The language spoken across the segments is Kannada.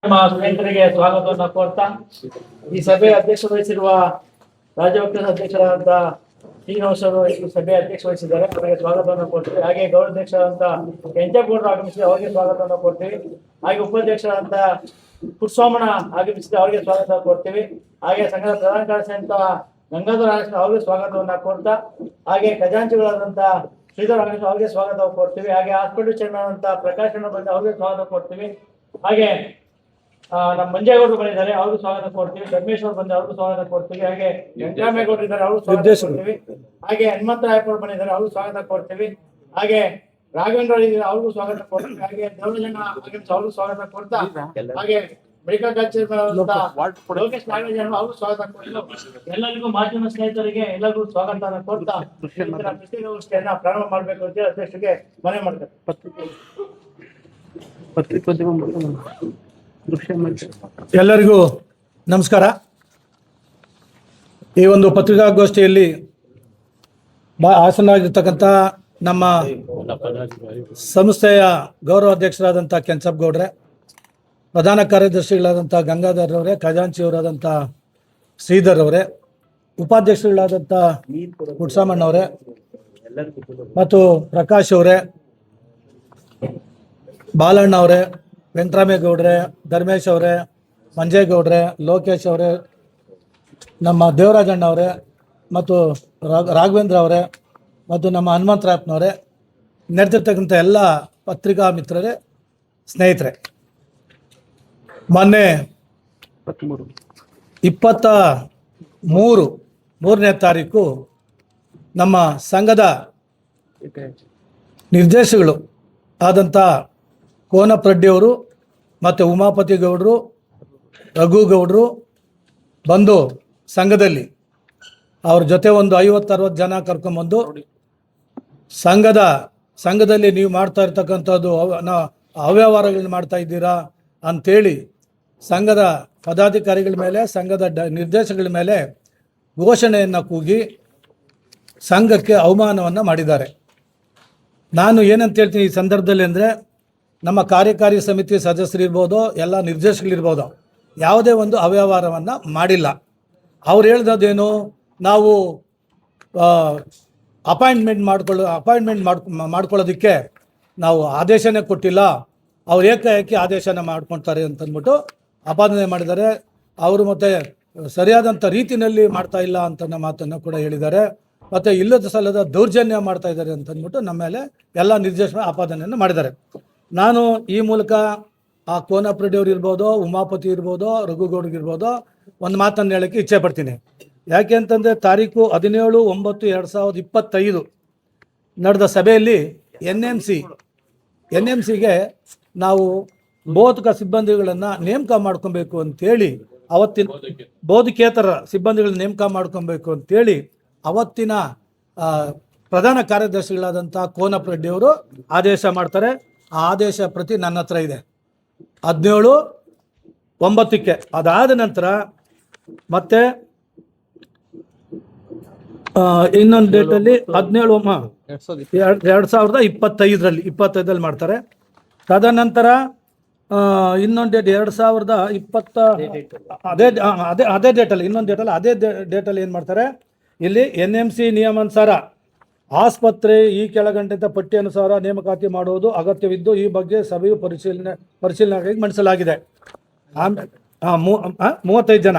ನಮ್ಮ ಸ್ನೇಹಿತರಿಗೆ ಸ್ವಾಗತವನ್ನು ಕೋರ್ತಾ ಈ ಸಭೆ ಅಧ್ಯಕ್ಷ ವಹಿಸಿರುವ ರಾಜ್ಯ ಒಕ್ಕೂಟದ ಅಧ್ಯಕ್ಷರಾದಂತಹ ಶ್ರೀನಿವಾಸ್ ಅವರು ಈ ಸಭೆ ಅಧ್ಯಕ್ಷ ವಹಿಸಿದ್ದಾರೆ. ಅವರಿಗೆ ಸ್ವಾಗತವನ್ನು ಕೊಡ್ತೀವಿ. ಹಾಗೆ ಗೌರವಾಧ್ಯಕ್ಷರಾದಂತಹ ಕೆಂಚೇಗೌಡರು ಆಗಮಿಸಿದ ಅವರಿಗೆ ಸ್ವಾಗತವನ್ನು ಕೊಡ್ತೀವಿ. ಹಾಗೆ ಉಪಾಧ್ಯಕ್ಷರಾದಂತಹ ಪುಟ್ಸ್ವಾಮಣ್ಣ ಆಗಮಿಸಿದ ಅವರಿಗೆ ಸ್ವಾಗತ ಕೊಡ್ತೀವಿ. ಹಾಗೆ ಸಂಘದ ಪ್ರಧಾನ ಕಾರ್ಯದರ್ಶಿ ಅಂತ ಗಂಗಾಧರ ಅವರಿಗೆ ಸ್ವಾಗತವನ್ನ ಕೊಡ್ತಾ, ಹಾಗೆ ಖಜಾಂಚಿಗಳಾದಂತಹ ಶ್ರೀಧರ್ ಅವರಿಗೆ ಸ್ವಾಗತ ಕೊಡ್ತೀವಿ. ಹಾಗೆ ಹಾಸ್ಪಿಟಲ್ ಚೇರ್ಮನ್ ಅಂತ ಪ್ರಕಾಶ್ ಬಂದ ಅವರಿಗೆ ಸ್ವಾಗತ ಕೊಡ್ತೀವಿ. ಹಾಗೆ ನಮ್ಮ ಮಂಜೇಗೌಡರು ಬಂದಿದ್ದಾರೆ, ಅವ್ರಿಗೂ ಸ್ವಾಗತ ಕೊಡ್ತೀವಿ. ಧರ್ಮೇಶ್ವರ್ ಬಂದ ಅವ್ರಿಗೂ ಸ್ವಾಗತ ಕೊಡ್ತೀವಿ. ಹಾಗೆ ವೆಂಕಟರಾಮೇಗೌಡರು ಇದ್ದಾರೆ, ಅವ್ರಿಗೂ ಸ್ವಾಗತ ಕೊಡ್ತೀವಿ. ಹಾಗೆ ಹನುಮಂತರಾಯಪ್ಪರು ಬಂದಿದ್ದಾರೆ, ಅವ್ರಿಗೂ ಸ್ವಾಗತ ಕೊಡ್ತೀವಿ. ಹಾಗೆ ರಾಘವೇಂದ್ರ ಇದ್ದಾರೆ, ಅವ್ರಿಗೂ ಸ್ವಾಗತ ಕೊಡ್ತೀವಿ. ಹಾಗೆ ದೇವರಾಜಣ್ಣ ಅವ್ರಿಗೂ ಸ್ವಾಗತ ಕೊಡ್ತಾ, ಹಾಗೆ ಮೆಡಿಕಲ್ ಕಾಲೇಜ್ ಲೋಕೇಶ್ ನಾಗರಾಜ್ ಅವ್ರಿಗೂ ಸ್ವಾಗತ ಕೊಡ್ತೀವಿ. ಎಲ್ಲರಿಗೂ ಮಾಧ್ಯಮ ಸ್ನೇಹಿತರಿಗೆ ಎಲ್ಲರಿಗೂ ಸ್ವಾಗತ ಕೊಡ್ತಾ ಪತ್ರಿಕಾಗೋಷ್ಠಿಯನ್ನ ಪ್ರಾರಂಭ ಮಾಡಬೇಕು ಅಂತ ಅಧ್ಯಕ್ಷರಿಗೆ ಮನವಿ ಮಾಡ್ತಾರೆ. ಎಲ್ಲರಿಗೂ ನಮಸ್ಕಾರ. ಈ ಒಂದು ಪತ್ರಿಕಾಗೋಷ್ಠಿಯಲ್ಲಿ ಹಾಸನಾಗಿರ್ತಕ್ಕಂಥ ನಮ್ಮ ಸಂಸ್ಥೆಯ ಗೌರವ ಅಧ್ಯಕ್ಷರಾದಂಥ ಕೆಂಚಪ್ಪಗೌಡ್ರೆ, ಪ್ರಧಾನ ಕಾರ್ಯದರ್ಶಿಗಳಾದಂಥ ಗಂಗಾಧರ್ ಅವರೇ, ಖಜಾಂಚಿಯವರಾದಂಥ ಶ್ರೀಧರ್ ಅವರೇ, ಉಪಾಧ್ಯಕ್ಷರುಗಳಾದಂಥ ಪುಟ್ಸ್ವಾಮಣ್ಣವರೇ ಮತ್ತು ಪ್ರಕಾಶ್ ಅವರೇ, ಬಾಲಣ್ಣ ಅವರೇ, ವೆಂಕಟರಾಮೇಗೌಡ್ರೆ, ಧರ್ಮೇಶ್ ಅವರೇ, ಮಂಜೇಗೌಡ್ರೆ, ಲೋಕೇಶ್ ಅವರೇ, ನಮ್ಮ ದೇವರಾಜಣ್ಣ ಅವರೇ ಮತ್ತು ರಾಘವೇಂದ್ರ ಅವರೇ ಮತ್ತು ನಮ್ಮ ಹನುಮಂತರಾಯಪ್ಪನವರೇ, ನಡೆದಿರ್ತಕ್ಕಂಥ ಎಲ್ಲ ಪತ್ರಿಕಾ ಮಿತ್ರರೇ, ಸ್ನೇಹಿತರೆ, ಮೊನ್ನೆ 23ನೇ ತಾರೀಕು ನಮ್ಮ ಸಂಘದ ನಿರ್ದೇಶಕರು ಆದಂಥ ಕೋನಪ್ರೆಡ್ಡಿಯವರು ಮತ್ತು ಉಮಾಪತಿ ಗೌಡರು, ರಘು ಗೌಡರು ಬಂದು ಸಂಘದಲ್ಲಿ ಅವ್ರ ಜೊತೆ ಒಂದು 50-60 ಜನ ಕರ್ಕೊಂಬಂದು ಸಂಘದಲ್ಲಿ ನೀವು ಮಾಡ್ತಾ ಇರ್ತಕ್ಕಂಥದ್ದು ಅವ್ಯವಹಾರಗಳನ್ನ ಮಾಡ್ತಾ ಇದ್ದೀರಾ ಅಂಥೇಳಿ ಸಂಘದ ಪದಾಧಿಕಾರಿಗಳ ಮೇಲೆ, ಸಂಘದ ನಿರ್ದೇಶಕಗಳ ಮೇಲೆ ಘೋಷಣೆಯನ್ನು ಕೂಗಿ ಸಂಘಕ್ಕೆ ಅವಮಾನವನ್ನು ಮಾಡಿದ್ದಾರೆ. ನಾನು ಏನಂತ ಹೇಳ್ತೀನಿ ಈ ಸಂದರ್ಭದಲ್ಲಿ ಅಂದರೆ, ನಮ್ಮ ಕಾರ್ಯಕಾರಿ ಸಮಿತಿ ಸದಸ್ಯರಿರ್ಬೋದು, ಎಲ್ಲ ನಿರ್ದೇಶಕರಿರ್ಬೋದು, ಯಾವುದೇ ಒಂದು ಅವ್ಯವಹಾರವನ್ನು ಮಾಡಿಲ್ಲ. ಅವ್ರು ಹೇಳ್ದದೇನು, ನಾವು ಅಪಾಯಿಂಟ್ಮೆಂಟ್ ಮಾಡ್ಕೊಳ್ಳೋದಕ್ಕೆ ನಾವು ಆದೇಶನೇ ಕೊಟ್ಟಿಲ್ಲ, ಅವ್ರು ಏಕಾಏಕಿ ಆದೇಶನ ಮಾಡ್ಕೊಳ್ತಾರೆ ಅಂತಂದ್ಬಿಟ್ಟು ಆಪಾದನೆ ಮಾಡಿದ್ದಾರೆ. ಅವರು ಮತ್ತೆ ಸರಿಯಾದಂಥ ರೀತಿಯಲ್ಲಿ ಮಾಡ್ತಾ ಇಲ್ಲ ಅಂತ ಮಾತನ್ನು ಕೂಡ ಹೇಳಿದ್ದಾರೆ. ಮತ್ತು ಇಲ್ಲದ ಸಲ್ಲದ ದೌರ್ಜನ್ಯ ಮಾಡ್ತಾ ಇದ್ದಾರೆ ಅಂತಂದ್ಬಿಟ್ಟು ನಮ್ಮ ಮೇಲೆ ಎಲ್ಲ ನಿರ್ದೇಶನ ಆಪಾದನೆಯನ್ನು ಮಾಡಿದ್ದಾರೆ. ನಾನು ಈ ಮೂಲಕ ಆ ಕೋನಪ್ರೆಡ್ಡಿಯವ್ರು ಇರ್ಬೋದು, ಉಮಾಪತಿ ಇರ್ಬೋದು, ರಘುಗೌಡ್ರಿಗಿರ್ಬೋದು ಒಂದು ಮಾತನ್ನು ಹೇಳೋಕ್ಕೆ ಇಚ್ಛೆ ಪಡ್ತೀನಿ. ಯಾಕೆ ಅಂತಂದರೆ, ತಾರೀಕು 17/9/2025 ನಡೆದ ಸಭೆಯಲ್ಲಿ NMCಗೆ ನಾವು ಬೋಧಕ ಸಿಬ್ಬಂದಿಗಳನ್ನು ನೇಮಕ ಮಾಡ್ಕೊಬೇಕು ಅಂತೇಳಿ, ಅವತ್ತಿನ ಬೋಧಕೇತರ ಸಿಬ್ಬಂದಿಗಳನ್ನ ನೇಮಕ ಮಾಡ್ಕೊಬೇಕು ಅಂತೇಳಿ ಅವತ್ತಿನ ಪ್ರಧಾನ ಕಾರ್ಯದರ್ಶಿಗಳಾದಂಥ ಕೋನಪ್ರೆಡ್ಡಿಯವರು ಆದೇಶ ಮಾಡ್ತಾರೆ. ಆ ಆದೇಶ ಪ್ರತಿ ನನ್ನ ಹತ್ರ ಇದೆ, 17/9. ಅದಾದ ನಂತರ ಮತ್ತೆ ಇನ್ನೊಂದು ಡೇಟಲ್ಲಿ 17/2025 ಮಾಡ್ತಾರೆ. ತದನಂತರ ಇನ್ನೊಂದು ಡೇಟ್ 2020 ಅದೇ ಡೇಟಲ್ಲಿ ಏನು ಮಾಡ್ತಾರೆ, ಇಲ್ಲಿ NMC ನಿಯಮಾನುಸಾರ ಆಸ್ಪತ್ರೆ ಈ ಕೆಳಗಂಟಿದ್ದ ಪಟ್ಟಿ ಅನುಸಾರ ನೇಮಕಾತಿ ಮಾಡುವುದು ಅಗತ್ಯವಿದ್ದು ಈ ಬಗ್ಗೆ ಸಭೆಯು ಪರಿಶೀಲನೆಗಾಗಿ ಮಂಡಿಸಲಾಗಿದೆ. 35 ಜನ.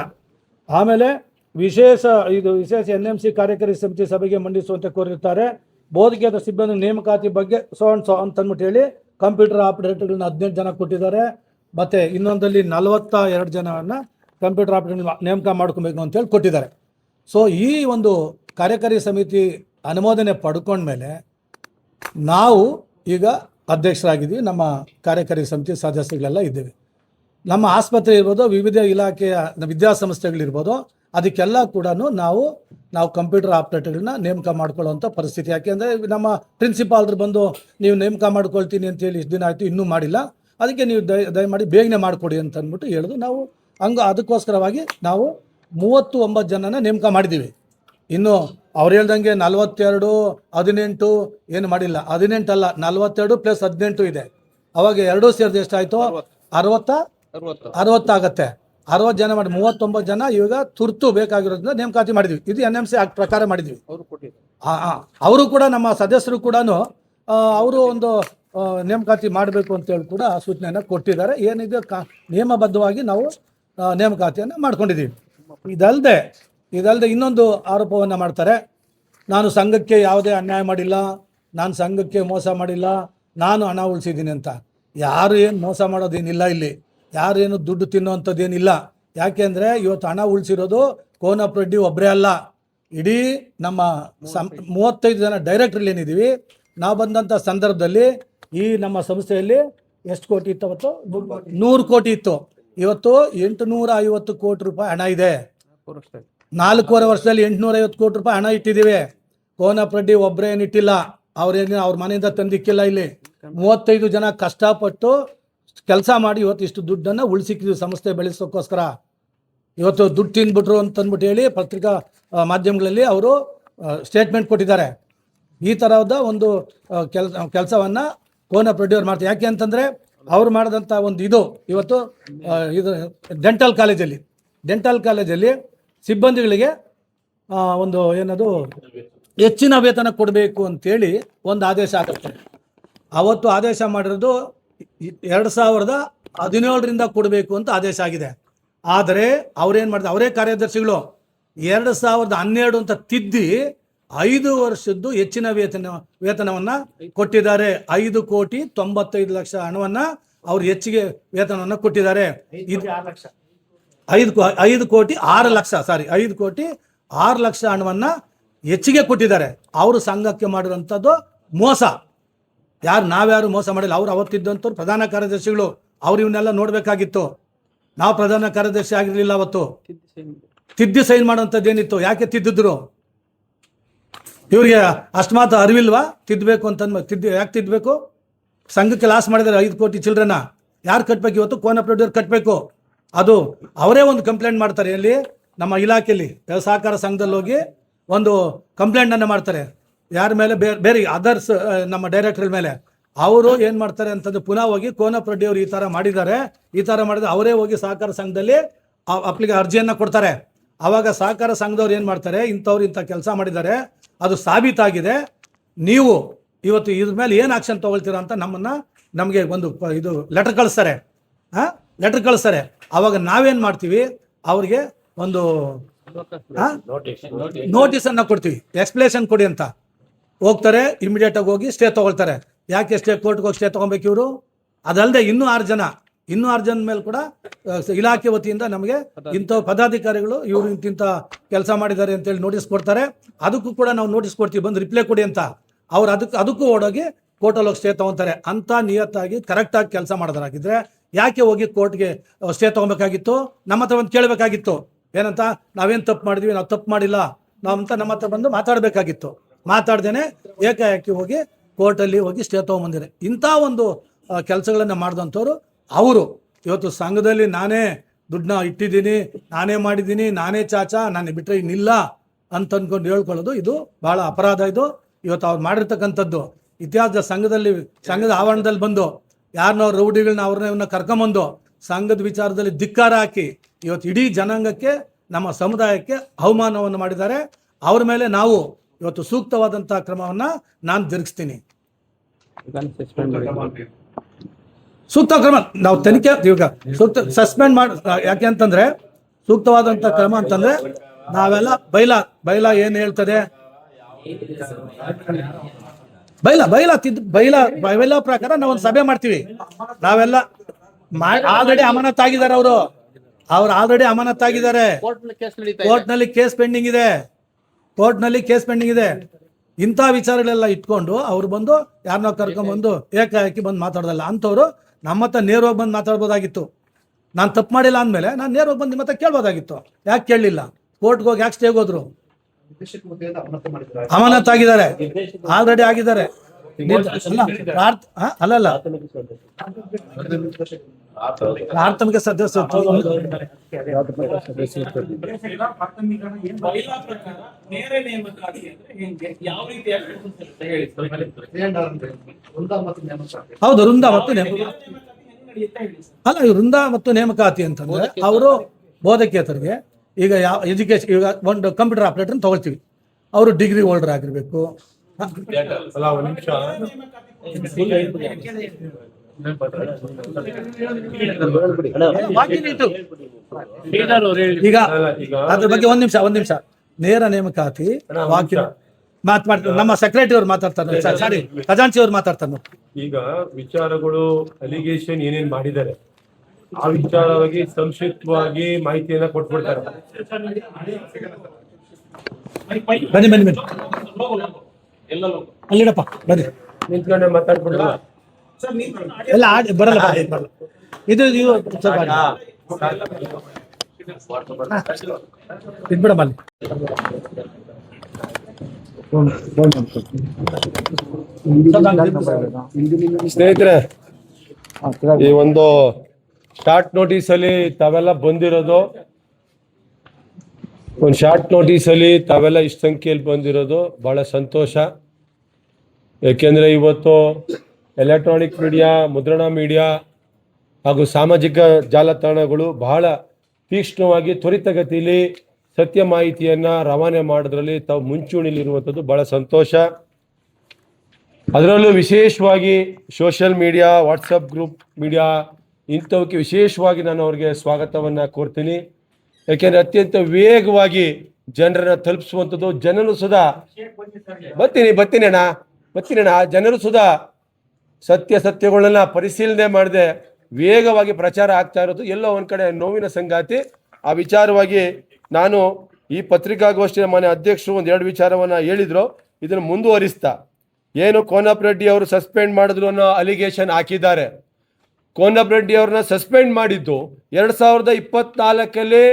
ಆಮೇಲೆ ವಿಶೇಷ NMC ಕಾರ್ಯಕಾರಿ ಸಮಿತಿ ಸಭೆಗೆ ಮಂಡಿಸುವಂತೆ ಕೋರಿರ್ತಾರೆ. ಬೋಧಕೇತರ ಸಿಬ್ಬಂದಿ ನೇಮಕಾತಿ ಬಗ್ಗೆ ಅಂತಂದ್ಬಿಟ್ಟು ಹೇಳಿ ಕಂಪ್ಯೂಟರ್ ಆಪರೇಟರ್ಗಳನ್ನ 18 ಜನ ಕೊಟ್ಟಿದ್ದಾರೆ. ಮತ್ತು ಇನ್ನೊಂದಲ್ಲಿ 42 ಜನವನ್ನು ಕಂಪ್ಯೂಟರ್ ಆಪರೇಟರ್ ನೇಮಕ ಮಾಡ್ಕೊಬೇಕು ಅಂತೇಳಿ ಕೊಟ್ಟಿದ್ದಾರೆ. ಸೊ ಈ ಒಂದು ಕಾರ್ಯಕಾರಿ ಸಮಿತಿ ಅನುಮೋದನೆ ಪಡ್ಕೊಂಡ್ಮೇಲೆ ನಾವು ಈಗ ಅಧ್ಯಕ್ಷರಾಗಿದ್ದೀವಿ. ನಮ್ಮ ಕಾರ್ಯಕಾರಿ ಸಮಿತಿ ಸದಸ್ಯಗಳೆಲ್ಲ ಇದ್ದೇವೆ. ನಮ್ಮ ಆಸ್ಪತ್ರೆ ಇರ್ಬೋದು, ವಿವಿಧ ಇಲಾಖೆಯ ವಿದ್ಯಾಸಂಸ್ಥೆಗಳಿರ್ಬೋದು, ಅದಕ್ಕೆಲ್ಲ ಕೂಡ ನಾವು ಕಂಪ್ಯೂಟರ್ ಆಪರೇಟರ್ಗಳನ್ನ ನೇಮಕ ಮಾಡ್ಕೊಳ್ಳೋವಂಥ ಪರಿಸ್ಥಿತಿ. ಯಾಕೆಂದರೆ ನಮ್ಮ ಪ್ರಿನ್ಸಿಪಾಲ್ರು ಬಂದು ನೀವು ನೇಮಕ ಮಾಡ್ಕೊಳ್ತೀನಿ ಅಂತೇಳಿ ಇಷ್ಟು ದಿನ ಆಯಿತು, ಇನ್ನೂ ಮಾಡಿಲ್ಲ, ಅದಕ್ಕೆ ನೀವು ದಯಮಾಡಿ ಬೇಗನೆ ಮಾಡಿಕೊಡಿ ಅಂತ ಅಂದ್ಬಿಟ್ಟು ಹೇಳಿದ್ರು. ನಾವು ಅದಕ್ಕೋಸ್ಕರವಾಗಿ ನಾವು 39 ಜನನ ನೇಮಕ ಮಾಡಿದ್ದೀವಿ. ಇನ್ನು ಅವ್ರು ಹೇಳ್ದಂಗೆ 42, 18 ಏನು ಮಾಡಿಲ್ಲ. 18 ಅಲ್ಲ, 42 + 18 ಇದೆ. ಅವಾಗ ಎರಡೂ ಸೇರಿದ ಎಷ್ಟಾಯಿತು? 60 ಆಗತ್ತೆ. 60 ಜನ ಮಾಡಿ 39 ಜನ ಇವಾಗ ತುರ್ತು ಬೇಕಾಗಿರೋದ್ರಿಂದ ನೇಮಕಾತಿ ಮಾಡಿದ್ವಿ. ಇದು NMC ಆಕ್ಟ್ ಪ್ರಕಾರ ಮಾಡಿದ್ವಿ. ಅವರು ಕೂಡ ನಮ್ಮ ಸದಸ್ಯರು ಕೂಡ ಅವರು ಒಂದು ನೇಮಕಾತಿ ಮಾಡಬೇಕು ಅಂತೇಳಿ ಕೂಡ ಸೂಚನೆಯನ್ನು ಕೊಟ್ಟಿದ್ದಾರೆ. ಏನಿದೆ ನಿಯಮಬದ್ಧವಾಗಿ ನಾವು ನೇಮಕಾತಿಯನ್ನು ಮಾಡ್ಕೊಂಡಿದ್ದೀವಿ. ಇದಲ್ಲದೆ ಇನ್ನೊಂದು ಆರೋಪವನ್ನು ಮಾಡ್ತಾರೆ. ನಾನು ಸಂಘಕ್ಕೆ ಯಾವುದೇ ಅನ್ಯಾಯ ಮಾಡಿಲ್ಲ, ನಾನು ಸಂಘಕ್ಕೆ ಮೋಸ ಮಾಡಿಲ್ಲ, ನಾನು ಹಣ ಉಳಿಸಿದ್ದೀನಿ ಅಂತ. ಯಾರು ಏನು ಮೋಸ ಮಾಡೋದೇನಿಲ್ಲ, ಇಲ್ಲಿ ಯಾರೇನು ದುಡ್ಡು ತಿನ್ನೋವಂಥದ್ದೇನಿಲ್ಲ. ಯಾಕೆಂದರೆ ಇವತ್ತು ಹಣ ಉಳಿಸಿರೋದು ಕೋನಪ್ಪ ರೆಡ್ಡಿ ಒಬ್ಬರೇ ಅಲ್ಲ, ಇಡೀ ನಮ್ಮ 35 ಜನ ಡೈರೆಕ್ಟ್ರಲ್ಲಿ ಏನಿದ್ದೀವಿ. ನಾವು ಬಂದಂಥ ಸಂದರ್ಭದಲ್ಲಿ ಈ ನಮ್ಮ ಸಂಸ್ಥೆಯಲ್ಲಿ ಎಷ್ಟು ಕೋಟಿ ಇತ್ತು? ಅವತ್ತು 100 ಕೋಟಿ ಇತ್ತು. ಇವತ್ತು 850 ಕೋಟಿ ರೂಪಾಯಿ ಹಣ ಇದೆ. 4.5 ವರ್ಷದಲ್ಲಿ 850 ಕೋಟಿ ರೂಪಾಯಿ ಹಣ ಇಟ್ಟಿದ್ದೀವಿ. ಕೋನಪ್ಪ ರೆಡ್ಡಿ ಒಬ್ಬರೇ ಏನಿಟ್ಟಿಲ್ಲ, ಅವ್ರ ಮನೆಯಿಂದ ತಂದಿಕ್ಕಿಲ್ಲ. ಇಲ್ಲಿ 35 ಜನ ಕಷ್ಟಪಟ್ಟು ಕೆಲಸ ಮಾಡಿ ಇವತ್ತು ಇಷ್ಟು ದುಡ್ಡನ್ನು ಉಳಿಸಿಕ್ಕಿದ್ವಿ ಸಂಸ್ಥೆ ಬೆಳೆಸೋಕ್ಕೋಸ್ಕರ. ಇವತ್ತು ದುಡ್ಡು ತಿಂದ್ಬಿಟ್ರು ಅಂತಂದ್ಬಿಟ್ಟು ಹೇಳಿ ಪತ್ರಿಕಾ ಮಾಧ್ಯಮಗಳಲ್ಲಿ ಅವರು ಸ್ಟೇಟ್ಮೆಂಟ್ ಕೊಟ್ಟಿದ್ದಾರೆ. ಈ ಥರದ ಒಂದು ಕೆಲಸವನ್ನು ಕೋನಪ್ಪ ರೆಡ್ಡಿ ಅವ್ರು ಮಾಡ್ತಾರೆ. ಯಾಕೆ ಅಂತಂದರೆ ಅವ್ರು ಮಾಡಿದಂಥ ಒಂದು ಇದು ಡೆಂಟಲ್ ಕಾಲೇಜಲ್ಲಿ ಸಿಬ್ಬಂದಿಗಳಿಗೆ ಒಂದು ಏನದು ಹೆಚ್ಚಿನ ವೇತನ ಕೊಡಬೇಕು ಅಂತೇಳಿ ಒಂದು ಆದೇಶ ಆಗುತ್ತೆ. ಅವತ್ತು ಆದೇಶ ಮಾಡಿರೋದು 2017ರಿಂದ ಕೊಡಬೇಕು ಅಂತ ಆದೇಶ ಆಗಿದೆ. ಆದರೆ ಅವ್ರೇನು ಮಾಡಿದ್ರು, ಅವರೇ ಕಾರ್ಯದರ್ಶಿಗಳು 2012 ಅಂತ ತಿದ್ದಿ 5 ವರ್ಷದ್ದು ಹೆಚ್ಚಿನ ವೇತನವನ್ನು ಕೊಟ್ಟಿದ್ದಾರೆ. 5,95,00,000 ಹಣವನ್ನು ಅವ್ರು ಹೆಚ್ಚಿಗೆ ವೇತನವನ್ನು ಕೊಟ್ಟಿದ್ದಾರೆ. 5,06,00,000 ಹಣವನ್ನು ಹೆಚ್ಚಿಗೆ ಕೊಟ್ಟಿದ್ದಾರೆ. ಅವರು ಸಂಘಕ್ಕೆ ಮಾಡಿರುವಂಥದ್ದು ಮೋಸ. ನಾವ್ಯಾರು ಮೋಸ ಮಾಡಿಲ್ಲ. ಅವ್ರು ಅವತ್ತಿದ್ದಂಥವ್ರು ಪ್ರಧಾನ ಕಾರ್ಯದರ್ಶಿಗಳು. ಅವ್ರು ಇವನ್ನೆಲ್ಲ ನೋಡಬೇಕಾಗಿತ್ತು. ನಾವು ಪ್ರಧಾನ ಕಾರ್ಯದರ್ಶಿ ಆಗಿರಲಿಲ್ಲ. ಅವತ್ತು ತಿದ್ದಿ ಸೈನ್ ಮಾಡೋಂಥದ್ದು ಏನಿತ್ತು? ಯಾಕೆ ತಿದ್ದಿದ್ರು? ಇವ್ರಿಗೆ ಅಷ್ಟು ಮಾತ್ರ ಅರಿವಿಲ್ವಾ ತಿದ್ದಬೇಕು ಅಂತ? ಯಾಕೆ ತಿದ್ದಬೇಕು? ಸಂಘಕ್ಕೆ ಲಾಸ್ ಮಾಡಿದ್ದಾರೆ 5 ಕೋಟಿ ಚಿಲ್ಡ್ರನ್ನ. ಯಾರು ಕಟ್ಟಬೇಕು? ಇವತ್ತು ಕೋನಪ್ಪ ರೆಡ್ಡಿ ಅವ್ರು ಕಟ್ಟಬೇಕು. ಅದು ಅವರೇ ಒಂದು ಕಂಪ್ಲೇಂಟ್ ಮಾಡ್ತಾರೆ. ಎಲ್ಲಿ? ನಮ್ಮ ಇಲಾಖೆಯಲ್ಲಿ ಸಹಕಾರ ಸಂಘದಲ್ಲಿ ಹೋಗಿ ಒಂದು ಕಂಪ್ಲೇಂಟನ್ನು ಮಾಡ್ತಾರೆ. ಯಾರ ಮೇಲೆ? ಬೇರೆ ಅದರ್ಸ್ ನಮ್ಮ ಡೈರೆಕ್ಟರ್ ಮೇಲೆ. ಅವರು ಏನು ಮಾಡ್ತಾರೆ ಅಂತಂದ್ರೆ ಪುನಃ ಹೋಗಿ ಕೋನಪ್ಪ ರೆಡ್ಡಿ ಅವರು ಈ ಥರ ಮಾಡಿದ್ದಾರೆ, ಅವರೇ ಹೋಗಿ ಸಹಕಾರ ಸಂಘದಲ್ಲಿ ಅರ್ಜಿಯನ್ನು ಕೊಡ್ತಾರೆ. ಆವಾಗ ಸಹಕಾರ ಸಂಘದವ್ರು ಏನು ಮಾಡ್ತಾರೆ, ಇಂಥವ್ರು ಇಂಥ ಕೆಲಸ ಮಾಡಿದ್ದಾರೆ, ಅದು ಸಾಬೀತಾಗಿದೆ, ನೀವು ಇವತ್ತು ಇದ್ರ ಮೇಲೆ ಏನು ಆಕ್ಷನ್ ತೊಗೊಳ್ತೀರಾ ಅಂತ ನಮಗೆ ಒಂದು ಇದು ಲೆಟರ್ ಕಳಿಸ್ತಾರೆ. ಆವಾಗ ನಾವೇನು ಮಾಡ್ತೀವಿ, ಅವ್ರಿಗೆ ಒಂದು ನೋಟಿಸನ್ನು ಕೊಡ್ತೀವಿ, ಎಕ್ಸ್ಪ್ಲೇಷನ್ ಕೊಡಿ ಅಂತ. ಹೋಗ್ತಾರೆ, ಇಮಿಡಿಯೇಟಾಗಿ ಹೋಗಿ ಸ್ಟೇ ತೊಗೊಳ್ತಾರೆ. ಯಾಕೆ ಕೋರ್ಟ್ಗೆ ಹೋಗಿ ಸ್ಟೇ ತೊಗೊಬೇಕು ಇವರು? ಅದಲ್ಲದೆ ಇನ್ನೂ 6 ಜನ ಮೇಲೆ ಕೂಡ ಇಲಾಖೆ ವತಿಯಿಂದ ನಮಗೆ ಇಂಥ ಪದಾಧಿಕಾರಿಗಳು ಇವರು ಇಂಥ ಕೆಲಸ ಮಾಡಿದ್ದಾರೆ ಅಂತೇಳಿ ನೋಟಿಸ್ ಕೊಡ್ತಾರೆ. ಅದಕ್ಕೂ ಕೂಡ ನಾವು ನೋಟಿಸ್ ಕೊಡ್ತೀವಿ, ಬಂದು ರಿಪ್ಲೈ ಕೊಡಿ ಅಂತ. ಅವ್ರು ಅದಕ್ಕೂ ಓಡೋಗಿ ಕೋರ್ಟಲ್ಲಿ ಹೋಗಿ ಸ್ಟೇ ತೊಗೊತಾರೆ. ಅಂತ ನಿಯತ್ತಾಗಿ ಕರೆಕ್ಟಾಗಿ ಕೆಲಸ ಮಾಡೋದಾಗಿದ್ರೆ ಯಾಕೆ ಹೋಗಿ ಕೋರ್ಟ್ಗೆ ಸ್ಟೇ ತೊಗೊಬೇಕಾಗಿತ್ತು? ನಮ್ಮ ಹತ್ರ ಬಂದು ಕೇಳಬೇಕಾಗಿತ್ತು. ಏನಂತ? ನಾವೇನು ತಪ್ಪು ಮಾಡಿದ್ವಿ, ನಾವು ತಪ್ಪು ಮಾಡಿಲ್ಲ ಅಂತ ನಮ್ಮ ಹತ್ರ ಬಂದು ಮಾತಾಡಬೇಕಾಗಿತ್ತು. ಮಾತಾಡ್ದೇನೆ ಏಕಾಏಕಿ ಹೋಗಿ ಕೋರ್ಟಲ್ಲಿ ಹೋಗಿ ಸ್ಟೇ ತೊಗೊಂಬಂದಿದೆ. ಇಂಥ ಒಂದು ಕೆಲಸಗಳನ್ನು ಮಾಡಿದಂಥವ್ರು ಅವರು. ಇವತ್ತು ಸಂಘದಲ್ಲಿ ನಾನೇ ದುಡ್ಡನ್ನ ಇಟ್ಟಿದ್ದೀನಿ, ನಾನೇ ಮಾಡಿದ್ದೀನಿ, ನಾನೇ ಚಾಚಾ, ನಾನು ಬಿಟ್ಟರೆ ಇನ್ನಿಲ್ಲ ಅಂತ ಅಂದ್ಕೊಂಡು ಹೇಳ್ಕೊಳ್ಳೋದು ಇದು ಭಾಳ ಅಪರಾಧ. ಇದು ಇವತ್ತು ಅವ್ರು ಮಾಡಿರ್ತಕ್ಕಂಥದ್ದು ಇತಿಹಾಸದ ಸಂಘದ ಆವರಣದಲ್ಲಿ ಬಂದು ಯಾರನ್ನೋ ರೌಡಿಗಳನ್ನ ಅವ್ರನ್ನ ಕರ್ಕೊಂಬಂದು ಸಂಘದ ವಿಚಾರದಲ್ಲಿ ಧಿಕ್ಕಾರ ಹಾಕಿ ಇವತ್ತು ಇಡೀ ಜನಾಂಗಕ್ಕೆ, ನಮ್ಮ ಸಮುದಾಯಕ್ಕೆ ಅವಮಾನವನ್ನು ಮಾಡಿದ್ದಾರೆ. ಅವ್ರ ಮೇಲೆ ನಾವು ಇವತ್ತು ಸೂಕ್ತವಾದಂಥ ಕ್ರಮವನ್ನು ನಾನು ಜರುಗಿಸ್ತೀನಿ. ಸೂಕ್ತ ಕ್ರಮ ನಾವು ತನಿಖೆ ಇವಾಗ ಸಸ್ಪೆಂಡ್ ಮಾಡಿ. ಯಾಕೆ ಅಂತಂದ್ರೆ ಸೂಕ್ತವಾದಂಥ ಕ್ರಮ ಅಂತಂದ್ರೆ ನಾವೆಲ್ಲ ಬೈಲ ಏನು ಹೇಳ್ತದೆ, ಬೈಲ ಪ್ರಕಾರ ನಾವೊಂದು ಸಭೆ ಮಾಡ್ತೀವಿ. ನಾವೆಲ್ಲ ಆಲ್ರೆಡಿ ಅಮಾನತಾಗಿದ್ದಾರೆ. ಅವ್ರು ಆಲ್ರೆಡಿ ಅಮಾನತಾಗಿದ್ದಾರೆ. ಕೋರ್ಟ್ನಲ್ಲಿ ಕೇಸ್ ಪೆಂಡಿಂಗ್ ಇದೆ. ಇಂಥ ವಿಚಾರಗಳೆಲ್ಲ ಇಟ್ಕೊಂಡು ಅವ್ರು ಬಂದು ಯಾರನ್ನೋ ಕರ್ಕೊಂಡ್ಬಂದು ಏಕಾಏಕಿ ಬಂದು ಮಾತಾಡೋದಲ್ಲ. ಅಂಥವ್ರು ನಮ್ಮ ಹತ್ರ ನೇರವಾಗಿ ಬಂದು ಮಾತಾಡ್ಬೋದಾಗಿತ್ತು. ನಾನು ತಪ್ಪು ಮಾಡಿಲ್ಲ ಅಂದಮೇಲೆ ನಾನು ನೇರವಾಗಿ ಬಂದು ನಿಮ್ಮ ಹತ್ರ ಕೇಳ್ಬೋದಾಗಿತ್ತು. ಯಾಕೆ ಕೇಳಲಿಲ್ಲ? ಕೋರ್ಟ್ಗೆ ಹೋಗಿ ಯಾಕೆ ಸ್ಟೇಗೆ ಹೋದ್ರು? ಅಮಾನತಾಗಿದ್ದಾರೆ, ಆಲ್ರೆಡಿ ಆಗಿದ್ದಾರೆ. ಅಲ್ಲಲ್ಲ, ಪ್ರಾಥಮಿಕ ಸದಸ್ಯ ಹೌದು, ವೃಂದ ಮತ್ತು ಅಲ್ಲ, ವೃಂದ ಮತ್ತು ನೇಮಕಾತಿ ಅಂತಂದ್ರೆ ಅವರು ಬೋಧಕೇತರಿಗೆ ಈಗ ಯಾವ ಎಜುಕೇಶನ್, ಈಗ ಒಂದು ಕಂಪ್ಯೂಟರ್ ಆಪರೇಟರ್ ತಗೊಳ್ತೀವಿ, ಅವರು ಡಿಗ್ರಿ ಹೋಲ್ಡರ್ ಆಗಿರ್ಬೇಕು. ಈಗ ಅದ್ರ ಬಗ್ಗೆ ಒಂದ್ ನಿಮಿಷ ನೇರ ನೇಮಕಾತಿ ಮಾತಾಡ್ತಾರೆ, ನಮ್ಮ ಸೆಕ್ರೆಟರಿ ಅವ್ರು ಮಾತಾಡ್ತಾರೆ, ಸಾರಿ ಖಜಾಂಚಿ ಅವ್ರು ಮಾತಾಡ್ತಾರೆ. ಈಗ ವಿಚಾರಗಳು ಅಲಿಗೇಷನ್ ಏನೇನ್ ಮಾಡಿದ್ದಾರೆ ಆ ವಿಚಾರವಾಗಿ ಸಂಕ್ಷಿಪ್ತವಾಗಿ ಮಾಹಿತಿಯನ್ನ ಕೊಟ್ಬಿಡ್ತಾರೆ. ಬನ್ನಿ ಅಲ್ಲಿಡಪ್ಪ, ಬನ್ನಿ ನಿಂತ್ಕೊಂಡೆ ಮಾತಾಡ್ಬಿಡ್ಲ ಎಲ್ಲ ಬರಲ್ಲ ಇದು ಇದ್ಬಿಡಮ್ಮ ಅಲ್ಲಿ. ಸ್ನೇಹಿತರೆ, ಈ ಒಂದು ಶಾರ್ಟ್ ನೋಟಿಸ್ ಅಲ್ಲಿ ತಾವೆಲ್ಲ ಬಂದಿರೋದು, ಒಂದು ಶಾರ್ಟ್ ನೋಟಿಸ್ ಅಲ್ಲಿ ತಾವೆಲ್ಲ ಇಷ್ಟು ಸಂಖ್ಯೆಯಲ್ಲಿ ಬಂದಿರೋದು ಬಹಳ ಸಂತೋಷ. ಯಾಕೆಂದ್ರೆ ಇವತ್ತು ಎಲೆಕ್ಟ್ರಾನಿಕ್ ಮೀಡಿಯಾ, ಮುದ್ರಣ ಮೀಡಿಯಾ ಹಾಗೂ ಸಾಮಾಜಿಕ ಜಾಲತಾಣಗಳು ಬಹಳ ತೀಕ್ಷ್ಣವಾಗಿ ತ್ವರಿತಗತಿಯಲ್ಲಿ ಸತ್ಯ ಮಾಹಿತಿಯನ್ನ ರವಾನೆ ಮಾಡೋದ್ರಲ್ಲಿ ತಾವು ಮುಂಚೂಣಿಲಿರುವಂಥದ್ದು ಬಹಳ ಸಂತೋಷ. ಅದರಲ್ಲೂ ವಿಶೇಷವಾಗಿ social media, WhatsApp group media ಇಂಥವಕ್ಕೆ ವಿಶೇಷವಾಗಿ ನಾನು ಅವ್ರಿಗೆ ಸ್ವಾಗತವನ್ನು ಕೋರ್ತೀನಿ. ಯಾಕೆಂದರೆ ಅತ್ಯಂತ ವೇಗವಾಗಿ ಜನರನ್ನು ತಲುಪಿಸುವಂಥದ್ದು, ಜನರು ಸುಧಾ ಬರ್ತೀನಿ ಅಣ್ಣ ಜನರು ಸುಧಾ ಸತ್ಯಗಳನ್ನ ಪರಿಶೀಲನೆ ಮಾಡದೆ ವೇಗವಾಗಿ ಪ್ರಚಾರ ಆಗ್ತಾ ಇರೋದು ಎಲ್ಲೋ ಒಂದು ಕಡೆ ನೋವಿನ ಸಂಗಾತಿ. ಆ ವಿಚಾರವಾಗಿ ನಾನು ಈ ಪತ್ರಿಕಾಗೋಷ್ಠಿಯ ಮನೆ ಅಧ್ಯಕ್ಷರು ಒಂದೆರಡು ವಿಚಾರವನ್ನು ಹೇಳಿದ್ರು, ಇದನ್ನು ಮುಂದುವರಿಸ್ತಾ ಏನು ಕೋನಪ್ಪ ರೆಡ್ಡಿ ಅವರು ಸಸ್ಪೆಂಡ್ ಮಾಡಿದ್ರು ಅನ್ನೋ ಅಲಿಗೇಷನ್ ಹಾಕಿದ್ದಾರೆ. ಕೋನಪ್ಪ ರೆಡ್ಡಿ ಅವ್ರನ್ನ ಸಸ್ಪೆಂಡ್ ಮಾಡಿದ್ದು 2024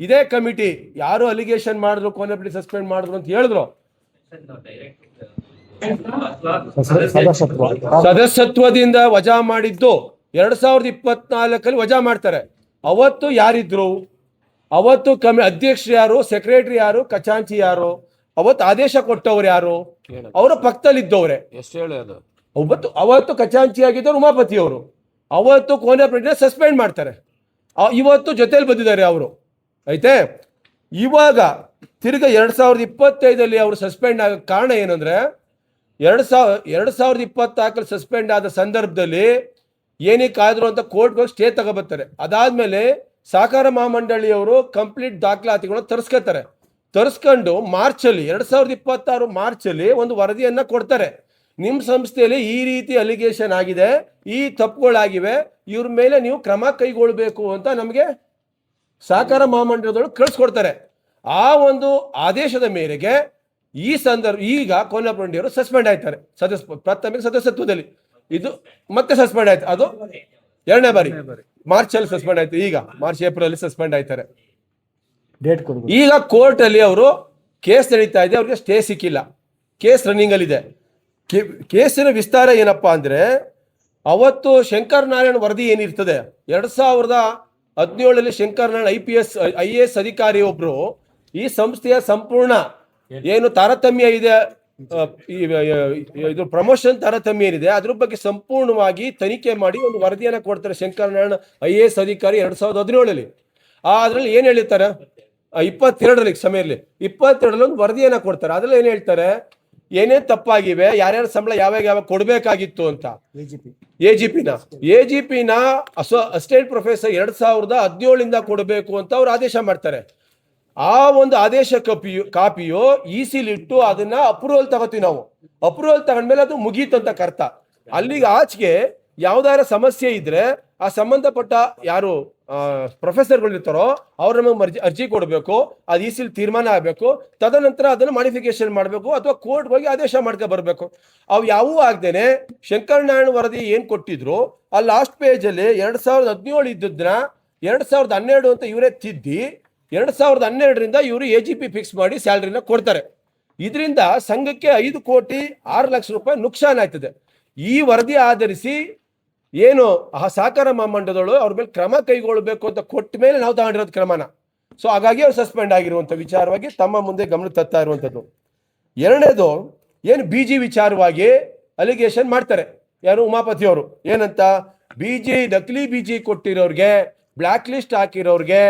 ಇದೇ ಕಮಿಟಿ ಯಾರು ಅಲಿಗೇಷನ್ ಮಾಡಿದ್ರು, ಕೋನಪ್ಪ ರೆಡ್ಡಿ ಸಸ್ಪೆಂಡ್ ಮಾಡಿದ್ರು ಅಂತ ಹೇಳಿದ್ರು, ಸದಸ್ಯತ್ವದಿಂದ ವಜಾ ಮಾಡಿದ್ದು 2024 ವಜಾ ಮಾಡ್ತಾರೆ. ಅವತ್ತು ಯಾರಿದ್ರು? ಅವತ್ತು ಅಧ್ಯಕ್ಷರು ಯಾರು, ಸೆಕ್ರೆಟರಿ ಯಾರು, ಖಜಾಂಚಿ ಯಾರು? ಅವತ್ತು ಆದೇಶ ಕೊಟ್ಟವ್ರು ಯಾರು? ಅವರ ಪಕ್ಕದಲ್ಲಿದ್ದವ್ರೆ. ಅವತ್ತು ಖಜಾಂಚಿ ಆಗಿದ್ದವ್ರು ಉಮಾಪತಿ ಅವರು. ಅವತ್ತು ಕೋನಪ್ಪ ರೆಡ್ಡಿನ ಸಸ್ಪೆಂಡ್ ಮಾಡ್ತಾರೆ, ಇವತ್ತು ಜೊತೆಲಿ ಬಂದಿದ್ದಾರೆ ಅವರು. ಐತೆ ಇವಾಗ ತಿರ್ಗಾ 2025 ಅವರು ಸಸ್ಪೆಂಡ್ ಆಗ ಕಾರಣ ಏನಂದ್ರೆ 2024 ಸಸ್ಪೆಂಡ್ ಆದ ಸಂದರ್ಭದಲ್ಲಿ ಏನಕ್ಕಾದ್ರು ಅಂತ ಕೋರ್ಟ್ಗೆ ಸ್ಟೇ ತಗೋಬರ್ತಾರೆ. ಅದಾದ್ಮೇಲೆ ಸಹಕಾರ ಮಹಾಮಂಡಳಿಯವರು ಕಂಪ್ಲೀಟ್ ದಾಖಲಾತಿಗಳನ್ನ ತರಿಸ್ಕೊಂಡು ಮಾರ್ಚಲ್ಲಿ 2026 ಮಾರ್ಚಲ್ಲಿ ಒಂದು ವರದಿಯನ್ನ ಕೊಡ್ತಾರೆ. ನಿಮ್ಮ ಸಂಸ್ಥೆಯಲ್ಲಿ ಈ ರೀತಿ ಅಲಿಗೇಷನ್ ಆಗಿದೆ, ಈ ತಪ್ಪುಗಳಾಗಿವೆ, ಇವ್ರ ಮೇಲೆ ನೀವು ಕ್ರಮ ಕೈಗೊಳ್ಳಬೇಕು ಅಂತ ನಮಗೆ ಸಹಕಾರ ಮಹಾಮಂಡಲದವರು ಕಳಿಸ್ಕೊಡ್ತಾರೆ. ಆ ಒಂದು ಆದೇಶದ ಮೇರೆಗೆ ಈಗ ಕೋನಪ್ಪ ರೆಡ್ಡಿ ಅವರು ಸಸ್ಪೆಂಡ್ ಆಯ್ತಾರೆ ಪ್ರಾಥಮಿಕ ಸದಸ್ಯತ್ವದಲ್ಲಿ. ಇದು ಮತ್ತೆ ಸಸ್ಪೆಂಡ್ ಆಯ್ತು, ಅದು 2ನೇ ಬಾರಿ. ಮಾರ್ಚಲ್ಲಿ ಸಸ್ಪೆಂಡ್ ಆಯ್ತು, ಈಗ ಏಪ್ರಿಲ್ ಅಲ್ಲಿ ಸಸ್ಪೆಂಡ್ ಆಯ್ತಾರೆ. ಈಗ ಕೋರ್ಟ್ ಅಲ್ಲಿ ಅವರು ಕೇಸ್ ನಡೀತಾ ಇದೆ, ಅವ್ರಿಗೆ ಸ್ಟೇ ಸಿಕ್ಕಿಲ್ಲ, ಕೇಸ್ ರನ್ನಿಂಗ್ ಅಲ್ಲಿ ಇದೆ. ಕೇಸಿನ ವಿಸ್ತಾರ ಏನಪ್ಪಾ ಅಂದ್ರೆ, ಅವತ್ತು ಶಂಕರ್ ನಾರಾಯಣ್ ವರದಿ ಏನಿರ್ತದೆ 2017 ಶಂಕರ್ ನಾರಾಯಣ್ IAS ಅಧಿಕಾರಿ ಒಬ್ರು ಈ ಸಂಸ್ಥೆಯ ಸಂಪೂರ್ಣ ಏನು ತಾರತಮ್ಯ ಇದೆ, ಇದು ಪ್ರಮೋಷನ್ ತಾರತಮ್ಯ ಏನಿದೆ ಅದ್ರ ಬಗ್ಗೆ ಸಂಪೂರ್ಣವಾಗಿ ತನಿಖೆ ಮಾಡಿ ಒಂದು ವರದಿಯನ್ನ ಕೊಡ್ತಾರೆ ಶಂಕರ್ ನಾರಾಯಣ್ IAS ಅಧಿಕಾರಿ 2017. ಅದ್ರಲ್ಲಿ ಏನ್ ಹೇಳಿರ್ತಾರೆ, 22 ಸಮಯದಲ್ಲಿ 22 ಒಂದು ವರದಿಯನ್ನ ಕೊಡ್ತಾರೆ. ಅದ್ರಲ್ಲಿ ಏನ್ ಹೇಳ್ತಾರೆ, ಏನೇನ್ ತಪ್ಪಾಗಿವೆ, ಯಾರ್ಯಾರ ಸಂಬಳ ಯಾವಾಗ ಕೊಡ್ಬೇಕಾಗಿತ್ತು ಅಂತ. ಎಜಿಪಿನ ಅಸಿಸ್ಟೆಂಟ್ ಪ್ರೊಫೆಸರ್ 2017 ಕೊಡಬೇಕು ಅಂತ ಅವ್ರು ಆದೇಶ ಮಾಡ್ತಾರೆ. ಆ ಒಂದು ಆದೇಶ ಕಾಪಿಯು ಇಸಿಲಿಟ್ಟು ಅದನ್ನ ಅಪ್ರೂವಲ್ ತಗೋತೀವಿ ನಾವು. ಅಪ್ರೂವಲ್ ತಗೊಂಡ್ಮೇಲೆ ಅದು ಮುಗೀತು ಅಂತ ಕರ್ತ. ಅಲ್ಲಿಗೆ ಆಚೆಗೆ ಯಾವ್ದಾರ ಸಮಸ್ಯೆ ಇದ್ರೆ ಆ ಸಂಬಂಧಪಟ್ಟ ಯಾರು ಪ್ರೊಫೆಸರ್ಗಳು ಇರ್ತಾರೋ ಅವ್ರ ನಮಗೆ ಅರ್ಜಿ ಕೊಡಬೇಕು, ಅದು ಇಸಿಲ್ ತೀರ್ಮಾನ ಆಗಬೇಕು, ತದನಂತರ ಅದನ್ನು ಮಾಡಿಫಿಕೇಶನ್ ಮಾಡಬೇಕು ಅಥವಾ ಕೋರ್ಟ್ ಹೋಗಿ ಆದೇಶ ಮಾಡ್ಕೊ ಬರಬೇಕು. ಅವು ಯಾವೂ ಆಗ್ದೇನೆ ಶಂಕರ್ ನಾರಾಯಣ್ ವರದಿ ಏನ್ ಕೊಟ್ಟಿದ್ರು ಆ ಲಾಸ್ಟ್ ಪೇಜ್ ಅಲ್ಲಿ 2017 ಇದ್ದದನ್ನ 2012 ಅಂತ ಇವರೇ ತಿದ್ದಿ 2012ರಿಂದ ಇವರು AGP ಫಿಕ್ಸ್ ಮಾಡಿ ಸ್ಯಾಲರಿನ ಕೊಡ್ತಾರೆ. ಇದರಿಂದ ಸಂಘಕ್ಕೆ 5,06,00,000 ರೂಪಾಯಿ ನುಕ್ಸಾನ್ ಆಯ್ತದೆ. ಈ ವರದಿ ಆಧರಿಸಿ ಏನು ಆ ಸಹಕಾರ ಮಹಾಮಂಡಲದವರು ಅವ್ರ ಮೇಲೆ ಕ್ರಮ ಕೈಗೊಳ್ಳಬೇಕು ಅಂತ ಕೊಟ್ಟ ಮೇಲೆ ನಾವು ತಗೊಂಡಿರೋದು ಕ್ರಮನ. ಸೊ ಹಾಗಾಗಿ ಅವ್ರು ಸಸ್ಪೆಂಡ್ ಆಗಿರುವಂಥ ವಿಚಾರವಾಗಿ ತಮ್ಮ ಮುಂದೆ ಗಮನ ತರ್ತಾ ಇರುವಂಥದ್ದು. ಎರಡನೇದು ಏನು BG ವಿಚಾರವಾಗಿ ಅಲಿಗೇಷನ್ ಮಾಡ್ತಾರೆ ಯಾರು, ಉಮಾಪತಿ ಅವರು. ಏನಂತ, ನಕಲಿ ಬಿಜಿ ಕೊಟ್ಟಿರೋರ್ಗೆ, ಬ್ಲಾಕ್ ಲಿಸ್ಟ್ ಹಾಕಿರೋರ್ಗೆ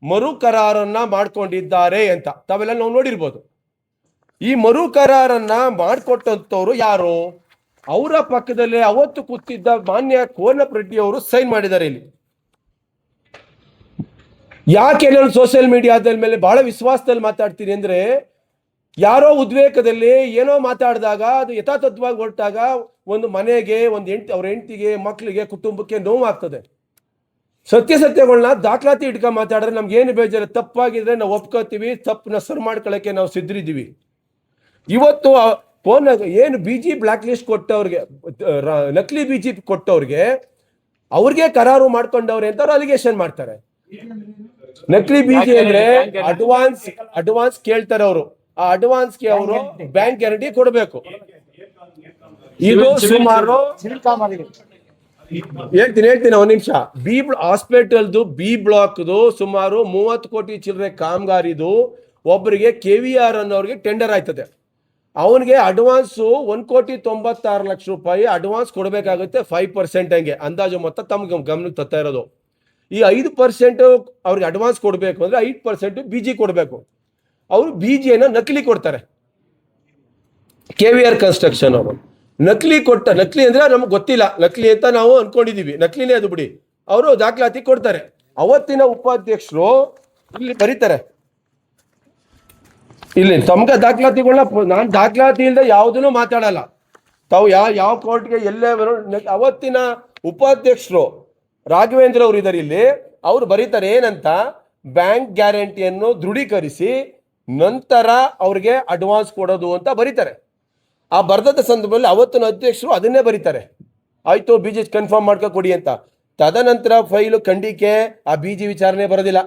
ಮರು ಕರಾರನ್ನ ಮಾಡ್ಕೊಂಡಿದ್ದಾರೆ ಅಂತ ತಾವೆಲ್ಲ ನಾವು ನೋಡಿರ್ಬೋದು. ಈ ಮರು ಕರಾರನ್ನ ಮಾಡಿಕೊಟ್ಟಂತವ್ರು ಯಾರು? ಅವರ ಪಕ್ಕದಲ್ಲೇ ಅವತ್ತು ಕೂತಿದ್ದ ಮಾನ್ಯ ಕೋನಪ್ಪ ರೆಡ್ಡಿ ಅವರು ಸೈನ್ ಮಾಡಿದ್ದಾರೆ. ಇಲ್ಲಿ ಯಾಕೆ ನಾನು ಸೋಷಿಯಲ್ ಮೀಡಿಯಾದ ಮೇಲೆ ಬಹಳ ವಿಶ್ವಾಸದಲ್ಲಿ ಮಾತಾಡ್ತೀನಿ ಅಂದ್ರೆ, ಯಾರೋ ಉದ್ವೇಗದಲ್ಲಿ ಏನೋ ಮಾತಾಡಿದಾಗ ಅದು ಯಥಾತಥವಾಗಿ ಹೊರಟಾಗ ಒಂದು ಮನೆಗೆ, ಅವ್ರ ಹೆಂಡತಿಗೆ, ಮಕ್ಕಳಿಗೆ, ಕುಟುಂಬಕ್ಕೆ ನೋವಾಗ್ತದೆ. ಸತ್ಯಗಳನ್ನ ದಾಖಲಾತಿ ಇಟ್ಕೊಂಡು ಮಾತಾಡಿದ್ರೆ ನಮ್ಗೆ ಏನು ಬೇಜಾರು? ತಪ್ಪಾಗಿದ್ರೆ ನಾವು ಒಪ್ಕೋತೀವಿ, ತಪ್ಪನ್ನ ಸರಿ ಮಾಡ್ಕೊಳ್ಳೋಕೆ ನಾವು ಸಿದ್ಧರಿದ್ದೀವಿ. ಇವತ್ತು ಏನು ಬಿಜಿ ಬ್ಲಾಕ್ ಲಿಸ್ಟ್ ಕೊಟ್ಟವ್ರಿಗೆ, ನಕಲಿ ಬಿಜಿ ಕೊಟ್ಟವ್ರಿಗೆ ಅವ್ರಿಗೆ ಕರಾರು ಮಾಡ್ಕೊಂಡವ್ರೆ ಅಂತ ಅವ್ರು ಅಲಿಗೇಷನ್ ಮಾಡ್ತಾರೆ. ನಕಲಿ ಬಿಜಿ ಅಂದ್ರೆ ಅಡ್ವಾನ್ಸ್ ಕೇಳ್ತಾರೆ ಅವರು. ಆ ಅಡ್ವಾನ್ಸ್ಗೆ ಅವರು ಬ್ಯಾಂಕ್ ಗ್ಯಾರಂಟಿ ಕೊಡಬೇಕು. ಇದು ಸುಮಾರು ಹೇಳ್ತೀನಿ ಒಂದ್ ನಿಮಿಷ. ಹಾಸ್ಪಿಟಲ್ದು ಬಿ ಬ್ಲಾಕ್ದು ಸುಮಾರು 30 ಕೋಟಿ ಚಿಲ್ಲರೆ ಕಾಮಗಾರಿದು ಒಬ್ಬರಿಗೆ KVR ಅನ್ನೋರಿಗೆ ಟೆಂಡರ್ ಆಯ್ತದೆ. ಅವನಿಗೆ ಅಡ್ವಾನ್ಸು 1,96,00,000 ರೂಪಾಯಿ ಅಡ್ವಾನ್ಸ್ ಕೊಡಬೇಕಾಗುತ್ತೆ. 5% ಹಂಗೆ ಅಂದಾಜು ಮೊತ್ತ ತಮ್ಗೆ ಗಮನಕ್ಕೆ ತರ್ತಾ ಇರೋದು. ಈ 5% ಅವ್ರಿಗೆ ಅಡ್ವಾನ್ಸ್ ಕೊಡಬೇಕು ಅಂದ್ರೆ 5% ಬಿಜಿ ಕೊಡಬೇಕು. ಅವರು ಬಿಜಿಯನ್ನು ನಕಲಿ ಕೊಡ್ತಾರೆ. KVR ಕನ್ಸ್ಟ್ರಕ್ಷನ್ ಅವರು ನಕಲಿ ಅಂದ್ರೆ ನಮ್ಗೆ ಗೊತ್ತಿಲ್ಲ, ನಕಲಿ ಅಂತ ನಾವು ಅನ್ಕೊಂಡಿದೀವಿ, ನಕಲಿನೇ ಅದು ಬಿಡಿ. ಅವರು ದಾಖಲಾತಿ ಕೊಡ್ತಾರೆ. ಅವತ್ತಿನ ಉಪಾಧ್ಯಕ್ಷರು ಇಲ್ಲಿ ಬರೀತಾರೆ, ಇಲ್ಲಿ ತಮ್ಗೆ ದಾಖಲಾತಿಗಳನ್ನ ನಾನು ದಾಖಲಾತಿ ಇಲ್ಲದೆ ಯಾವುದನ್ನು ಮಾತಾಡಲ್ಲ. ತಾವು ಯಾವ ಕೋರ್ಟ್ಗೆ ಎಲ್ಲೇ ಅವತ್ತಿನ ಉಪಾಧ್ಯಕ್ಷರು ರಾಘವೇಂದ್ರ ಅವರು ಇದ್ದಾರೆ ಇಲ್ಲಿ, ಅವ್ರು ಬರೀತಾರೆ ಏನಂತ, ಬ್ಯಾಂಕ್ ಗ್ಯಾರಂಟಿಯನ್ನು ದೃಢೀಕರಿಸಿ ನಂತರ ಅವ್ರಿಗೆ ಅಡ್ವಾನ್ಸ್ ಕೊಡೋದು ಅಂತ ಬರೀತಾರೆ. ಆ ಬರ್ದದ ಸಂದರ್ಭದಲ್ಲಿ ಅವತ್ತಿನ ಅಧ್ಯಕ್ಷರು ಅದನ್ನೇ ಬರೀತಾರೆ, ಆಯ್ತು ಬಿಜಿ ಕನ್ಫರ್ಮ್ ಕೊಡಿ ಅಂತ. ತದನಂತರ ಫೈಲು ಖಂಡಿಕೆ ಆ ಬಿಜಿ ವಿಚಾರಣೆ ಬರೋದಿಲ್ಲ,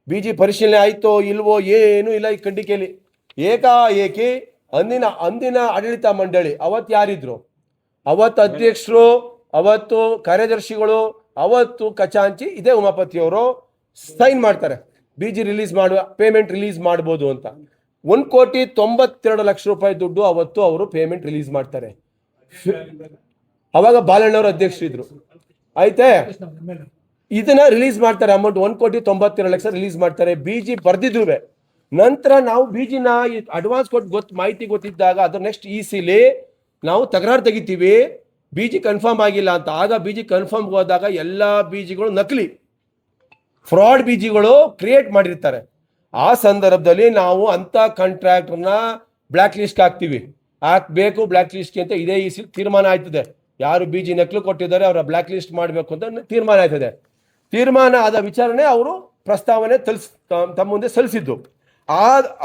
ಬಿಜಿ ಪರಿಶೀಲನೆ ಆಯ್ತೋ ಇಲ್ವೋ ಏನು ಇಲ್ಲ. ಈ ಖಂಡಿಕೆಯಲ್ಲಿ ಏಕಾಏಕಿ ಅಂದಿನ ಆಡಳಿತ ಮಂಡಳಿ ಅವತ್ತು ಯಾರಿದ್ರು, ಅವತ್ತು ಅಧ್ಯಕ್ಷರು, ಅವತ್ತು ಕಾರ್ಯದರ್ಶಿಗಳು, ಅವತ್ತು ಖಜಾಂಚಿ ಇದೇ ಉಮಾಪತಿಯವರು ಸೈನ್ ಮಾಡ್ತಾರೆ, ಬಿಜಿ ರಿಲೀಸ್ ಮಾಡುವ ಪೇಮೆಂಟ್ ರಿಲೀಸ್ ಮಾಡ್ಬೋದು ಅಂತ. 1,92,00,000 ರೂಪಾಯಿ ದುಡ್ಡು ಅವತ್ತು ಅವರು ಪೇಮೆಂಟ್ ರಿಲೀಸ್ ಮಾಡ್ತಾರೆ. ಅವಾಗ ಬಾಲಣ್ಣವರು ಅಧ್ಯಕ್ಷರಿದ್ರು. ಆಯ್ತೆ, ಇದನ್ನ ರಿಲೀಸ್ ಮಾಡ್ತಾರೆ. ಅಮೌಂಟ್ 1,92,00,000 ರಿಲೀಸ್ ಮಾಡ್ತಾರೆ. ಬಿಜಿ ಬರ್ದಿದ್ರು. ನಂತರ ನಾವು ಬಿಜಿನ ಅಡ್ವಾನ್ಸ್ ಕೊಟ್ಟು ಮಾಹಿತಿ ಗೊತ್ತಿದ್ದಾಗ ಅದ್ರ ನೆಕ್ಸ್ಟ್ ECಲಿ ನಾವು ತಕರಾರು ತೆಗಿತೀವಿ, ಬಿಜಿ ಕನ್ಫರ್ಮ್ ಆಗಿಲ್ಲ ಅಂತ. ಆಗ ಬಿಜಿ ಕನ್ಫರ್ಮ್ ಹೋದಾಗ ಎಲ್ಲ ಬಿಜಿಗಳು ನಕಲಿ ಫ್ರಾಡ್ ಬಿಜಿಗಳು ಕ್ರಿಯೇಟ್ ಮಾಡಿರ್ತಾರೆ. ಆ ಸಂದರ್ಭದಲ್ಲಿ ನಾವು ಅಂತ ಕಾಂಟ್ರಾಕ್ಟರ್ನ ಬ್ಲ್ಯಾಕ್ ಲಿಸ್ಟ್ ಹಾಕ್ಬೇಕು. ಬ್ಲ್ಯಾಕ್ ಲಿಸ್ಟ್ ಅಂತ ಇದೇ EC ತೀರ್ಮಾನ ಆಯ್ತದೆ. ಯಾರು ಬಿಜಿ ನಕಲು ಕೊಟ್ಟಿದ್ದಾರೆ ಅವರ ಬ್ಲ್ಯಾಕ್ ಲಿಸ್ಟ್ ಮಾಡಬೇಕು ಅಂತ ತೀರ್ಮಾನ ಆಯ್ತದೆ. ತೀರ್ಮಾನ ಆದ ವಿಚಾರಣೆ ಅವರು ಪ್ರಸ್ತಾವನೆ ತಮ್ಮ ಮುಂದೆ ಸಲ್ಲಿಸಿದ್ದು.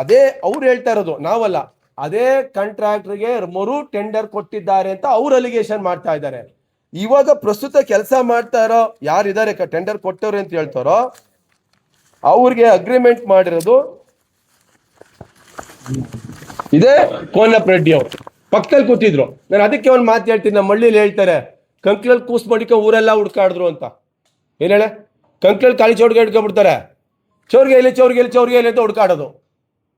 ಅದೇ ಅವ್ರು ಹೇಳ್ತಾ ಇರೋದು, ನಾವಲ್ಲ. ಅದೇ ಕಾಂಟ್ರಾಕ್ಟರ್ಗೆ ಮರು ಟೆಂಡರ್ ಕೊಟ್ಟಿದ್ದಾರೆ ಅಂತ ಅವ್ರು ಅಲಿಗೇಷನ್ ಮಾಡ್ತಾ ಇದ್ದಾರೆ. ಇವಾಗ ಪ್ರಸ್ತುತ ಕೆಲಸ ಮಾಡ್ತಾ ಇರೋ ಯಾರಿದ್ದಾರೆ ಟೆಂಡರ್ ಕೊಟ್ಟವ್ರೆ ಅಂತ ಹೇಳ್ತಾರೋ ಅವ್ರಿಗೆ ಅಗ್ರಿಮೆಂಟ್ ಮಾಡಿರೋದು ಇದೇ ಕೋನಪ್ಪ ರೆಡ್ಡಿ ಅವರು ಪಕ್ಕದಲ್ಲಿ ಕೂತಿದ್ರು. ನಾನು ಅದಕ್ಕೆ ಒಂದು ಮಾತು ಹೇಳ್ತೀನಿ, ನಮ್ಮ ಹಳ್ಳಿಲಿ ಹೇಳ್ತಾರೆ, ಕಂಕ್ಳಲ್ಲಿ ಕೂಸ್ ಮಾಡಿಕ ಊರೆಲ್ಲ ಹುಡ್ಕಾಡಿದ್ರು ಅಂತ. ಏನ್ ಹೇಳೆ, ಕಂಕ್ಳಲ್ಲಿ ಖಾಲಿ ಚೌರ್ಗೆ ಹಿಡ್ಕೊಂಡ್ಬಿಡ್ತಾರೆ, ಚೌರ್ಗೆ ಇಲ್ಲಿ ಅಂತ ಹುಡ್ಕಾಡೋದು.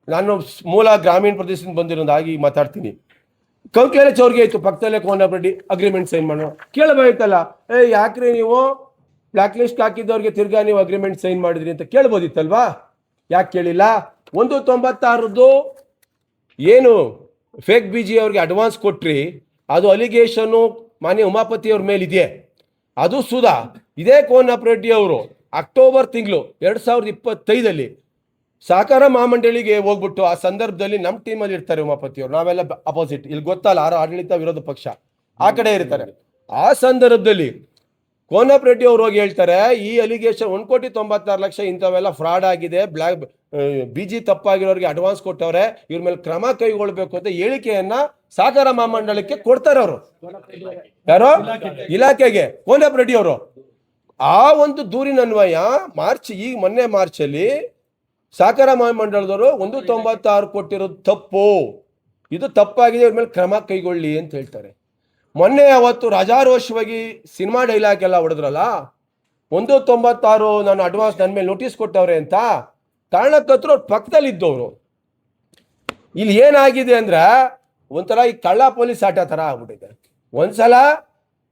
ನಾನು ಮೂಲ ಗ್ರಾಮೀಣ ಪ್ರದೇಶದಿಂದ ಬಂದಿರೋದು ಆಗಿ ಮಾತಾಡ್ತೀನಿ. ಕಂಕ್ಳಲ್ಲೇ ಚೌರ್ಗೆ ಆಯ್ತು, ಪಕ್ಕದಲ್ಲೇ ಕೋನಪ್ಪ ರೆಡ್ಡಿ ಅಗ್ರಿಮೆಂಟ್ ಸೈನ್ ಮಾಡೋ ಕೇಳಬೇಕಲ್ಲ. ಯಾಕ್ರಿ ನೀವು ಬ್ಲ್ಯಾಕ್ ಲಿಸ್ಟ್ ಹಾಕಿದ್ದವ್ರಿಗೆ ತಿರ್ಗಾ ನೀವು ಅಗ್ರಿಮೆಂಟ್ ಸೈನ್ ಮಾಡಿದ್ರಿ ಅಂತ ಕೇಳ್ಬೋದಿತ್ತಲ್ವಾ? ಯಾಕೆ ಕೇಳಿಲ್ಲ? 1,96 ಏನು ಫೇಕ್ ಬಿಜಿ ಅವ್ರಿಗೆ ಅಡ್ವಾನ್ಸ್ ಕೊಟ್ರಿ, ಅದು ಅಲಿಗೇಷನ್ನು ಮಾನ್ಯ ಉಮಾಪತಿ ಅವ್ರ ಮೇಲಿದೆ. ಅದು ಸುಧಾ ಇದೇ ಕೋನಪ್ಪ ರೆಡ್ಡಿ ಅವರು ಅಕ್ಟೋಬರ್ ತಿಂಗಳು 2025 ಸಹಕಾರ ಮಹಾಮಂಡಳಿಗೆ ಹೋಗ್ಬಿಟ್ಟು ಆ ಸಂದರ್ಭದಲ್ಲಿ ನಮ್ಮ ಟೀಮಲ್ಲಿ ಇರ್ತಾರೆ ಉಮಾಪತಿ ಅವರು, ನಾವೆಲ್ಲ ಅಪೋಸಿಟ್. ಇಲ್ಲಿ ಗೊತ್ತಲ್ಲ, ಆಡಳಿತ ವಿರೋಧ ಪಕ್ಷ ಆ ಕಡೆ ಇರ್ತಾರೆ. ಆ ಸಂದರ್ಭದಲ್ಲಿ ಕೋನಪ್ಪ ರೆಡ್ಡಿ ಅವರು ಹೋಗಿ ಹೇಳ್ತಾರೆ, ಈ ಅಲಿಗೇಷನ್ 1,96,00,000 ಇಂಥವೆಲ್ಲ ಫ್ರಾಡ್ ಆಗಿದೆ, ಬ್ಲ್ಯಾಕ್ ಬಿಜಿ ತಪ್ಪಾಗಿರೋರಿಗೆ ಅಡ್ವಾನ್ಸ್ ಕೊಟ್ಟವ್ರೆ, ಇವ್ರ ಮೇಲೆ ಕ್ರಮ ಕೈಗೊಳ್ಬೇಕು ಅಂತ ಹೇಳಿಕೆಯನ್ನ ಸಹಕಾರ ಮಹಾಮಂಡಳಕ್ಕೆ ಕೊಡ್ತಾರೆ. ಅವರು ಯಾರೋ ಇಲಾಖೆಗೆ ಕೋನಪ್ಪ ರೆಡ್ಡಿ ಅವರು. ಆ ಒಂದು ದೂರಿನ ಅನ್ವಯ ಮೊನ್ನೆ ಮಾರ್ಚಲ್ಲಿ ಸಹಕಾರ ಮಹಾಮಂಡಳದವರು 1,96 ಕೊಟ್ಟಿರೋದು ತಪ್ಪು, ಇದು ತಪ್ಪಾಗಿದೆ, ಇವ್ರ ಮೇಲೆ ಕ್ರಮ ಕೈಗೊಳ್ಳಿ ಅಂತ ಹೇಳ್ತಾರೆ. ಮೊನ್ನೆ ಅವತ್ತು ರಾಜಾರೋಷವಾಗಿ ಸಿನಿಮಾ ಡೈಲಾಗ್ ಎಲ್ಲ ಹೊಡೆದ್ರಲ್ಲ, 1,96 ನಾನು ಅಡ್ವಾನ್ಸ್ ನನ್ನ ಮೇಲೆ ನೋಟಿಸ್ ಕೊಟ್ಟವ್ರೆ ಅಂತ. ಕಾರಣಕ್ಕಂತರೂ ಅವ್ರ ಪಕ್ಕದಲ್ಲಿ ಇದ್ದವರು. ಇಲ್ಲಿ ಏನಾಗಿದೆ ಅಂದ್ರೆ ಒಂಥರ ಈ ಕಳ್ಳ ಪೊಲೀಸ್ ಆಟ ತರ ಆಗ್ಬಿಟ್ಟಿದೆ. ಒಂದ್ಸಲ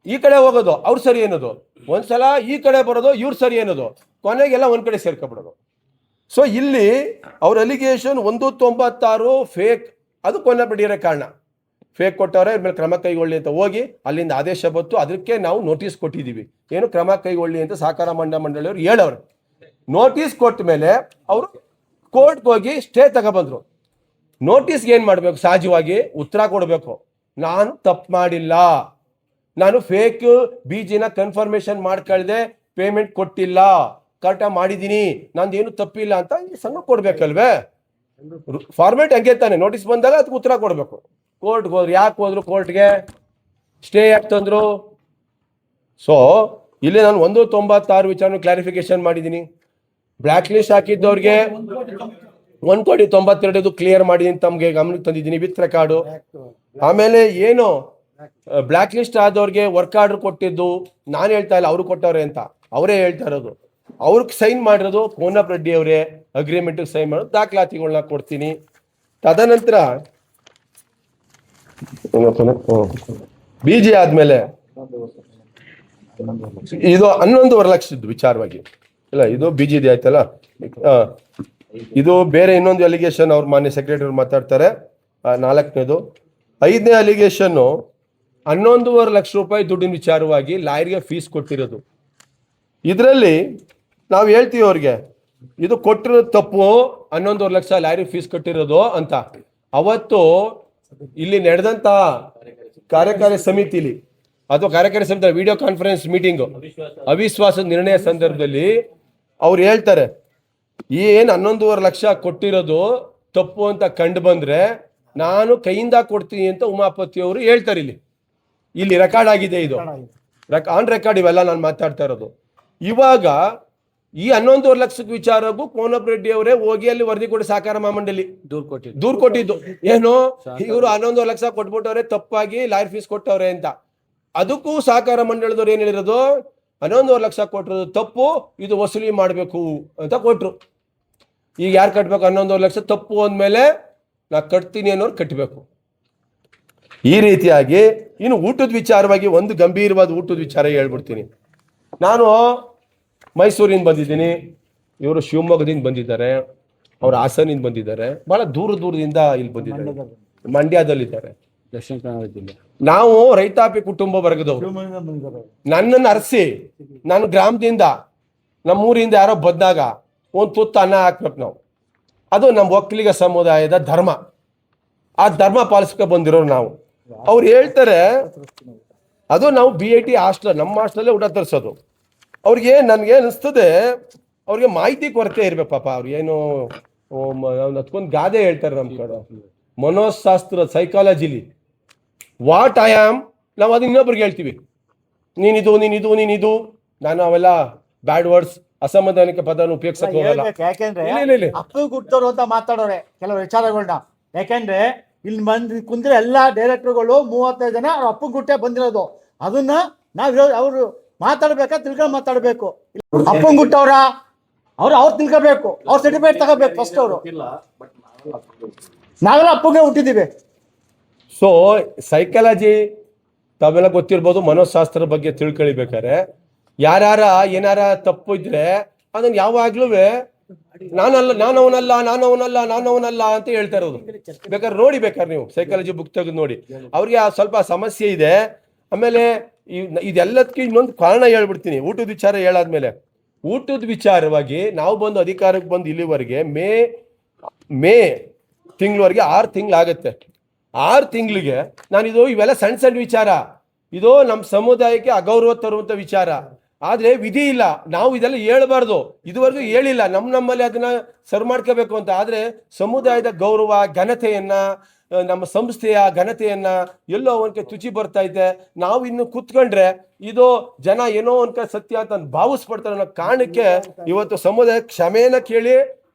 ಈ ಕಡೆ ಹೋಗೋದು ಅವ್ರು ಸರಿ ಅನ್ನೋದು, ಒಂದ್ಸಲ ಈ ಕಡೆ ಬರೋದು ಇವ್ರು ಸರಿ ಅನ್ನೋದು, ಕೊನೆಗೆಲ್ಲ ಒಂದ್ ಕಡೆ ಸೇರ್ಕೊಬಿಡೋದು. ಸೊ ಇಲ್ಲಿ ಅವ್ರ ಅಲಿಗೇಷನ್ 196 ಫೇಕ್, ಅದು ಕೊನೆ ಬಿಡಿರೋ ಕಾರಣ. ಫೇಕ್ ಕೊಟ್ಟವ್ರೆ, ಇದ್ರ ಮೇಲೆ ಕ್ರಮ ಕೈಗೊಳ್ಳಿ ಅಂತ ಹೋಗಿ ಅಲ್ಲಿಂದ ಆದೇಶ ಬಂತು. ಅದಕ್ಕೆ ನಾವು ನೋಟಿಸ್ ಕೊಟ್ಟಿದ್ದೀವಿ, ಏನು ಕ್ರಮ ಕೈಗೊಳ್ಳಿ ಅಂತ ಸಹಕಾರ ಮಂಡಳಿಯವರು ಹೇಳವ್ರು. ನೋಟಿಸ್ ಕೊಟ್ಟ ಮೇಲೆ ಅವರು ಕೋರ್ಟ್ಗೆ ಹೋಗಿ ಸ್ಟೇ ತಗೊಬಂದ್ರು. ನೋಟಿಸ್ಗೆ ಏನ್ ಮಾಡ್ಬೇಕು? ಸಹಜವಾಗಿ ಉತ್ತರ ಕೊಡಬೇಕು. ನಾನು ತಪ್ಪು ಮಾಡಿಲ್ಲ, ನಾನು ಫೇಕ್ BGನ ಕನ್ಫರ್ಮೇಶನ್ ಮಾಡ್ಕೊಳ್ದೆ ಪೇಮೆಂಟ್ ಕೊಟ್ಟಿಲ್ಲ, ಕರೆಕ್ಟಾಗಿ ಮಾಡಿದ್ದೀನಿ, ನಂದೇನು ತಪ್ಪಿಲ್ಲ ಅಂತ ಈ ಸಂಘ ಕೊಡ್ಬೇಕಲ್ವೇ? ಫಾರ್ಮೇಟ್ ಹಂಗೆ ತಾನೆ, ನೋಟಿಸ್ ಬಂದಾಗ ಅದಕ್ಕೆ ಉತ್ತರ ಕೊಡಬೇಕು. ಕೋರ್ಟ್ಗೆ ಹೋದ್ರು, ಯಾಕೆ ಹೋದ್ರು ಕೋರ್ಟ್ಗೆ? ಸ್ಟೇ ಯಾಕೆ ತಂದ್ರು? ಸೊ ಇಲ್ಲಿ ನಾನು 196 ವಿಚಾರ ಕ್ಲಾರಿಫಿಕೇಶನ್ ಮಾಡಿದ್ದೀನಿ. ಬ್ಲ್ಯಾಕ್ ಲಿಸ್ಟ್ ಹಾಕಿದ್ದವ್ರಿಗೆ 1,92,00,000 ಕ್ಲಿಯರ್ ಮಾಡಿದ್ದೀನಿ, ತಮಗೆ ಗಮನಕ್ಕೆ ತಂದಿದ್ದೀನಿ ವಿತ್ ರೆಕಾರ್ಡು. ಆಮೇಲೆ ಏನು ಬ್ಲ್ಯಾಕ್ ಲಿಸ್ಟ್ ಆದವ್ರಿಗೆ ವರ್ಕ್ ಆರ್ಡರ್ ಕೊಟ್ಟಿದ್ದು ನಾನು ಹೇಳ್ತಾ ಇಲ್ಲ, ಅವರು ಕೊಟ್ಟವ್ರೆ ಅಂತ ಅವರೇ ಹೇಳ್ತಾ ಇರೋದು. ಅವ್ರಿಗೆ ಸೈನ್ ಮಾಡಿರೋದು ಕೋನಪ್ಪ ರೆಡ್ಡಿ ಅವರೇ, ಅಗ್ರಿಮೆಂಟ್ ಸೈನ್ ಮಾಡೋದು ದಾಖಲಾತಿಗಳನ್ನ ಕೊಡ್ತೀನಿ. ತದನಂತರ BG ಆದ್ಮೇಲೆ ಇದು 11.5 ಲಕ್ಷದ ವಿಚಾರವಾಗಿ ಇಲ್ಲ, ಇದು BGD ಆಯ್ತಲ್ಲ. ಇದು ಬೇರೆ ಇನ್ನೊಂದು ಅಲಿಗೇಷನ್ ಅವ್ರ ಮಾನ್ಯ ಸೆಕ್ರೆಟರಿ ಅವ್ರು ಮಾತಾಡ್ತಾರೆ. 4ನೇದು. 5ನೇ ಅಲಿಗೇಷನ್ 11.5 ಲಕ್ಷ ರೂಪಾಯಿ ದುಡ್ಡಿನ ವಿಚಾರವಾಗಿ ಲಾಯರ್ಗೆ ಫೀಸ್ ಕೊಟ್ಟಿರೋದು. ಇದರಲ್ಲಿ ನಾವು ಹೇಳ್ತೀವಿ ಅವ್ರಿಗೆ, ಇದು ಕೊಟ್ಟಿರೋದು ತಪ್ಪು, 11.5 ಲಕ್ಷ ಲಾಯರ್ಗೆ ಫೀಸ್ ಕೊಟ್ಟಿರೋದು ಅಂತ. ಅವತ್ತು ಇಲ್ಲಿ ನಡೆದಂತ ಕಾರ್ಯಕಾರಿ ಸಮಿತಿಲಿ ಅಥವಾ ಕಾರ್ಯಕಾರಿ ಸಮಿತಿ ವಿಡಿಯೋ ಕಾನ್ಫರೆನ್ಸ್ ಮೀಟಿಂಗ್ ಅವಿಶ್ವಾಸದ ನಿರ್ಣಯ ಸಂದರ್ಭದಲ್ಲಿ ಅವ್ರು ಹೇಳ್ತಾರೆ, ಏನ್ 11.5 ಲಕ್ಷ ಕೊಟ್ಟಿರೋದು ತಪ್ಪು ಅಂತ ಕಂಡು ಬಂದ್ರೆ ನಾನು ಕೈಯಿಂದ ಕೊಡ್ತೀನಿ ಅಂತ ಉಮಾಪತಿ ಅವರು ಹೇಳ್ತಾರೆ. ಇಲ್ಲಿ ರೆಕಾರ್ಡ್ ಆಗಿದೆ, ಇದು ಆನ್ ರೆಕಾರ್ಡ್, ಇವೆಲ್ಲ ನಾನು ಮಾತಾಡ್ತಾ ಇರೋದು. ಇವಾಗ ಈ 11.5 ಲಕ್ಷದ ವಿಚಾರಕ್ಕೂ ಕೋನಪ್ಪ ರೆಡ್ಡಿ ಅವರೇ ಹೋಗಿ ಅಲ್ಲಿ ವರದಿ ಕೊಡಿ ಸಹಕಾರ ಮಹಾಮಂಡಳಿ ದೂರ್ ಕೊಟ್ಟಿದ್ದು. ಏನು ಇವರು 11.5 ಲಕ್ಷ ಕೊಟ್ಬಿಟ್ಟವ್ರೆ, ತಪ್ಪಾಗಿ ಲಾಯರ್ ಫೀಸ್ ಕೊಟ್ಟವ್ರೆ ಅಂತ. ಅದಕ್ಕೂ ಸಹಕಾರ ಮಂಡಳದವ್ರು ಏನ್ ಹೇಳಿರೋದು, 11.5 ಲಕ್ಷ ಕೊಟ್ಟಿರೋದು ತಪ್ಪು, ಇದು ವಸೂಲಿ ಮಾಡಬೇಕು ಅಂತ ಕೊಟ್ರು. ಈಗ ಯಾರು ಕಟ್ಬೇಕು? 11.5 ಲಕ್ಷ ತಪ್ಪು ಅಂದ್ಮೇಲೆ ನಾ ಕಟ್ತೀನಿ ಅನ್ನೋರು ಕಟ್ಟಬೇಕು. ಈ ರೀತಿಯಾಗಿ ಇನ್ನು ಊಟದ ವಿಚಾರವಾಗಿ ಒಂದು ಗಂಭೀರವಾದ ಊಟದ ವಿಚಾರ ಹೇಳ್ಬಿಡ್ತೀನಿ. ನಾನು ಮೈಸೂರಿಂದ ಬಂದಿದ್ದೀನಿ, ಇವರು ಶಿವಮೊಗ್ಗದಿಂದ ಬಂದಿದ್ದಾರೆ, ಅವ್ರು ಹಾಸನಿಂದ ಬಂದಿದ್ದಾರೆ, ಬಹಳ ದೂರದಿಂದ ಇಲ್ಲಿ ಬಂದಿದ್ದಾರೆ, ಮಂಡ್ಯದಲ್ಲಿದ್ದಾರೆ. ದಕ್ಷಿಣ ಕನ್ನಡ ಜಿಲ್ಲೆ. ನಾವು ರೈತಾಪಿ ಕುಟುಂಬ ವರ್ಗದವರು. ನನ್ನನ್ನು ಅರಸಿ ನಾನು ಗ್ರಾಮದಿಂದ ನಮ್ಮೂರಿಂದ ಯಾರೋ ಬಂದಾಗ ಒಂದು ತುತ್ತು ಅನ್ನ ಹಾಕ್ಬೇಕು ನಾವು. ಅದು ನಮ್ಮ ಒಕ್ಕಲಿಗ ಸಮುದಾಯದ ಧರ್ಮ. ಆ ಧರ್ಮ ಪಾಲಿಸ್ಕೊ ಬಂದಿರೋರು ನಾವು. ಅವ್ರು ಹೇಳ್ತಾರೆ, ಅದು ನಾವು BIT ಹಾಸ್ಟೆಲ್, ನಮ್ಮ ಹಾಸ್ಟೆಲ್ಲೇ ಊಟ ತರಿಸೋದು. ಅವ್ರಿಗೆ ನನಗೆ ಅನಿಸ್ತದೆ, ಅವ್ರಿಗೆ ಮಾಹಿತಿ ಕೊರತೆ ಇರ್ಬೇಕು ಪಾಪ. ಅವ್ರಿಗೇನು ಅದಕ್ಕೊಂದು ಗಾದೆ ಹೇಳ್ತಾರೆ ನಮ್ಮ ಕಡೆ, ಮನೋಶಾಸ್ತ್ರ ಸೈಕಾಲಜಿಲಿ ವಾಟ್ ಐ ಆಮ್, ನಾವು ಅದು ಇನ್ನೊಬ್ರಿಗೆ ಹೇಳ್ತೀವಿ, ನೀನಿದು. ನಾನು ಅವೆಲ್ಲ ಬ್ಯಾಡ್ ವರ್ಡ್ಸ್, ಅಸಮಾಧಾನಿಕ ಪದವನ್ನು ಉಪಯೋಗಿಸಕ್ಕೆ ಹೋಗಲ್ಲ. ಯಾಕೆಂದ್ರೆ ಅಪ್ಪು ಗುಟ್ಟವ್ರು ಅಂತ ಮಾತಾಡೋರೆ ಕೆಲವು ವಿಚಾರಗಳನ್ನ. ಯಾಕೆಂದ್ರೆ ಇಲ್ಲಿ ಕುಂದ್ರೆ ಎಲ್ಲಾ ಡೈರೆಕ್ಟರ್ಗಳು 35 ಜನ ಅವ್ರ ಅಪ್ಪು ಗುಟ್ಟೆ ಬಂದಿರೋದು. ಅದನ್ನ ನಾವು ಅವ್ರು ಮಾತಾಡ್ಬೇಕಾ ತಿಳ್ಕೊಂಡು ಮಾತಾಡ್ಬೇಕು. ಅಪ್ಪನ್ ಗುಟ್ಟವ್ರ ಅವ್ರು ತಿಳ್ಕೋಬೇಕು, ಅವ್ರ ಸರ್ಟಿಫಿಕೇಟ್ ತಗೋಬೇಕು ಫಸ್ಟ್. ಅವರು ನಾವೆಲ್ಲ ಅಪ್ಪಗೆ ಹುಟ್ಟಿದೀವಿ. ಸೊ ಸೈಕಾಲಜಿ ತಾವೆಲ್ಲ ಗೊತ್ತಿರ್ಬೋದು, ಮನೋಶಾಸ್ತ್ರದ ಬಗ್ಗೆ ತಿಳ್ಕೊಳ್ಬೇಕಾರೆ ಯಾರ ಏನಾರ ತಪ್ಪು ಇದ್ರೆ ಅದನ್ನ ಯಾವಾಗ್ಲೂ ನಾನವನಲ್ಲ ಅಂತ ಹೇಳ್ತಾ ಇರೋದು. ಬೇಕಾದ್ರೆ ನೋಡಿ, ಬೇಕಾದ್ರೆ ನೀವು ಸೈಕಾಲಜಿ ಬುಕ್ ತೆಗೆದು ನೋಡಿ, ಅವ್ರಿಗೆ ಸ್ವಲ್ಪ ಸಮಸ್ಯೆ ಇದೆ. ಆಮೇಲೆ ಇದೆಲ್ಲದಕ್ಕೆ ಇನ್ನೊಂದು ಕಾರಣ ಹೇಳ್ಬಿಡ್ತೀನಿ. ಊಟದ ವಿಚಾರ ಹೇಳಾದ್ಮೇಲೆ, ಊಟದ ವಿಚಾರವಾಗಿ ನಾವು ಬಂದು ಅಧಿಕಾರಕ್ಕೆ ಬಂದು ಇಲ್ಲಿವರೆಗೆ ಮೇ ತಿಂಗಳವರೆಗೆ 6 ತಿಂಗಳಾಗತ್ತೆ. 6 ತಿಂಗಳಿಗೆ ಇವೆಲ್ಲ ಸಣ್ಣ ವಿಚಾರ, ಇದು ನಮ್ಮ ಸಮುದಾಯಕ್ಕೆ ಅಗೌರವ ತರುವಂತ ವಿಚಾರ. ಆದ್ರೆ ವಿಧಿ ಇಲ್ಲ, ನಾವು ಇದೆಲ್ಲ ಹೇಳ್ಬಾರ್ದು, ಇದುವರೆಗೂ ಹೇಳಿಲ್ಲ, ನಮ್ಮಲ್ಲಿ ಅದನ್ನ ಸರ್ ಮಾಡ್ಕೋಬೇಕು ಅಂತ. ಆದ್ರೆ ಸಮುದಾಯದ ಗೌರವ ಘನತೆಯನ್ನ, ನಮ್ಮ ಸಂಸ್ಥೆಯ ಘನತೆಯನ್ನ ಎಲ್ಲೋ ಒಂದ್ಕೆ ತುಚಿ ಬರ್ತಾ ಇದೆ. ನಾವು ಇನ್ನು ಕೂತ್ಕೊಂಡ್ರೆ ಇದು ಜನ ಏನೋ ಒಂದ್ಕ ಸತ್ಯ ಅಂತ ಭಾವಿಸ್ಪಡ್ತಾರೆ ಅನ್ನೋ ಕಾರಣಕ್ಕೆ ಇವತ್ತು ಸಮುದಾಯ ಕ್ಷಮೆಯನ್ನ ಕೇಳಿ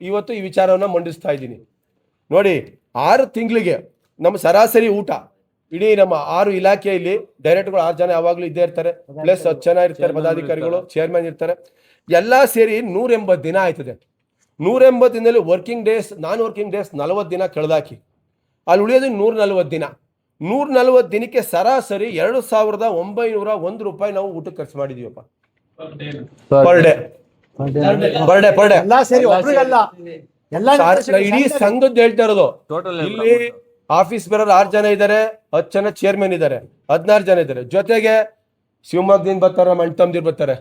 ಇವತ್ತು ಈ ವಿಚಾರವನ್ನ ಮಂಡಿಸ್ತಾ ಇದ್ದೀನಿ. ನೋಡಿ, 6 ತಿಂಗಳಿಗೆ ನಮ್ಮ ಸರಾಸರಿ ಊಟ ಇಡೀ ನಮ್ಮ 6 ಇಲಾಖೆಯಲ್ಲಿ ಡೈರೆಕ್ಟರ್ಗಳು 6 ಜನ ಯಾವಾಗ್ಲೂ ಇದ್ದೇ ಇರ್ತಾರೆ, ಪ್ಲಸ್ 10 ಜನ ಇರ್ತಾರೆ ಪದಾಧಿಕಾರಿಗಳು, ಚೇರ್ಮನ್ ಇರ್ತಾರೆ. ಎಲ್ಲಾ ಸೇರಿ 180 ದಿನ ಆಯ್ತದೆ. 180 ದಿನದಲ್ಲಿ ವರ್ಕಿಂಗ್ ಡೇಸ್, ನಾನ್ ವರ್ಕಿಂಗ್ ಡೇಸ್ 40 ದಿನ ಕಳೆದಾಕಿ ಅಲ್ಲಿ ಉಳಿಯೋದು 140 ದಿನ. 140 ದಿನಕ್ಕೆ ಸರಾಸರಿ 2,901 ರೂಪಾಯಿ ನಾವು ಊಟಕ್ಕೆ ಖರ್ಚು ಮಾಡಿದೀವಪ್ಪ ಪರ್ ಡೇ. ಎಲ್ಲಾ ಸೇರಿ ಒಬ್ರಿಗಲ್ಲ, ಎಲ್ಲಾ ಇಡೀ ಸಂಘದ್ದು ಹೇಳ್ತಾ ಇರೋದು. ಇಲ್ಲಿ ಆಫೀಸ್ ಬರೋರು 6 ಜನ ಇದ್ದಾರೆ, 10 ಜನ ಚೇರ್ಮನ್ ಇದ್ದಾರೆ, 16 ಜನ ಇದ್ದಾರೆ. ಜೊತೆಗೆ ಶಿವಮೊಗ್ಗದಿಂದ ಬರ್ತಾರ ಮಣ್ತಂದಿರ್ ಬರ್ತಾರೆ,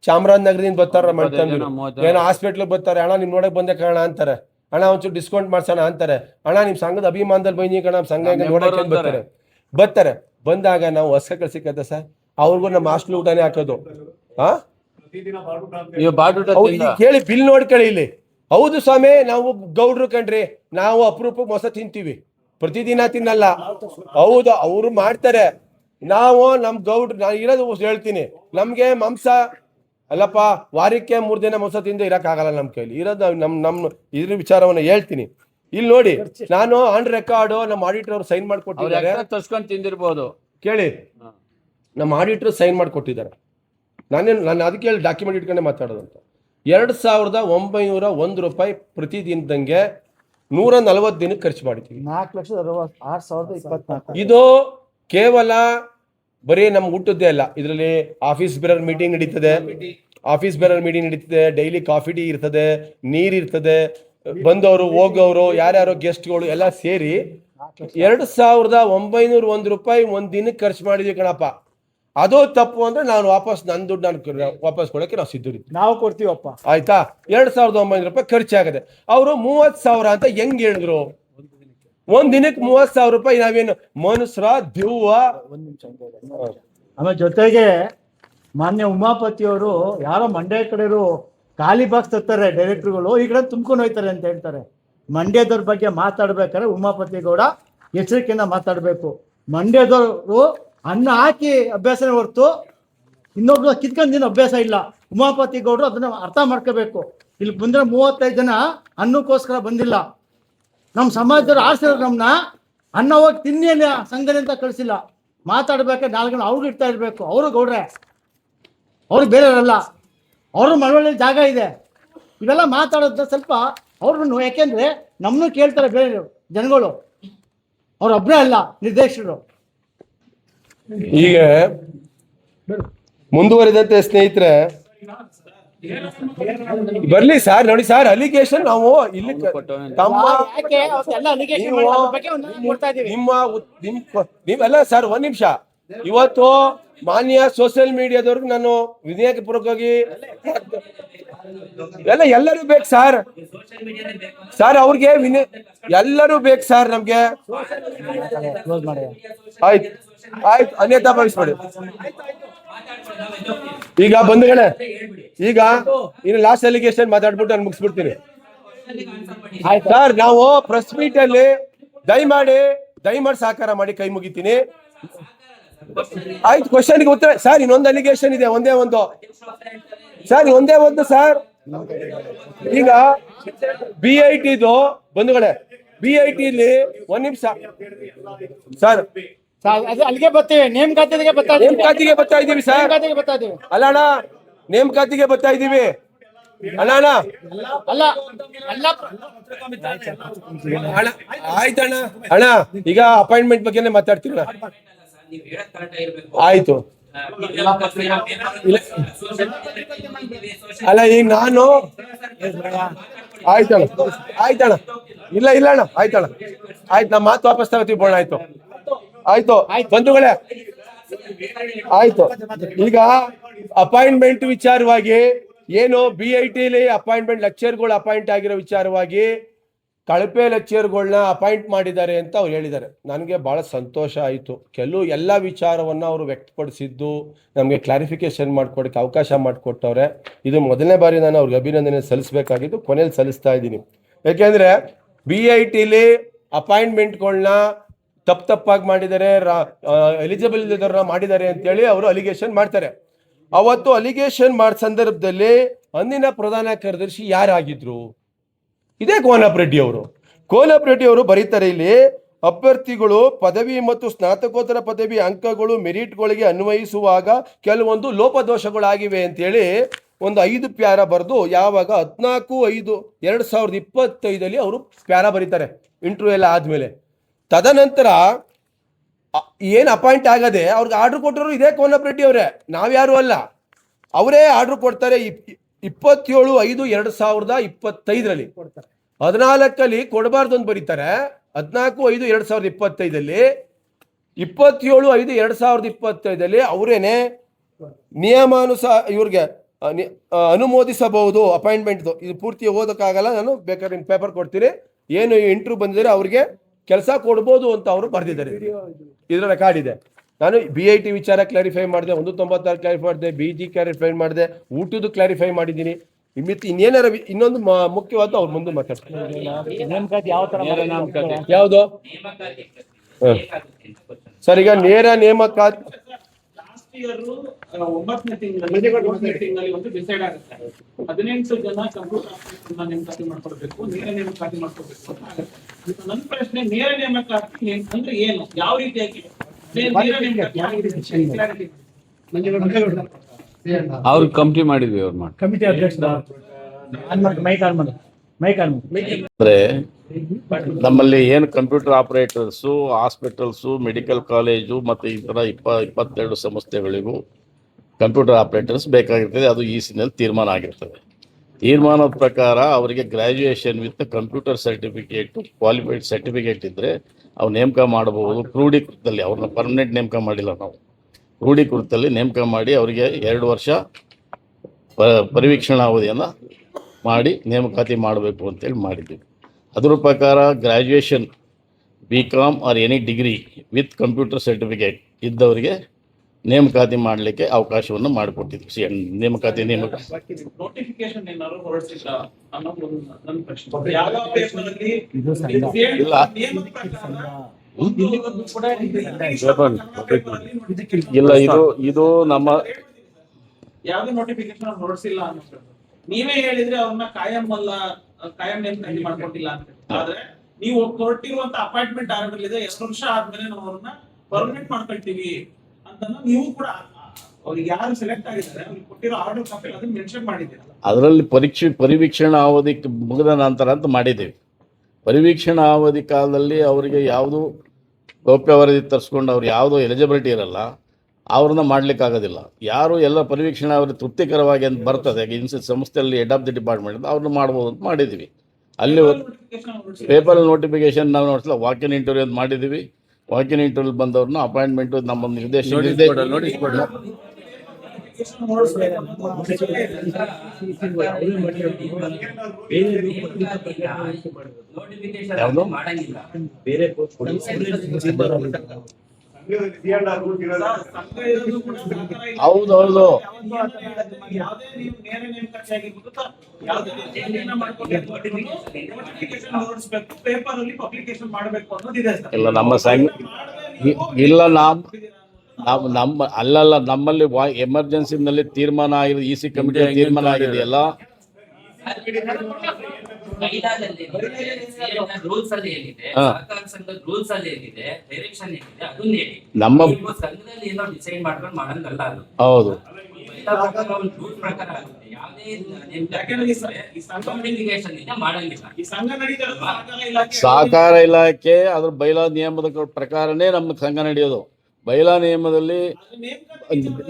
ಚಾಮರಾಜನಗರದಿಂದ ಬರ್ತಾರ ಮಣ್ತಂದಿರು, ಏನೋ ಹಾಸ್ಪಿಟ್ಲಿಗೆ ಬರ್ತಾರೆ, ಅಣ್ಣ ನಿಮ್ ನೋಡಕ್ ಬಂದೆ ಕಾರಣ ಅಂತಾರೆ, ಅಣ್ಣ ಒಂಚೂರು ಡಿಸ್ಕೌಂಟ್ ಮಾಡ್ಸೋಣ ಅಂತಾರೆ, ಅಣ್ಣ ನಿಮ್ ಸಂಘದ ಅಭಿಮಾನದಲ್ಲಿ ಬೈನಿ ಕಣ ಸಂಘ ನೋಡಕ್ಕೆ ಬರ್ತಾರೆ. ಬಂದಾಗ ನಾವು ಹೊಸ ಕಳ್ಸಿಕತ್ತ ಸರ್, ಅವ್ರಿಗೂ ನಮ್ಮ ಹಾಸ್ಟೆಲ್ ಊಟನೇ ಹಾಕೋದು. ಕೇಳಿ ಬಿಲ್ ನೋಡ್ಕೊಳ್ಳಿ ಇಲ್ಲಿ. ಹೌದು ಸ್ವಾಮಿ, ನಾವು ಗೌಡ್ರು ಕಣ್ರಿ, ನಾವು ಅಪರೂಪಕ್ಕೆ ಮೊಸ ತಿಂತೀವಿ, ಪ್ರತಿದಿನ ತಿನ್ನಲ್ಲ. ಹೌದು, ಅವರು ಮಾಡ್ತಾರೆ. ನಾವು ನಮ್ ಗೌಡ್ರು, ನಾನು ಇರೋದು ಹೇಳ್ತೀನಿ, ನಮ್ಗೆ ಮಾಂಸ ಅಲ್ಲಪ್ಪ, ವಾರಕ್ಕೆ 3 ದಿನ ಮಾಂಸ ತಿಂದು ಇರಕ್ ಆಗಲ್ಲ ನಮ್ ಕೈಲಿ. ಇರೋದು ನಮ್ ಇದ್ರ ವಿಚಾರವನ್ನ ಹೇಳ್ತೀನಿ. ಇಲ್ಲಿ ನೋಡಿ, ನಾನು ಆನ್ ರೆಕಾರ್ಡ್ ನಮ್ಮ ಆಡಿಟರ್ ಅವ್ರು ಸೈನ್ ಮಾಡ್ಕೊಟ್ಟಿದ್ದಾರೆ. ತರ್ಸ್ಕೊಂಡ್ ತಿಂದಿರ್ಬೋದು, ಕೇಳಿ, ನಮ್ಮ ಆಡಿಟರ್ ಸೈನ್ ಮಾಡ್ಕೊಟ್ಟಿದ್ದಾರೆ. ನಾನು ಅದಕ್ಕೆ ಹೇಳಿ ಡಾಕ್ಯುಮೆಂಟ್ ಇಟ್ಕೊಂಡೆ ಮಾತಾಡೋದಂತ. 2,901 ರೂಪಾಯಿ ಪ್ರತಿದಿನದಂಗೆ 140 ದಿನಕ್ಕೆ ಖರ್ಚು ಮಾಡಿದ್ದೀವಿ. 4,66,024. ಇದು ಕೇವಲ ಬರೀ ನಮ್ಮ ಊಟದ್ದೇ ಅಲ್ಲ, ಇದರಲ್ಲಿ ಆಫೀಸ್ ಬೇರರ್ ಮೀಟಿಂಗ್ ನಡೀತದೆ, ಡೈಲಿ ಕಾಫಿ ಟೀ ಇರ್ತದೆ, ನೀರ್ ಇರ್ತದೆ, ಬಂದವರು ಹೋಗೋರು ಯಾರ್ಯಾರೋ ಗೆಸ್ಟ್ಗಳು ಎಲ್ಲ ಸೇರಿ 2,901 ರೂಪಾಯಿ ಒಂದ್ ದಿನಕ್ಕೆ ಖರ್ಚು ಮಾಡಿದ್ವಿ ಕಣಪ್ಪ. ಅದು ತಪ್ಪು ಅಂದ್ರೆ ನಾನು ವಾಪಸ್ ನನ್ನ ದುಡ್ಡು ನಾನು ವಾಪಸ್ ಕೊಡಕ್ಕೆ ನಾವು ಸಿದ್ಧರಿದ್ವಿ, ನಾವು ಕೊಡ್ತೀವಪ್ಪ. ಆಯ್ತಾ? 2,900 ರೂಪಾಯಿ ಖರ್ಚಾಗದೆ. ಅವರು 30,000 ಅಂತ ಹೆಂಗ್ ಹೇಳಿದ್ರು? ಒಂದ್ ದಿನಕ್ಕೆ 30,000 ರೂಪಾಯಿ. ನಾವೇನು ಮನುಷ್ಯರ ದೆವ್ವ? ಆಮೇಲೆ ಜೊತೆಗೆ ಮಾನ್ಯ ಉಮಾಪತಿಯವರು ಯಾರೋ ಮಂಡ್ಯ ಕಡೆಯವರು ಖಾಲಿ ಬಾಕ್ಸ್ ತರ್ತಾರೆ ಡೈರೆಕ್ಟರ್ಗಳು, ಈ ಕಡೆ ತುಂಬ್ಕೊಂಡು ಹೋಯ್ತಾರೆ ಅಂತ ಹೇಳ್ತಾರೆ. ಮಂಡ್ಯದವ್ರ ಬಗ್ಗೆ ಮಾತಾಡ್ಬೇಕಾದ್ರೆ ಉಮಾಪತಿ ಗೌಡ ಎಚ್ಚರಿಕೆಯಿಂದ ಮಾತಾಡ್ಬೇಕು. ಮಂಡ್ಯದವರು ಅನ್ನ ಹಾಕಿ ಅಭ್ಯಾಸನೇ ಹೊರ್ತು ಇನ್ನೊಬ್ರು ಕಿತ್ಕೊಂಡ್ ಅಭ್ಯಾಸ ಇಲ್ಲ. ಉಮಾಪತಿ ಗೌಡರು ಅದನ್ನ ಅರ್ಥ ಮಾಡ್ಕೋಬೇಕು. ಇಲ್ಲಿ ಬಂದ್ರೆ 35 ಜನ ಅನ್ನಕ್ಕೋಸ್ಕರ ಬಂದಿಲ್ಲ. ನಮ್ಮ ಸಮಾಜದವ್ರು ಆರಿಸಿದ್ರು ನಮ್ಮನ್ನ, ಅನ್ನ ಹೋಗಿ ತಿನ್ನಿ ಸಂಘನೆ ಅಂತ ಕಳಿಸಿಲ್ಲ. ಮಾತಾಡ್ಬೇಕಾದ್ರೆ 4 ಜನ ಅವ್ರಿಗೆ ಇಡ್ತಾ ಇರ್ಬೇಕು. ಅವರು ಗೌಡ್ರೆ, ಅವ್ರಿಗೆ ಬೇರೆಯವರಲ್ಲ, ಅವರು ಮಳವಳ್ಳಿ ಜಾಗ ಇದೆ. ಇವೆಲ್ಲ ಮಾತಾಡೋದ ಸ್ವಲ್ಪ ಅವ್ರನ್ನು, ಯಾಕೆಂದ್ರೆ ನಮ್ಮನ್ನು ಕೇಳ್ತಾರೆ ಬೇರೆ ಜನಗಳು, ಅವ್ರೊಬ್ಬರೇ ಅಲ್ಲ ನಿರ್ದೇಶಕರು. ಈಗ ಮುಂದುವರಿದಂತೆ ಸ್ನೇಹಿತರೆ ಬರ್ಲಿ ಸರ್, ನೋಡಿ ಸರ್, ಅಲಿಗೇಷನ್ ನಾವು ಇಲ್ಲಿ ನೀವೆಲ್ಲ ಸರ್, 1 ನಿಮಿಷ. ಇವತ್ತು ಮಾನ್ಯ ಸೋಷಿಯಲ್ ಮೀಡಿಯಾದವ್ರಿಗೆ ನಾನು ವಿನಯಪೂರ್ವಕವಾಗಿ ಎಲ್ಲರೂ ಬೇಕು ಸರ್, ಅವ್ರಿಗೆ ಎಲ್ಲರೂ ಬೇಕು ಸರ್ ನಮ್ಗೆ. ಆಯ್ತು ಅನ್ಯತಾ ಭಾವಿಸ್ಬೇಡಿ. ಈಗ ಬಂಧುಗಳೇ, ಈಗ ಇನ್ನು ಲಾಸ್ಟ್ ಅಲಿಗೇಷನ್ ಮಾತಾಡ್ಬಿಟ್ಟು ನಾನು ಮುಗಿಸ್ಬಿಡ್ತೀನಿ ಸರ್. ನಾವು ಪ್ರೆಸ್ ಮೀಟ್ ಅಲ್ಲಿ ದಯಮಾಡಿ ಸಹಕಾರ ಮಾಡಿ ಕೈ ಮುಗಿತೀನಿ. ಆಯ್ತು, ಕ್ವಶನ್ಗೆ ಉತ್ತರ ಸರ್. ಇನ್ನೊಂದು ಅಲಿಗೇಷನ್ ಇದೆ, ಒಂದೇ ಒಂದು ಸರ್. ಈಗ BITದು ಬಂಧುಗಳೇ, BITಲಿ 1 ನಿಮಿಷ ಸರ್, ಅಲ್ಲಿಗೆ ಬರ್ತೀವಿ, ನೇಮಕಾತಿಗೆ ಬರ್ತಾ ಇದೀವಿ ಸರ್. ಅಲ್ಲ ಅಣ್ಣ, ನೇಮಕಾತಿಗೆ ಬರ್ತಾ ಇದೀವಿ ಅಣ್ಣ. ಆಯ್ತಣ್ಣ, ಅಣ್ಣ ಈಗ ಅಪಾಯಿಂಟ್ಮೆಂಟ್ ಬಗ್ಗೆನೇ ಮಾತಾಡ್ತೀವಿ. ಆಯ್ತು, ಅಲ್ಲ ಈಗ ನಾನು ಆಯ್ತಣ್ಣ, ಇಲ್ಲ ಅಣ್ಣ, ಆಯ್ತು, ನಮ್ಮ ಮಾತು ವಾಪಸ್ ತಗೋತೀವಿ ಬೋಣ. ಆಯ್ತು ಬಂಧುಗಳೇ, ಆಯ್ತು. ಈಗ ಅಪಾಯಿಂಟ್ಮೆಂಟ್ ವಿಚಾರವಾಗಿ ಏನು BITಲಿ ಅಪಾಯಿಂಟ್ಮೆಂಟ್ ಲೆಕ್ಚರ್ಗಳು ಅಪಾಯಿಂಟ್ ಆಗಿರೋ ವಿಚಾರವಾಗಿ ಕಳಪೆ ಲೆಕ್ಚರ್ಗಳನ್ನ ಅಪಾಯಿಂಟ್ ಮಾಡಿದ್ದಾರೆ ಅಂತ ಅವ್ರು ಹೇಳಿದ್ದಾರೆ. ನನಗೆ ಬಹಳ ಸಂತೋಷ ಆಯಿತು. ಎಲ್ಲ ವಿಚಾರವನ್ನು ಅವರು ವ್ಯಕ್ತಪಡಿಸಿದ್ದು ನಮಗೆ ಕ್ಲಾರಿಫಿಕೇಶನ್ ಮಾಡ್ಕೊಡಕ್ಕೆ ಅವಕಾಶ ಮಾಡಿಕೊಟ್ಟವ್ರೆ. ಇದು ಮೊದಲನೇ ಬಾರಿ ನಾನು ಅವ್ರಿಗೆ ಅಭಿನಂದನೆ ಸಲ್ಲಿಸಬೇಕಾಗಿದ್ದು, ಕೊನೆಯಲ್ಲಿ ಸಲ್ಲಿಸ್ತಾ ಇದ್ದೀನಿ. ಯಾಕೆಂದರೆ BITಲಿ ಅಪಾಯಿಂಟ್ಮೆಂಟ್ಗಳನ್ನ ತಪ್ಪಾಗಿ ಮಾಡಿದ್ದಾರೆ, ಎಲಿಜಿಬಲ್ ಇದ್ದವ್ರನ್ನ ಮಾಡಿದ್ದಾರೆ ಅಂತೇಳಿ ಅವರು ಅಲಿಗೇಷನ್ ಮಾಡ್ತಾರೆ. ಅವತ್ತು ಅಲಿಗೇಷನ್ ಮಾಡೋ ಸಂದರ್ಭದಲ್ಲಿ ಅಂದಿನ ಪ್ರಧಾನ ಕಾರ್ಯದರ್ಶಿ ಯಾರಾಗಿದ್ರು? ಇದೇ ಕೋನಪ್ಪ ರೆಡ್ಡಿ ಅವರು ಬರೀತಾರೆ ಇಲ್ಲಿ, ಅಭ್ಯರ್ಥಿಗಳು ಪದವಿ ಮತ್ತು ಸ್ನಾತಕೋತ್ತರ ಪದವಿ ಅಂಕಗಳು ಮೆರಿಟ್ಗಳಿಗೆ ಅನ್ವಯಿಸುವಾಗ ಕೆಲವೊಂದು ಲೋಪದೋಷಗಳಾಗಿವೆ ಅಂತೇಳಿ ಒಂದು 5 ಪ್ಯಾರ ಬರೆದು, ಯಾವಾಗ 14/5/2025 ಅವರು ಪ್ಯಾರ ಬರೀತಾರೆ ಇಂಟರ್ವ್ಯೂ ಎಲ್ಲ ಆದಮೇಲೆ. ತದನಂತರ ಏನು ಅಪಾಯಿಂಟ್ ಆಗದೆ ಅವ್ರಿಗೆ ಆರ್ಡರ್ ಕೊಟ್ಟರು ಇದೇ ಕೋನಪ್ಪ ರೆಡ್ಡಿ ಅವರೇ, ನಾವ್ಯಾರು ಅಲ್ಲ. ಅವರೇ ಆರ್ಡರ್ ಕೊಡ್ತಾರೆ 27/5/2025 14 ಕೊಡಬಾರ್ದು ಅಂತ ಬರೀತಾರೆ. 14/5/2025 27/5/2025 ಅವರೇನೆ ನಿಯಮಾನುಸಾರ ಇವ್ರಿಗೆ ಅನುಮೋದಿಸಬಹುದು ಅಪಾಯಿಂಟ್ಮೆಂಟ್. ಇದು ಪೂರ್ತಿ ಓದಕ್ಕಾಗಲ್ಲ, ನಾನು ಬೇಕಾದ್ರೆ ಪೇಪರ್ ಕೊಡ್ತೀನಿ. ಏನು ಇಂಟರ್ವ್ಯೂ ಬಂದಿದ್ದಾರೆ ಅವ್ರಿಗೆ ಕೆಲಸ ಕೊಡ್ಬೋದು ಅಂತ ಅವರು ಬರೆದಿದ್ದಾರೆ. ಇದರ ರೆಕಾರ್ಡ್ ಇದೆ. ನಾನು BIT ವಿಚಾರ ಕ್ಲಾರಿಫೈ ಮಾಡಿದೆ, 196 ಕ್ಲಾರಿಫೈ ಮಾಡಿದೆ, BG ಕ್ಲಾರಿಫೈ ಮಾಡಿದೆ, ಊಟದ್ದು ಕ್ಲಾರಿಫೈ ಮಾಡಿದ್ದೀನಿ. ಇನ್ನೇನಾರ ಇನ್ನೊಂದು ಮುಖ್ಯವಾದ ಅವ್ರ ಮುಂದೆ ಮಾತಾಡ್ತಾರೆ. ನೇಮಕಾತಿ ಯಾವ ತರ ಯಾವುದು ಸರ್? ಈಗ ನೇರ ನೇಮಕಾತಿ 9ನೇ ತಿಂಗಳಲ್ಲಿ ಒಂದು ಡಿಸೈಡ್ ಆಗುತ್ತೆ. 18 ಜನ ಕಂಪ್ಯೂಟರ್ ನೇಮಕಾತಿ ಮಾಡ್ಕೊಳ್ಬೇಕು, ನೇರ ನೇಮಕಾತಿ ಮಾಡ್ಕೊಳ್ಬೇಕು. ನನ್ನ ಪ್ರಶ್ನೆ, ನೇರ ನೇಮಕಾತಿ ಅಂದ್ರೆ ಏನು, ಯಾವ ರೀತಿಯಾಗಿ ನೇರ ನೇಮಕಾತಿ ಅವ್ರು ಕಮಿಟಿ ಮಾಡಿದ್ವಿ, ಅವ್ರು ಮಾಡಿ ಕಮಿಟಿ ಅಧ್ಯಕ್ಷ ಅಂದ್ರೆ ನಮ್ಮಲ್ಲಿ ಏನು computer operators, hospitals, medical college ಮತ್ತು ಈ ಥರ 22 ಸಂಸ್ಥೆಗಳಿಗೂ ಕಂಪ್ಯೂಟರ್ ಆಪರೇಟರ್ಸ್ ಬೇಕಾಗಿರ್ತದೆ. ಅದು EC-ನಲ್ಲಿ ತೀರ್ಮಾನ ಆಗಿರ್ತದೆ. ತೀರ್ಮಾನದ ಪ್ರಕಾರ ಅವರಿಗೆ graduation with computer certificate, qualified certificate ಇದ್ದರೆ ಅವ್ರು ನೇಮಕ ಮಾಡಬಹುದು. ಕ್ರೋಢೀಕೃತದಲ್ಲಿ ಅವ್ರನ್ನ ಪರ್ಮನೆಂಟ್ ನೇಮಕ ಮಾಡಿಲ್ಲ ನಾವು, ಕ್ರೋಢೀಕೃತದಲ್ಲಿ ನೇಮಕ ಮಾಡಿ ಅವರಿಗೆ 2 ವರ್ಷ ಪರಿವೀಕ್ಷಣಾವಧಿಯನ್ನು ಮಾಡಿ ನೇಮಕಾತಿ ಮಾಡಬೇಕು ಅಂತೇಳಿ ಮಾಡಿದ್ದೀವಿ. ಅದರ ಪ್ರಕಾರ graduation BCom R any degree with computer certificate ಇದ್ದವರಿಗೆ ನೇಮಕಾತಿ ಮಾಡಲಿಕ್ಕೆ ಅವಕಾಶವನ್ನು ಮಾಡಿಕೊಟ್ಟಿದ್ವಿ. ನೇಮಕಾತಿ ನೋಟಿಫಿಕೇಶನ್ ಏನಾದ್ರು ಹೊರಡಿಸಿದ್ರ ಅನ್ನೋದು ನನ್ನ ಪ್ರಶ್ನೆ. ಯಾವ ಪೇಪರ್ ಅಲ್ಲಿ ಇಲ್ಲ. ಇಲ್ಲ, ಇದು ನಮ್ಮ ಯಾವ್ದು ನೋಟಿಫಿಕೇಶನ್ ಹೊರಡಿಸಿಲ್ಲ ಅನ್ನೋದು ನೀವೇ ಹೇಳಿದ್ರೆ ಅವ್ರನ್ನ ಕಾಯಂ ನೇಮಕಾತಿ ಮಾಡ್ಕೊಟ್ಟಿಲ್ಲ ಅಂತ. ಆದ್ರೆ ನೀವು ಕೊಟ್ಟಿರುವಂತ ಅಪಾಯಿಂಟ್ಮೆಂಟ್ ಆರ್ಡರ್ ಇದೆ, 2 ವರ್ಷ ಆದ್ಮೇಲೆ ನಾವು ಅವ್ರನ್ನ ಪರ್ಮನೆಂಟ್ ಮಾಡ್ಕೊಳ್ತೀವಿ ಅಂತ ನೀವು ಕೂಡ ಅವ್ರಿಗೆ ಯಾರು ಸೆಲೆಕ್ಟ್ ಆಗಿದ್ದಾರೆ ಅವ್ರಿಗೆ ಕೊಟ್ಟಿರೋ ಆರ್ಡರ್ ಕಾಪಿ ಅದನ್ನ ಮೆನ್ಷನ್ ಮಾಡಿದ್ದೀರಾ. ಅದರಲ್ಲಿ ಪರಿವೀಕ್ಷಣಾ ಅವಧಿ ಮುಗಿದ ನಂತರ ಅಂತ ಮಾಡಿದ್ದೀವಿ. ಪರಿವೀಕ್ಷಣಾ ಅವಧಿ ಕಾಲದಲ್ಲಿ ಅವರಿಗೆ ಯಾವುದು ಗೌಪ್ಯ ವರದಿ ತರಿಸ್ಕೊಂಡು ಅವ್ರು ಯಾವುದೋ ಎಲಿಜಿಬಿಲಿಟಿ ಇರಲ್ಲ, ಅವ್ರನ್ನ ಮಾಡ್ಲಿಕ್ಕಾಗೋದಿಲ್ಲ. ಯಾರು ಎಲ್ಲ ಪರಿವೀಕ್ಷಣಾ ಅವರಿಗೆ ತೃಪ್ತಿಕರವಾಗಿ ಅಂತ ಬರ್ತದೆ ಸಂಸ್ಥೆಯಲ್ಲಿ ಹೆಡ್ ಆಫ್ ದಿ ಡಿಪಾರ್ಟ್ಮೆಂಟ್ ಅವ್ರನ್ನ ಮಾಡ್ಬೋದು ಅಂತ ಮಾಡಿದ್ದೀವಿ. ಅಲ್ಲಿ ಪೇಪರ್ ನೋಟಿಫಿಕೇಶನ್ ನಾವು ನೋಡಿಸಲ್ಲ, ವಾಕಿನ್ ಇಂಟರ್ವ್ಯೂ ಅಂತ ಮಾಡಿದ್ದೀವಿ. ವಾಕಿನ್ ಇಂಟರ್ವ್ಯೂ ಬಂದವ್ರನ್ನ ಅಪಾಯಿಂಟ್ಮೆಂಟ್ ನಮ್ಮ ನಿರ್ದೇಶನ ಹೌದೌದು. ಇಲ್ಲ ನಮ್ಮ ಸಂಘ ಇಲ್ಲ ನಮ್ಮ ಅಲ್ಲಲ್ಲ, ನಮ್ಮಲ್ಲಿ ಎಮರ್ಜೆನ್ಸಿನಲ್ಲಿ ತೀರ್ಮಾನ ಆಗಿದೆ, EC ಕಮಿಟಿ ತೀರ್ಮಾನ ಆಗಿದೆಯಲ್ಲ. ನಮ್ಮ ಹೌದು ಸಹಕಾರ ಇಲಾಖೆ ಅದ್ರ ಬೈಲಾ ನಿಯಮದ ಪ್ರಕಾರನೇ ನಮ್ಮ ಸಂಘ ನಡೆಯೋದು. ಬೈಲಾ ನಿಯಮದಲ್ಲಿ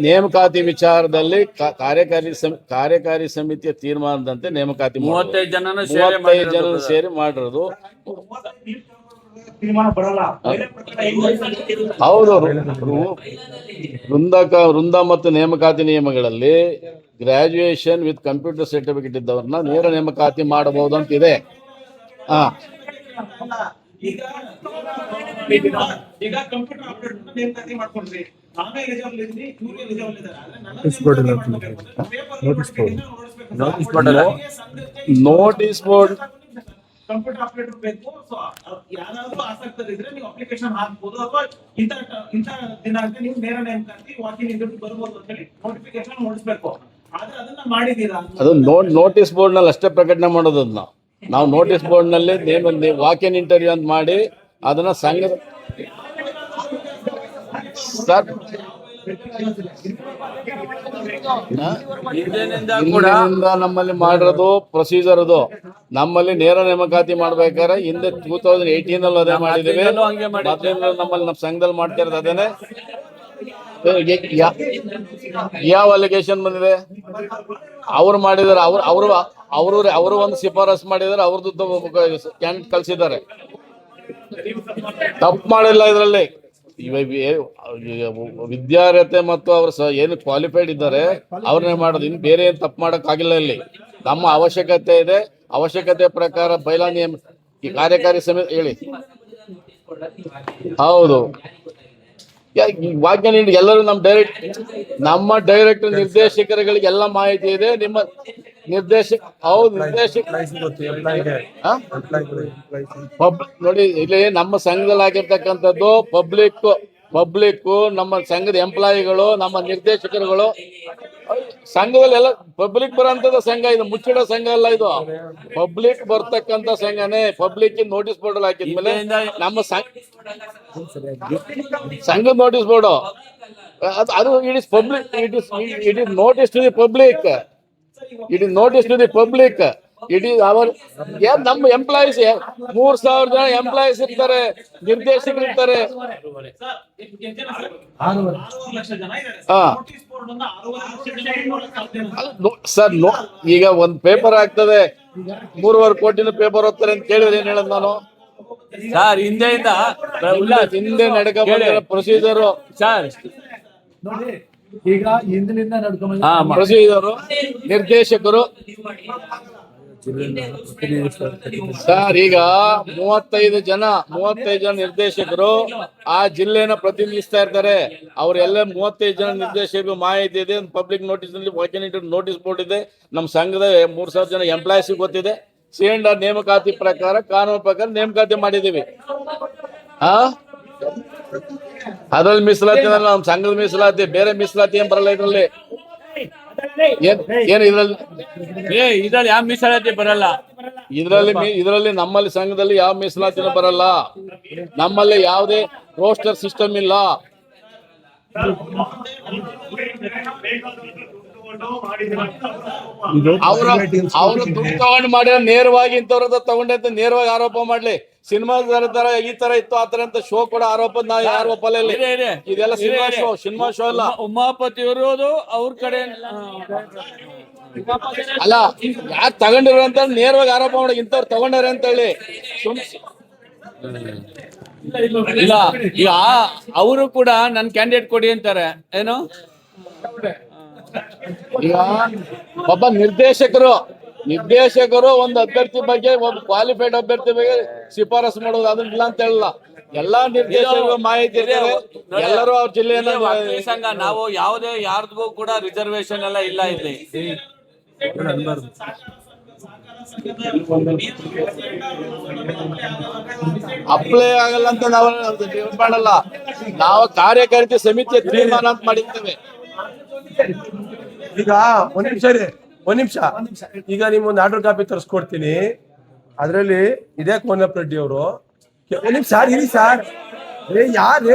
ನೇಮಕಾತಿ ವಿಚಾರದಲ್ಲಿ ಕಾರ್ಯಕಾರಿ ಸಮಿತಿಯ ತೀರ್ಮಾನದಂತೆ ನೇಮಕಾತಿ 35 ಜನ ಸೇರಿ ಮಾಡಿರೋದು. ಹೌದು. ವೃಂದ ಮತ್ತು ನೇಮಕಾತಿ ನಿಯಮಗಳಲ್ಲಿ ಗ್ರಾಜುಯೇಷನ್ ವಿತ್ ಕಂಪ್ಯೂಟರ್ ಸರ್ಟಿಫಿಕೇಟ್ ಇದ್ದವ್ರನ್ನ ನೇರ ನೇಮಕಾತಿ ಮಾಡಬಹುದು ಅಂತ ಇದೆ. ಈಗ ಕಂಪ್ಯೂಟರ್ ಆಪರೇಟರ್ ನೇಮಕಾತಿ ಮಾಡ್ಕೊಂಡ್ರಿ, ನಾನೇ ಎಲಿಜಿಬಲ್ ಇದ್ದೀನಿ, ಇವ್ರು ಎಲಿಜಿಬಲ್ ಇದ್ದಾರೆ. ನೋಟಿಸ್ ಬೋರ್ಡ್ ಕಂಪ್ಯೂಟರ್ ಆಪರೇಟರ್ ಬೇಕು. ಸೊ ಯಾರಾದ್ರೂ ಆಸಕ್ತರಿದ್ರೆ ನೀವು ಅಪ್ಲಿಕೇಶನ್ ಹಾಕ್ಬೋದು, ಅಥವಾ ಇಂಥ ದಿನಾಂಕ ನೀವು ನೇರ ನೇಮಕಾತಿ ವಾಕಿನ್ ಇಂಟರ್ವ್ಯೂ ಬರ್ಬೋದು ಅಂತ ಹೇಳಿ ನೋಟಿಫಿಕೇಶನ್ ಹೊರಡಿಸ್ಬೇಕು. ಆದ್ರೆ ಅದನ್ನ ಮಾಡಿದೀರಾ? ಅದು ನೋಟಿಸ್ ಬೋರ್ಡ್ ನಲ್ಲಿ ಅಷ್ಟೇ ಪ್ರಕಟಣೆ ಮಾಡೋದು. ನಾವು ನೋಟಿಸ್ ಬೋರ್ಡ್ ನಲ್ಲಿ ವಾಕಿನ್ ಇಂಟರ್ವ್ಯೂ ಅಂತ ಮಾಡಿ ಅದನ್ನ ಸಂಘ ಹಿಂದಿನಿಂದ ನಮ್ಮಲ್ಲಿ ಮಾಡಿರೋದು ಪ್ರೊಸೀಜರ್ ಅದು. ನಮ್ಮಲ್ಲಿ ನೇರ ನೇಮಕಾತಿ ಮಾಡ್ಬೇಕಾದ್ರೆ ಹಿಂದೆ 2018 ಅಲ್ಲಿ ಅದೇ ಮಾಡಿದ್ದೇವೆ. ಮೊದಲಿಂದ ನಮ್ಮಲ್ಲಿ ನಮ್ಮ ಸಂಘದಲ್ಲಿ ಮಾಡ್ತಾ ಇರೋದು ಅದೇನೆ. ಯಾವ ಅಲಿಗೇಷನ್ ಬಂದಿದೆ? ಅವ್ರು ಮಾಡಿದಾರೆ, ಅವರು ಒಂದು ಶಿಫಾರಸ್ ಮಾಡಿದಾರೆ, ಅವ್ರದ್ದು ಕ್ಯಾಂಡಿಡೇಟ್ ಕಳ್ಸಿದ್ದಾರೆ. ತಪ್ಪು ಮಾಡಿಲ್ಲ ಇದರಲ್ಲಿ. ವಿದ್ಯಾರ್ಹತೆ ಮತ್ತು ಅವರು ಏನು ಕ್ವಾಲಿಫೈಡ್ ಇದ್ದಾರೆ ಅವ್ರನ್ನೇ ಮಾಡೋದು. ಇನ್ನು ಬೇರೆ ಏನು ತಪ್ಪು ಮಾಡಕ್ ಆಗಿಲ್ಲ. ಇಲ್ಲಿ ನಮ್ಮ ಅವಶ್ಯಕತೆ ಇದೆ. ಅವಶ್ಯಕತೆ ಪ್ರಕಾರ ಬೈಲಾ ನಿಯಮ ಈ ಕಾರ್ಯಕಾರಿ ಸಮಿತಿ ಹೇಳಿ. ಹೌದು, ವಾಕ್ಯ ನೀಡಿ ಎಲ್ಲರೂ ನಮ್ಮ ಡೈರೆಕ್ಟರ್ ನಿರ್ದೇಶಕರುಗಳಿಗೆ ಎಲ್ಲ ಮಾಹಿತಿ ಇದೆ. ನಿಮ್ಮ ಹೌದು ನೋಡಿ, ಇಲ್ಲಿ ನಮ್ಮ ಸಂಘದಲ್ಲಿ ಆಗಿರ್ತಕ್ಕಂಥದ್ದು ಪಬ್ಲಿಕ್ ನಮ್ಮ ಸಂಘದ ಎಂಪ್ಲಾಯಿಗಳು, ನಮ್ಮ ನಿರ್ದೇಶಕರುಗಳು, ಸಂಘದಲ್ಲಿ ಎಲ್ಲ ಪಬ್ಲಿಕ್ ಬರೋಂಥದ್ದು ಸಂಘ. ಇದು ಮುಚ್ಚಿಡೋ ಸಂಘ ಅಲ್ಲ, ಇದು ಪಬ್ಲಿಕ್ ಬರ್ತಕ್ಕಂಥ ಸಂಘನೇ. ಪಬ್ಲಿಕ್ ನೋಟಿಸ್ ಬೋರ್ಡ್ ಹಾಕಿದ್ಮೇಲೆ ನಮ್ಮ ಸಂಘದ ನೋಟಿಸ್ ಬೋರ್ಡ್ ಅದು it is public, it is notice to the public, it is notice to the public. It is our ನಮ್ಮ ಎಂಪ್ಲಾಯೀಸ್ 3000 ಜನ ಎಂಪ್ಲಾಯೀಸ್ ಇರ್ತಾರೆ, ನಿರ್ದೇಶಕರು ಇರ್ತಾರೆ. ಸರ್ ಈಗ ಒಂದ್ ಪೇಪರ್ ಆಗ್ತದೆ, 3.5 ಕೋಟಿನ ಪೇಪರ್ ಓದ್ತಾರೆ ಅಂತ ಕೇಳಿದ್ರೆ ಏನ್ ಹೇಳದ್ ನಾನು? ಸರ್ ಹಿಂದೆ ನಡ್ಕ ಪ್ರೊಸೀಜರ್ ಸರ್ ನೋಡಿ, ಈಗ ಹಿಂದಿನಿಂದ ನಡ್ಕೊಂಡ್ ಪ್ರೊಸೀಜರ್ ನಿರ್ದೇಶಕರು ಸರ್, ಈಗ 35 ಜನ ನಿರ್ದೇಶಕರು ಆ ಜಿಲ್ಲೆನ ಪ್ರತಿನಿಧಿಸ್ತಾ ಇರ್ತಾರೆ. ಅವರೆಲ್ಲ 35 ಜನ ನಿರ್ದೇಶಕರು ಮಾಹಿತಿ ಇದೆ. ಪಬ್ಲಿಕ್ ನೋಟಿಸ್ ನಲ್ಲಿ ನೋಟಿಸ್ ಬೋರ್ಡ್ ಇದೆ. ನಮ್ಮ ಸಂಘದ 3000 ಜನ ಎಂಪ್ಲಾಯೀಸ್ ಗೊತ್ತಿದೆ. ಸಿಎಂಆರ್ ನೇಮಕಾತಿ ಪ್ರಕಾರ, ಕಾನೂನು ಪ್ರಕಾರ ನೇಮಕಾತಿ ಮಾಡಿದೀವಿ. ಅದ್ರಲ್ಲಿ ಮೀಸಲಾತಿ ನಮ್ಮ ಸಂಘದ ಮೀಸಲಾತಿ, ಬೇರೆ ಮೀಸಲಾತಿ ಏನ್ ಬರಲ್ಲ ಇದ್ರಲ್ಲಿ. ಏನು ಇದ್ರಲ್ಲಿ ಯಾವ ಮೀಸಲಾತಿ ಬರಲ್ಲ. ಇದರಲ್ಲಿ ನಮ್ಮಲ್ಲಿ ಸಂಘದಲ್ಲಿ ಯಾವ ಮೀಸಲಾತಿನೂ ಬರಲ್ಲ. ನಮ್ಮಲ್ಲಿ ಯಾವುದೇ ರೋಸ್ಟರ್ ಸಿಸ್ಟಮ್ ಇಲ್ಲ. ಅವರು ದುಡ್ಡು ತಗೊಂಡು ಮಾಡಿದ್ರೆ ನೇರವಾಗಿ ಇಂಥವ್ರದ ತಗೊಂಡೆ ಅಂತ ನೇರವಾಗಿ ಆರೋಪ ಮಾಡ್ಲಿ. ಸಿನಿಮಾ ತರ ಈ ತರ ಇತ್ತು ಆ ತರ ಅಂತ ಶೋ ಕೂಡ ಆರೋಪ ಯಾರು ಒಪ್ಪಲ್ಲ. ಇದೆಲ್ಲ ಸಿನಿಮಾ ಶೋ ಅಲ್ಲ. ಉಮಾಪತಿಯವರು ಅವ್ರ ಕಡೆ ಅಲ್ಲ, ಯಾರು ತಗೊಂಡಿರೋ ಅಂತ ನೇರವಾಗಿ ಆರೋಪ ಮಾಡಿ ಇಂಥವ್ರು ತಗೊಂಡಾರೆ ಅಂತ ಹೇಳಿ. ಇಲ್ಲ, ಈಗ ಅವರು ಕೂಡ ನನ್ ಕ್ಯಾಂಡಿಡೇಟ್ ಕೊಡಿ ಅಂತಾರೆ. ಏನು ಈಗ ಒಬ್ಬ ನಿರ್ದೇಶಕರು ಒಂದು ಅಭ್ಯರ್ಥಿ ಬಗ್ಗೆ, ಒಬ್ಬ ಕ್ವಾಲಿಫೈಡ್ ಅಭ್ಯರ್ಥಿ ಬಗ್ಗೆ ಶಿಫಾರಸು ಮಾಡೋದು ಅದನ್ನ ಇಲ್ಲ ಅಂತ ಹೇಳಲ್ಲ. ಎಲ್ಲಾ ನಿರ್ದೇಶಕರು ಮಾಹಿತಿ ಇರ್ತಾರೆ. ಎಲ್ಲರೂ ಅವ್ರ ಜಿಲ್ಲೆಯನ್ನ ಸಂಘ ನಾವು ಯಾವುದೇ ಯಾರ್ದಿಗೂ ಕೂಡ ರಿಸರ್ವೇಶನ್ ಎಲ್ಲ ಇಲ್ಲ ಇಲ್ಲಿ. ಅಪ್ಲೈ ಆಗಲ್ಲ ಅಂತ ನಾವು ಮಾಡಲ್ಲ. ನಾವು ಕಾರ್ಯಕಾರಿ ಸಮಿತಿಯ ತೀರ್ಮಾನ ಅಂತ ಮಾಡಿರ್ತೇವೆ. ಈಗ ಒಂದ್ ನಿಮಿಷ ಈಗ ನಿಮ್ಗೊಂದು ಆರ್ಡರ್ ಕಾಪಿ ತರಿಸ್ಕೊಡ್ತೀನಿ. ಅದ್ರಲ್ಲಿ ಇದೇ ಕೋನಪ್ಪ ರೆಡ್ಡಿ ಅವರು ಒಂದ್ ನಿಮಿಷ ಇರಿ ಸರ್. ಯಾರು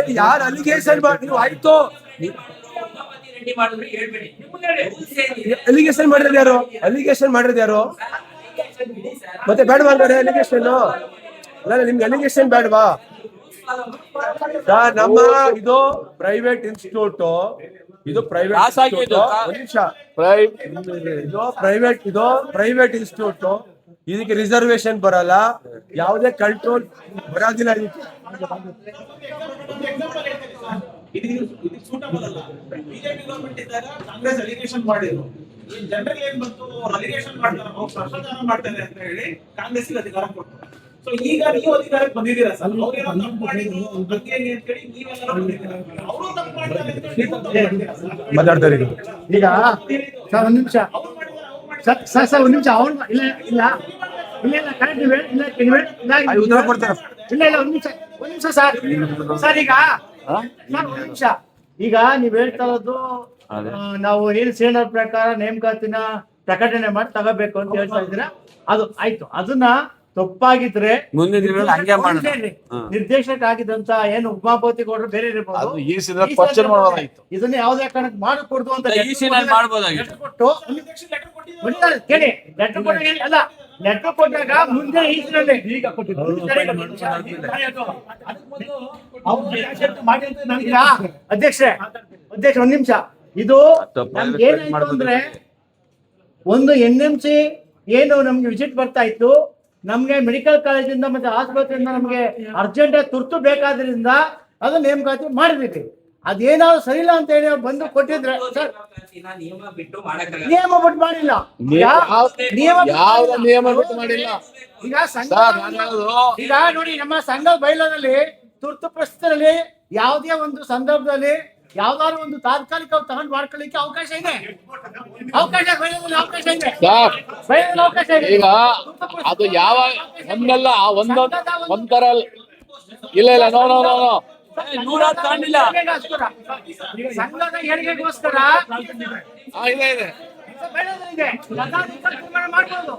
ಅಲಿಗೇಷನ್ ನೀವು ಆಯ್ತು, ಅಲಿಗೇಷನ್ ಮಾಡಿರೋದು ಯಾರು? ಮತ್ತೆ ಬೇಡವಾ ಅಲಿಗೇಷನ್? ಅಲ್ಲ, ನಿಮ್ಗೆ ಅಲಿಗೇಷನ್ ಬೇಡವಾ ಸರ್? ನಮ್ಮ ಇದು ಪ್ರೈವೇಟ್ ಇನ್ಸ್ಟಿಟ್ಯೂಟ್, ಇದು ಪ್ರೈವೇಟ್ ಇನ್ಸ್ಟಿಟ್ಯೂಟ್. ಇದಕ್ಕೆ ರಿಸರ್ವೇಶನ್ ಬರಲ್ಲ, ಯಾವುದೇ ಕಂಟ್ರೋಲ್ ಬರೋದಿಲ್ಲ. ಬಿಜೆಪಿ ಗವರ್ಮೆಂಟ್ ಇದ್ದಾಗ ಕಾಂಗ್ರೆಸ್ ಅಲಿಗೇಷನ್ ಮಾಡಿದ್ರು. ಜನರಿಗೆ ಏನ್ ಬಂತು, ಅಲಿಗೇಷನ್ ಮಾಡ್ತಾರೆ, ಭ್ರಷ್ಟಾಚಾರ ಮಾಡ್ತಾರೆ ಅಂತ ಹೇಳಿ ಕಾಂಗ್ರೆಸ್ ಅಧಿಕಾರ ಕೊಟ್ಟು. ಸೊ ಈಗ ನೀವು ಅಧಿಕಾರಕ್ಕೆ ಬಂದಿದ್ದೀರಾ ಸರ್. ಅವ್ರೇನೋ ತಪ್ಪು ಮಾಡಿದ್ರು ಬಗ್ಗೆ ಅಂತ ಹೇಳಿ ನೀವೆಲ್ಲರೂ ಬಂದಿದ್ದೀರಾ. ಅವರು ತಪ್ಪು ಮಾಡ್ತಾರೆ ಅಂತ ಹೇಳಿ ಮಾತಾಡ್ತಾರೆ. ಈಗ ಸರ್ ಒಂದ್ ನಿಮಿಷ ಸರ್ ಒಂದ್ ನಿಮಿಷ ಅವ್ರು ಇಲ್ಲ ಕರೆಕ್ಟ್ ಉತ್ತರ ಕೊಡ್ತಾರೆ. ಇಲ್ಲ ಒಂದ್ ನಿಮಿಷ ಸರ್ ಈಗ ಈಗ ನೀವ್ ಹೇಳ್ತಾ ಇರೋದು ನಾವು ಏನ್ ಸೇನರ್ ಪ್ರಕಾರ ನೇಮಕಾತಿನ ಪ್ರಕಟಣೆ ಮಾಡಿ ತಗೋಬೇಕು ಅಂತ ಹೇಳ್ತಾ ಇದ್ದೀರಾ. ಅದು ಆಯ್ತು. ಅದನ್ನ ತಪ್ಪಾಗಿದ್ರೆ ಮುಂದಿನ ದಿನಗಳಲ್ಲಿ ಹಂಗೆ ಮಾಡೋಣ. ನಿರ್ದೇಶಕರಾಗಿದ್ದಂತ ಏನು ಉಮಾಪತಿ ಗೌಡರು ಬೇರೆ ಇರ್ಬೋದು. ಅದು ಈ ಸಲ ಕ್ವಶನ್ ಮಾಡೋದಾಯ್ತು. ಇದನ್ನ ಯಾವುದೇ ಕಾರಣಕ್ಕೆ ಮಾಡಕೂಡ್ದು ಅಂತ ಈ ಸೀನಲ್ಲಿ ಮಾಡ್ಬೋದಾಗಿತ್ತು. ಲೆಟರ್ ಕೊಟ್ಟು ಕೇಳಿ ಲೆಟರ್ ಕೊಟ್ಟಾಗ ಅಲ್ಲ ಲೆಟರ್ ಕೊಟ್ಟಾಗ ಮುಂದೆ ಈ ಸೀನಲ್ಲಿ ಈಗ ಅಧ್ಯಕ್ಷ ಒಂದ್ ನಿಮಿಷ. ಇದು ನಮ್ಗೆ ಏನಾಯ್ತು ಅಂದ್ರೆ ಒಂದು NMC ಏನು ನಮ್ಗೆ ವಿಸಿಟ್ ಬರ್ತಾ ಇತ್ತು, ನಮ್ಗೆ ಮೆಡಿಕಲ್ ಕಾಲೇಜಿಂದ ಮತ್ತೆ ಆಸ್ಪತ್ರೆಯಿಂದ ನಮ್ಗೆ ಅರ್ಜೆಂಟ್ ತುರ್ತು ಬೇಕಾದ್ರಿಂದ ಅದು ನೇಮಕಾತಿ ಮಾಡಿದೀವಿ. ಅದೇನಾದ್ರು ಸರಿ ಇಲ್ಲ ಅಂತ ಹೇಳಿ ಅವ್ರು ಬಂದು ಕೊಟ್ಟಿದ್ರೆ ಸರ್ ನಿಯಮ ಬಿಟ್ಟು ಮಾಡಿಲ್ಲ. ಯಾವ ನಿಯಮ ಬಿಟ್ಟು ಮಾಡಿಲ್ಲ. ಈಗ ಸಂಘ ಈಗ ನೋಡಿ ನಮ್ಮ ಸಂಘ ಬೈಲದಲ್ಲಿ ತುರ್ತು ಪರಿಸ್ಥಿತಿಯಲ್ಲಿ ಯಾವುದೇ ಒಂದು ಸಂದರ್ಭದಲ್ಲಿ ಯಾವ್ದಾದ್ರು ಒಂದು ತಾತ್ಕಾಲಿಕ ತಗೊಂಡು ಮಾಡ್ಕೊಳ್ಳಿಕ್ಕೆ ಅವಕಾಶ ಇದೆ. ಬೈಲದಲ್ಲಿ ಅವಕಾಶ ಇದೆ. ಬೈಲದಲ್ಲಿ ಅವಕಾಶ ಇದೆ. ಈಗ ಅದು ಯಾವ ಒಂದಲ್ಲ ಒಂಥರ ಇಲ್ಲ ಇಲ್ಲ ನೋ ನೋ ನೋ ನೋ ನೂರಾರು ತಗೊಂಡಿಲ್ಲ. ಸಂಘದ ಏಳಿಗೆಗೋಸ್ಕರ ಇದೆ ಇದೆ ಬೈಲದಲ್ಲಿ ಇದೆ. ತೀರ್ಮಾನ ಮಾಡ್ಬೋದು.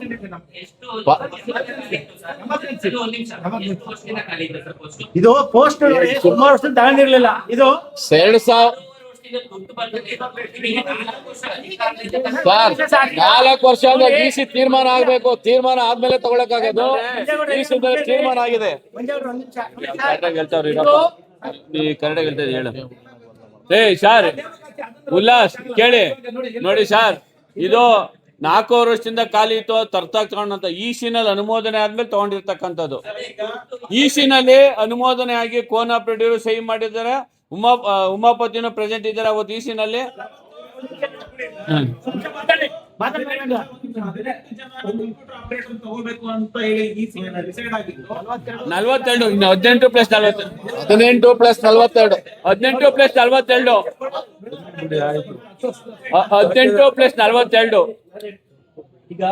ಇದು ಪೋಸ್ಟ್ ಸುಮಾರು ವರ್ಷ ತಗೊಂಡಿರ್ಲಿಲ್ಲ. ಇದು 2000 ಸರ್ 4 ವರ್ಷ ಅಂದ್ರೆ DC ತೀರ್ಮಾನ ಆಗ್ಬೇಕು. ತೀರ್ಮಾನ ಆದ್ಮೇಲೆ ತಗೊಳಕಾಗೋದು. DC ತೀರ್ಮಾನ ಆಗಿದೆ. ಏ ಸರ್ ಉಲ್ಲಾಸ್ ಕೇಳಿ ನೋಡಿ ಸರ್, ಇದು 4 ವರ್ಷದಿಂದ ಖಾಲಿ ಇತ್ತು, ತರ್ತಾಗ ತಗೊಂಡಂತ ಈ ಸಿನಲ್ಲಿ ಅನುಮೋದನೆ ಆದ್ಮೇಲೆ ತಗೊಂಡಿರ್ತಕ್ಕಂಥದ್ದು. ಈ ಸಿನಲ್ಲಿ ಅನುಮೋದನೆ ಆಗಿ ಕೋನ್ ಆಪರೇಟಿವ್ ಸಹಿ ಮಾಡಿದ್ದಾರೆ, ಉಮಾಪತಿನೂ ಪ್ರೆಸೆಂಟ್ ಇದ್ದಾರೆ ಅವತ್ತು ಈ ಸಿನಲ್ಲಿ. 42 ಇನ್ನು 18 ಪ್ಲಸ್ 42 18 ಪ್ಲಸ್ 42 18 ಪ್ಲಸ್ 42 18 ಪ್ಲಸ್ 42. ಈಗ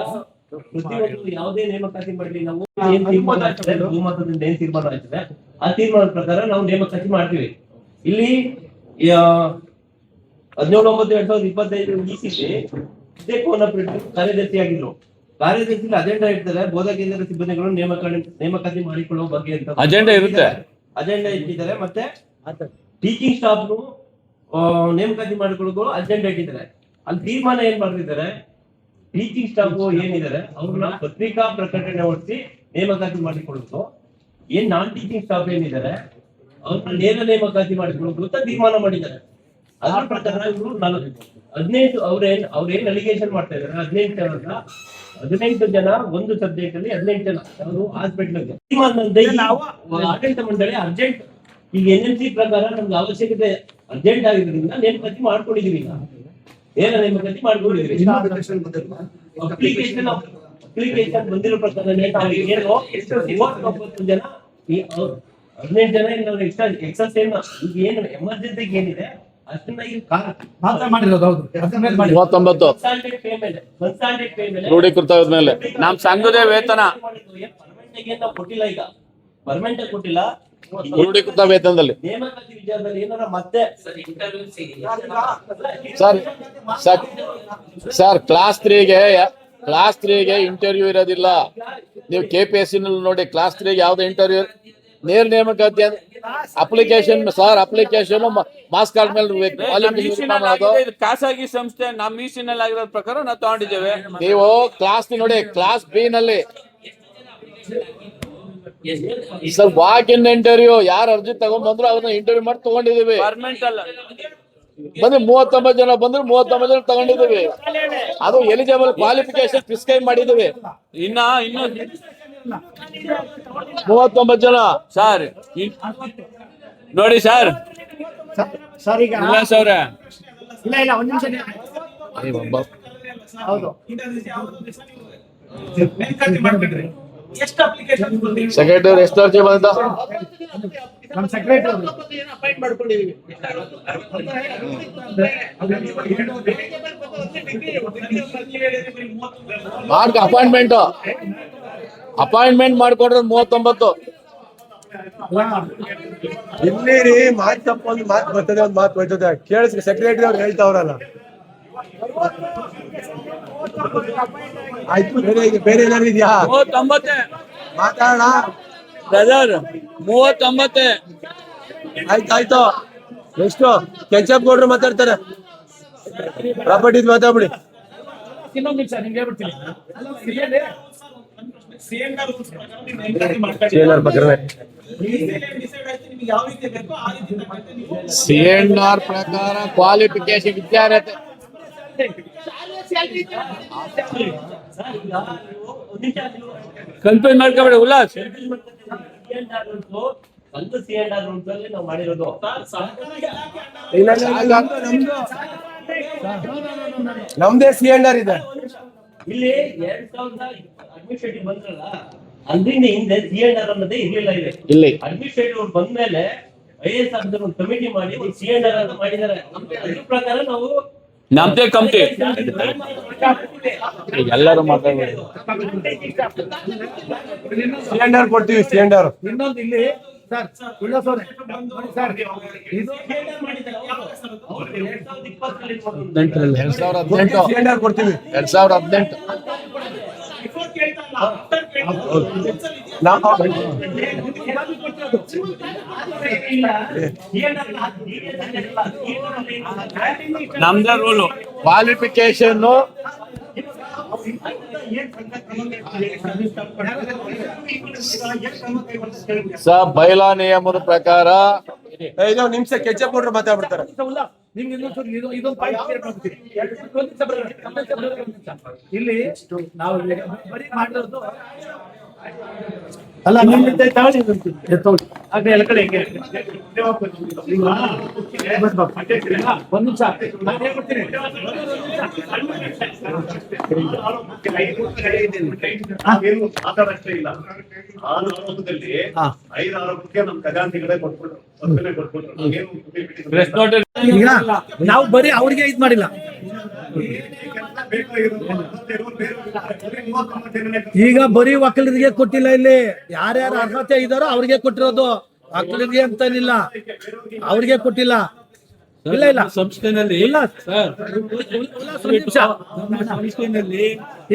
ಪ್ರತಿಯೊಂದು ಯಾವುದೇ ನೇಮಕಾತಿ ಮಾಡಲಿ ನಾವು ಏನ್ ತೀರ್ಮಾನ ಆಗ್ತದೆ, ಬಹುಮತದಿಂದ ಏನ್ ತೀರ್ಮಾನ ಆಗ್ತದೆ ಆ ತೀರ್ಮಾನದ ಪ್ರಕಾರ ನಾವು ನೇಮಕಾತಿ ಮಾಡ್ತೀವಿ. ಇಲ್ಲಿ 17/9/2025 ಇಸಿಲಿ ಇದೇ ಕೋನ ಕಾರ್ಯದರ್ಶಿ ಆಗಿದ್ರು. ಕಾರ್ಯದರ್ಶಿ ಅಜೆಂಡಾ ಇರ್ತಾರೆ, ಬೋಧಾ ಕೇಂದ್ರ ಸಿಬ್ಬಂದಿಗಳು ನೇಮಕಾತಿ ಮಾಡಿಕೊಳ್ಳುವ ಬಗ್ಗೆ ಅಂತ ಅಜೆಂಡಾ ಇರುತ್ತೆ. ಅಜೆಂಡಾ ಇಟ್ಟಿದ್ದಾರೆ. ಮತ್ತೆ ಟೀಚಿಂಗ್ ಸ್ಟಾಫ್ ನೇಮಕಾತಿ ಮಾಡಿಕೊಳ್ಳೋದು ಅಜೆಂಡಾ ಇಟ್ಟಿದ್ದಾರೆ. ಅಲ್ಲಿ ತೀರ್ಮಾನ ಏನ್ ಮಾಡ್ತಿದ್ದಾರೆ, ಟೀಚಿಂಗ್ ಸ್ಟಾಫ್ ಏನಿದ್ದಾರೆ ಅವ್ರನ್ನ ಪತ್ರಿಕಾ ಪ್ರಕಟಣೆ ಹೊರಡಿಸಿ ನೇಮಕಾತಿ ಮಾಡಿಕೊಳ್ಳೋದು, ಏನ್ ನಾನ್ ಟೀಚಿಂಗ್ ಸ್ಟಾಫ್ ಏನಿದ್ದಾರೆ ಅವ್ರನ್ನ ನೇರ ನೇಮಕಾತಿ ಮಾಡಿಕೊಳ್ಳೋದು ಅಂತ ತೀರ್ಮಾನ ಮಾಡಿದ್ದಾರೆ. ಅದ್ರ ಪ್ರಕಾರ ಇವರು 15 ಅವ್ರೇನ್ ಅಲಿಗೇಷನ್ ಮಾಡ್ತಾ ಇದಾರೆ 18 ಜನ ಒಂದು ಸಬ್ಜೆಕ್ಟ್ ಅಲ್ಲಿ 18 ಜನ ಅವರು ಹಾಸ್ಪಿಟಲ್ ಆಡಳಿತ ಮಂಡಳಿ ಅರ್ಜೆಂಟ್ ಈಗ NMC ಪ್ರಕಾರ ನಮ್ಗೆ ಅವಶ್ಯಕತೆ ಅರ್ಜೆಂಟ್ ಆಗಿರೋದ್ರಿಂದ ನೇಮಕಾತಿ ಮಾಡ್ಕೊಂಡಿದೀವಿ. ಈಗ ನೇರ ನೇಮಕಾತಿ ಮಾಡ್ಕೊಂಡಿದೀವಿ. ಅಪ್ಲಿಕೇಶನ್ ಬಂದಿರೋ ಪ್ರಕಾರ ಏನು 39 ಜನ 18 ಜನ ಎಕ್ಸಸ್ ಏನು ಈಗ ಏನು ಎಮರ್ಜೆನ್ಸಿಗೆ ಏನಿದೆ ಅಷ್ಟನ್ನ ಈಗ ಮಾತ್ರ ಮಾಡಿರೋದು. ಹೌದು 39 ರೂಢೀಕೃತ ಮೇಲೆ ನಮ್ ಸಂಘದ ವೇತನ ಕೊಟ್ಟಿಲ್ಲ. ಈಗ ಪರ್ಮನೆಂಟ್ ಕೊಟ್ಟಿಲ್ಲ. ರೂಢೀಕೃತ ವೇತನದಲ್ಲಿ ನೇಮಕಾತಿ ವಿಚಾರದಲ್ಲಿ ಏನಾರ ಮತ್ತೆ ಸರ್ ಕ್ಲಾಸ್ 3ಗೆ ಇಂಟರ್ವ್ಯೂ ಇರೋದಿಲ್ಲ. ನೀವು KPSC ನಲ್ಲಿ ನೋಡಿ ಕ್ಲಾಸ್ 3ಗೆ ಯಾವ್ದು ಇಂಟರ್ವ್ಯೂ ನೇರ ನೇಮಕಾತಿ ಅಪ್ಲಿಕೇಶನ್ ಮಾಸ್ ಕಾರ್ಡ್ ಮೇಲೆ ಖಾಸಗಿ ಸಂಸ್ಥೆ ನಮ್ಮ ಈ ಸಿನಲ್ಲಿ ಆಗಿರೋ ಪ್ರಕಾರ ನಾವು ತಗೊಂಡಿದ್ದೇವೆ. ನೀವು ಕ್ಲಾಸ್ ನೋಡಿ ಕ್ಲಾಸ್ B ನಲ್ಲಿ ಸರ್ ವಾಕ್ ಇನ್ ಇಂಟರ್ವ್ಯೂ ಯಾರು ಅರ್ಜಿ ತಗೊಂಡ್ಬಂದ್ರು ಅವ್ರನ್ನ ಇಂಟರ್ವ್ಯೂ ಮಾಡಿ ತಗೊಂಡಿದೀವಿ. ಪರ್ಮನೆಂಟ್ ಅಲ್ಲ ಬಂದ್ರೆ 39 ಜನ ಬಂದ್ರು 39 ಜನ ತಗೊಂಡಿದೀವಿ. ಅದು ಎಲಿಜಿಬಲ್ ಕ್ವಾಲಿಫಿಕೇಶನ್ ಪ್ರಿಸ್ಕ್ರೈಬ್ ಮಾಡಿದೀವಿ. ಇನ್ನು 39 ಜನ ಸರ್ ನೋಡಿ ಸರ್ ಸರ್ ಈಗ ಉಲ್ಲಾಸ್ ಅವ್ರೆ ಇಲ್ಲ ಒಂದ್ ನಿಮಿಷ. ಹೌದು ನೇಮಕಾತಿ ಮಾಡ್ಬಿಟ್ರಿ ಎಷ್ಟು ಅಪ್ಲಿಕೇಶನ್ ಸೆಕ್ರೆಟರಿ ಎಷ್ಟು ಅರ್ಜಿ ಬಂದ ನಮ್ಮ ಸೆಕ್ರೆಟರಿ ಅಪಾಯಿಂಟ್ ಮಾಡ್ಕೊಂಡಿದೀವಿ. ಮಾಡ್ಕ ಅಪಾಯಿಂಟ್ಮೆಂಟ್ ಮಾಡ್ಕೊಂಡ್ರೆ 39. ಇಲ್ಲಿ ಮಾತು ತಪ್ಪ ಒಂದು ಮಾತು ಬರ್ತದೆ, ಒಂದು ಮಾತು ಹೋಯ್ತದೆ. ಕೇಳಿಸ್ ಸೆಕ್ರೆಟರಿ ಅವ್ರು ಹೇಳ್ತಾವ್ರಲ್ಲ. ಆಯ್ತು ಬೇರೆ ಏನಾದ್ರು ಇದೆಯಾ? 39 ಮಾತಾಡೋಣ. ಬ್ರದರ್ 39. ಆಯ್ತಾಯ್ತು. ಎಷ್ಟು ಕೆಂಚಪ್ ಗೌಡ್ರು ಮಾತಾಡ್ತಾರೆ. ಪ್ರಾಪರ್ಟಿ ಮಾತಾಡ್ಬಿಡಿ. ಇನ್ನೊಂದು ನಿಮಿಷ ನಿಮ್ಗೆ ಹೇಳ್ಬಿಡ್ತೀನಿ. CNR rules ಪ್ರಕಾರ ನೀವು ನೇಮಕಾತಿ ಮಾಡ್ಕೊಳ್ಳಿ. CNR ಪ್ರಕಾರನೇ. ಡಿಸೈಡ್ ಆಯ್ತು ನಿಮ್ಗೆ ಯಾವ ರೀತಿ ಬೇಕೋ ಆ ರೀತಿ ತಕ್ಕಂತೆ ನೀವು CNR ಪ್ರಕಾರ ಕ್ವಾಲಿಫಿಕೇಶನ್ ವಿದ್ಯಾರ್ಹತೆ ಕನ್ಫ್ಯೂಸ್ ಮಾಡ್ಕೊಬೇಡಿ ಉಲ್ಲಾಸ್. ಒಂದು CNR ರೂಲ್ಸ್ ಅಲ್ಲಿ ನಾವು ಮಾಡಿರೋದು. ಇಲ್ಲ, ನಮ್ದೇ CNR ಇದೆ. ಇಲ್ಲಿ 2000 ಅಡ್ಮಿನಿಸ್ಟ್ರೇಟಿವ್ ಬಂದ್ರಲ್ಲ, ಅಲ್ಲಿಂದ ಹಿಂದೆ CNR ಅನ್ನೋದೇ ಇರ್ಲಿಲ್ಲ ಇದೆ. ಇಲ್ಲಿ ಅಡ್ಮಿನಿಸ್ಟ್ರೇಟಿವ್ ಬಂದ್ಮೇಲೆ IAS ಆಫೀಸರ್ ಒಂದು ಕಮಿಟಿ ಮಾಡಿ ಒಂದು CNR ಅಂತ ಮಾಡಿದ್ದಾರೆ. ಅದ್ರ ಪ್ರಕಾರ ನಾವು ನಮ್ದೇ ಕಮಿಟಿ. ಎಲ್ಲರೂ ಮಾತಾಡ್ಬೋದು. CNR ಕೊಡ್ತೀವಿ. CNR ಇನ್ನೊಂದು ಇಲ್ಲಿ ಸರ್ ಉಲ್ಲಾಸ್ ಅವರೇ ನೋಡಿ ಸರ್ ಇದು 2018 CNR ಕೊಡ್ತೀವಿ. 2018 before ಕೇಳ್ತಾ ಇಲ್ಲ, after ಕೇಳ್ತಾ ಇಲ್ಲ. ನಮ್ದೇ ರೂಲು. ಕ್ವಾಲಿಫಿಕೇಶನ್ ಬೈಲಾ ನಿಯಮದ ಪ್ರಕಾರ ಐದು ನಿಮಿಷ ಕೆಂಚಪ್ ಗೌಡ್ರು ಮಾತಾಡ್ಬಿಡ್ತಾರೆ. ಉಲ್ಲಾಸ್ ನಿಮ್ಗೆ ಇದೊಂದು ಪಾಯಿಂಟ್ ಕ್ಲಿಯರ್ ಮಾಡ್ತೀನಿ. ಒಂದು ನಿಮಿಷ brother, ಒಂದು ನಿಮಿಷ. ಇಲ್ಲಿ ನಾವು ಬರೀ ಮಾಡಿರೋದು ಅಲ್ಲ ನಿಮ್ಮಿಂದ ತಗೊಳ್ಳಿ ತಗೊಳ್ಳಿ ಹಾಗೆ ಎಲ್ಲ ಕಡೆ ಹೆಂಗೆ ಒಂದು ನಿಮಿಷ ನಾನು ಹೇಳ್ಬಿಡ್ತೀನಿ. ಮಾತಾಡಷ್ಟೇ ಇಲ್ಲ. 6 ಆರೋಪದಲ್ಲಿ 5 ಆರೋಪಕ್ಕೆ ನಮ್ಮ ಖಜಾಂಚಿಗಳೇ ಕೊಟ್ಬಿಟ್ರು, ಒಪ್ಪಿಗೆ ಕೊಟ್ಬಿಟ್ರು. ಏನು ಪ್ರೆಸ್ ನೋಟ್ ಈಗ ನಾವು ಬರೀ ಅವ್ರಿಗೆ ಇದ್ ಮಾಡಿಲ್ಲ. ಈಗ ಬರೀ ವಕೀಲರಿಗೆ ಕೊಟ್ಟಿಲ್ಲ, ಇಲ್ಲಿ ಯಾರ್ಯಾರು ಅರ್ಹತೆ ಇದಾರೋ ಅವ್ರಿಗೆ ಕೊಟ್ಟಿರೋದು, ವಕೀಲರಿಗೆ ಅಂತನಿಲ್ಲ, ಅವ್ರಿಗೆ ಕೊಟ್ಟಿಲ್ಲ. ಇಲ್ಲ ಇಲ್ಲ ಸಂಸ್ಥೆನಲ್ಲಿ ಉಲ್ಲಾಸ್ ಸರ್, ಉಲ್ಲಾಸ್ ಒಂದು ನಿಮಿಷ. ಸಂಸ್ಥೆನಲ್ಲಿ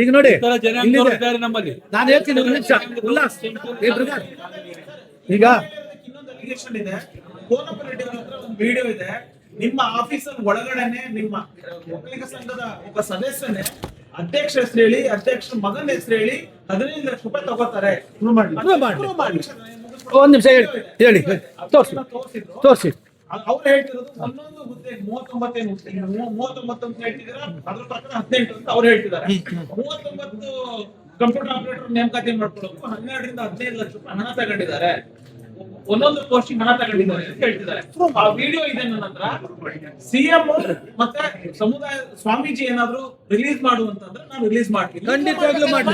ಈಗ ನೋಡಿ ಜನ ಇಲ್ಲಿದೆ. ಇದ್ದಾರೆ ನಮ್ಮಲ್ಲಿ. ನಾನು ಹೇಳ್ತೀನಿ ಒಂದು ನಿಮಿಷ ಉಲ್ಲಾಸ್. brother, ಈಗ ಇನ್ನೊಂದು ಅಲಿಗೇಷನ್ ಇದೆ. ಕೋನಪ್ಪ ರೆಡ್ಡಿ ಅವ್ರ ಹತ್ರ ಒಂದು ವಿಡಿಯೋ ಇದೆ. ನಿಮ್ಮ ಆಫೀಸರ್ ಒಳಗಡೆನೆ ನಿಮ್ಮ ಒಕ್ಕಲಿಗ ಸಂಘದ ಒಬ್ಬ ಸದಸ್ಯನೇ ಅಧ್ಯಕ್ಷ ಹೆಸರು ಹೇಳಿ, ಅಧ್ಯಕ್ಷ ಮಗನ ಹೆಸರು ಹೇಳಿ 15 ಲಕ್ಷ ರೂಪಾಯಿ ತಗೋತಾರೆ. prove ಮಾಡಿ. ಒಂದ್ ನಿಮಿಷ ಹೇಳಿ ತೋರ್ಸಿ ತೋರ್ಸಿ. ಅವ್ರು ಹೇಳ್ತಿರೋದು ಒಂದೊಂದು ಹುದ್ದೆ 39 ಏನು 39 ಅಂತ ಹೇಳ್ತಿದಾರೆ, ಅದ್ರ ಪ್ರಕಾರ 18 ಅಂತ ಅವ್ರು ಹೇಳ್ತಿದ್ದಾರೆ. 39 ಕಂಪ್ಯೂಟರ್ ಆಪರೇಟರ್ ನೇಮಕಾತಿ ಮಾಡ್ಕೊಳ್ಳೋದು 12 ರಿಂದ 15 ಲಕ್ಷ ರೂಪಾಯಿ ಹಣ ತಗೊಂಡಿದ್ದಾರೆ. ಒಂದೊಂದು ಪೋಸ್ಟಿಂಗ್ ಹಣ ತಗೊಂಡಿದ್ದಾರೆ ಅಂತ ಹೇಳ್ತಿದ್ದಾರೆ. ಆ ವಿಡಿಯೋ ಇದೆ ನನ್ನ ಹತ್ರ. CM ಮತ್ತೆ ಸಮುದಾಯ ಸ್ವಾಮೀಜಿ ಏನಾದ್ರು ರಿಲೀಸ್ ಮಾಡುವಂತಂದ್ರೆ ನಾನು ರಿಲೀಸ್ ಮಾಡ್ತೀನಿ. ಖಂಡಿತವಾಗ್ಲೂ ಮಾಡಿ.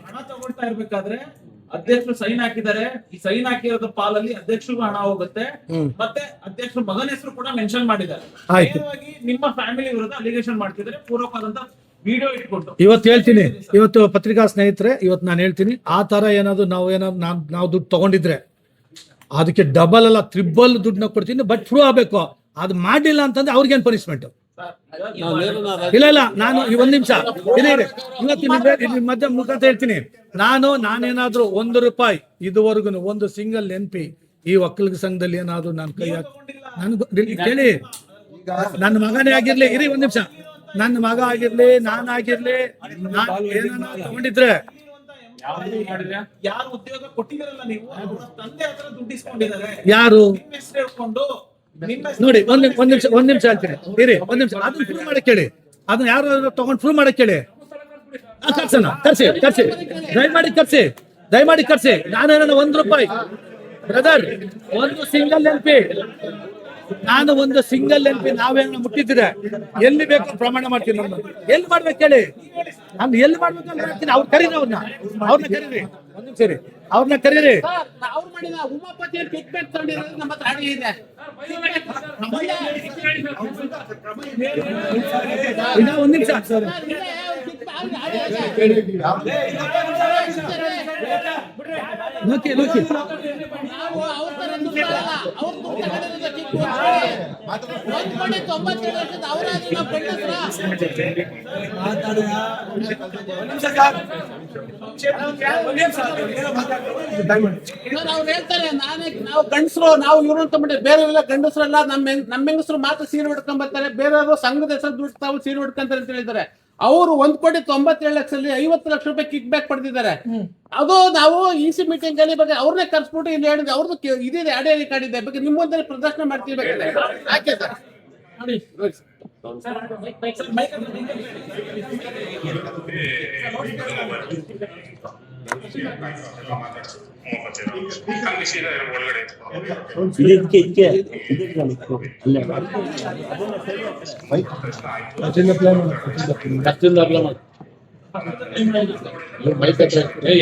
ಹಣ ತಗೊಳ್ತಾ ಇರ್ಬೇಕಾದ್ರೆ ಅಧ್ಯಕ್ಷರು ಸೈನ್ ಹಾಕಿದ್ದಾರೆ. ಈ ಸೈನ್ ಹಾಕಿರೋದ ಪಾಲಲ್ಲಿ ಅಧ್ಯಕ್ಷರಿಗೂ ಹಣ ಹೋಗುತ್ತೆ, ಮತ್ತೆ ಅಧ್ಯಕ್ಷರ ಮಗನ ಹೆಸರು ಕೂಡ ಮೆನ್ಷನ್ ಮಾಡಿದ್ದಾರೆ. ಆಯ್ತು. ನೇರವಾಗಿ ನಿಮ್ಮ ಫ್ಯಾಮಿಲಿ ವಿರುದ್ಧ ಅಲಿಗೇಷನ್ ಮಾಡ್ತಿದ್ದಾರೆ ಪೂರ್ವಕವಾದಂತ ವಿಡಿಯೋ ಇಟ್ಕೊಂಡು. ಇವತ್ತು ಹೇಳ್ತೀನಿ, ಇವತ್ತು ಪತ್ರಿಕಾ ಸ್ನೇಹಿತರೆ, ಇವತ್ತು ನಾನು ಹೇಳ್ತೀನಿ, ಆ ತರ ಏನಾದ್ರು ನಾವು ದುಡ್ಡು ತಗೊಂಡಿದ್ರೆ ಅದಕ್ಕೆ ಡಬಲ್ ಅಲ್ಲ ತ್ರಿಬಲ್ ದುಡ್ಡನ್ನ ಕೊಡ್ತೀನಿ. ಬಟ್ ಪ್ರೂವ್ ಆಗ್ಬೇಕು. ಅದು ಮಾಡಿಲ್ಲ ಅಂತಂದ್ರೆ ಅವ್ರಿಗೇನು ಪನಿಷ್ಮೆಂಟ್? ಇಲ್ಲ ಇಲ್ಲ ನಾನು ಒಂದ್ ನಿಮಿಷ ಇವತ್ತು ನಿಮ್ಮ ಮಧ್ಯ ಮುಖಾಂತರ ಹೇಳ್ತೀನಿ. ನಾನೇನಾದ್ರೂ ₹1 ಇದುವರೆಗೂ ಒಂದು ಸಿಂಗಲ್ MP ಈ ಒಕ್ಕಲಿಗ ಸಂಘದಲ್ಲಿ ಏನಾದ್ರು ನಾನು ಕೈ ಹಾಕಿ ಕೇಳಿ, ನನ್ನ ಮಗನೇ ಆಗಿರ್ಲಿ, ಇರಿ ಒಂದ್ ನಿಮಿಷ, ನನ್ನ ಮಗ ಆಗಿರ್ಲಿ, ನಾನಾಗಿರ್ಲಿ, ಏನಾದ್ರು ತಗೊಂಡಿದ್ರೆ ಯಾರು ಉದ್ಯೋಗ ಕೊಟ್ಟಿದಾರಲ್ಲ ನೀವು, ಅವ್ರ ತಂದೆ ಹತ್ರ ದುಡ್ಡು ಇಸ್ಕೊಂಡಿದ್ದಾರೆ. ಯಾರು ನಿಮ್ಮ ಹೆಸರು ಹೇಳ್ಕೊಂಡು ನೋಡಿ ಒಂದ್ ನಿಮಿಷ ಹೇಳ್ತೀನಿ, ಇರಿ ಒಂದ್ ನಿಮಿಷ. ಅದನ್ನ ಪ್ರೂವ್ ಮಾಡಕ್ ಕೇಳಿ, ಅದನ್ನ ಯಾರು ತಗೊಂಡ್ ಪ್ರೂವ್ ಮಾಡಕ್ ಕೇಳಿ. ಕರ್ಸೋಣ, ಕರ್ಸಿ ದಯಮಾಡಿ ಕರ್ಸಿ. ನಾನೇನ ₹1 ಬ್ರದರ್, ಒಂದು ಸಿಂಗಲ್ MP, ನಾನು ಒಂದು ಸಿಂಗಲ್ MP ನಾವೇನ ಮುಟ್ಟಿದ್ರೆ ಎಲ್ಲಿ ಬೇಕು ಪ್ರಮಾಣ ಮಾಡ್ತೀನಿ. ನಾನು ಎಲ್ಲಿ ಮಾಡ್ಬೇಕು ಹೇಳಿ, ನಾನು ಎಲ್ಲಿ ಮಾಡ್ಬೇಕು ಅಂತ ಮಾಡ್ತೀನಿ. ಅವ್ರು ಕರೀರಿ, ಅವ್ರನ್ನ ಕರೀರಿ, ಒಂದ್ ನಿಮಿಷ ರೀ, ಅವ್ರನ್ನ ಕರೀರಿ. ಅವ್ರು ಮಾಡಿದ ಉಮಾಪತಿ ಕಿಕ್ಬ್ಯಾಕ್ ತಗೊಂಡಿರೋದು ನಮ್ಮ ಹತ್ರ ಆಡಿಯೋ ಇದೆ. ಒಂದ್ ನಿಮಿಷ ನಾವು ಅವ್ರ ತರ ಅವ್ರು ಹೇಳ್ತಾರೆ ನಾವು ಗಂಡಸರು, ನಾವು ಇವ್ರು ಅಂತ ಬಿಟ್ಟು ಬೇರೆಯವರೆಲ್ಲ ಗಂಡಸರಲ್ಲ, ನಮ್ಮ ಹೆಂಗಸರು ಮಾತ್ರ ಸೀರೆ ಉಡ್ಕೊಂಡ್ ಬರ್ತಾರೆ, ಬೇರೆಯವರು ಸಂಘದ ಹೆಸರು ದುಡ್ಡು ತಾವು ಸೀರೆ ಉಡ್ಕೊಂತಾರೆ ಅಂತ ಹೇಳಿದ್ದಾರೆ. ಅವರು 1,97,00,000 50 ಲಕ್ಷ ರೂಪಾಯಿ ಕಿಕ್ ಬ್ಯಾಕ್ ಪಡೆದಿದ್ದಾರೆ. ಅದು ನಾವು EC ಮೀಟಿಂಗ್ ಅಲ್ಲಿ ಬಗ್ಗೆ ಅವ್ರನ್ನೇ ಕರ್ಸ್ಬಿಟ್ಟು ಇಲ್ಲಿ ಹೇಳಿದ್ರೆ ಅವ್ರದ್ದು ಇದಿದೆ, ಆಡಿಯೋ ರೆಕಾರ್ಡ್ ಇದೆ, ಬಗ್ಗೆ ನಿಮ್ಮ ಮುಂದೆ ಪ್ರದರ್ಶನ ಮಾಡ್ತೀವಿ ಬೇಕಾದ್ರೆ. ಯಾಕೆ ಸರ್ ನೋಡಿ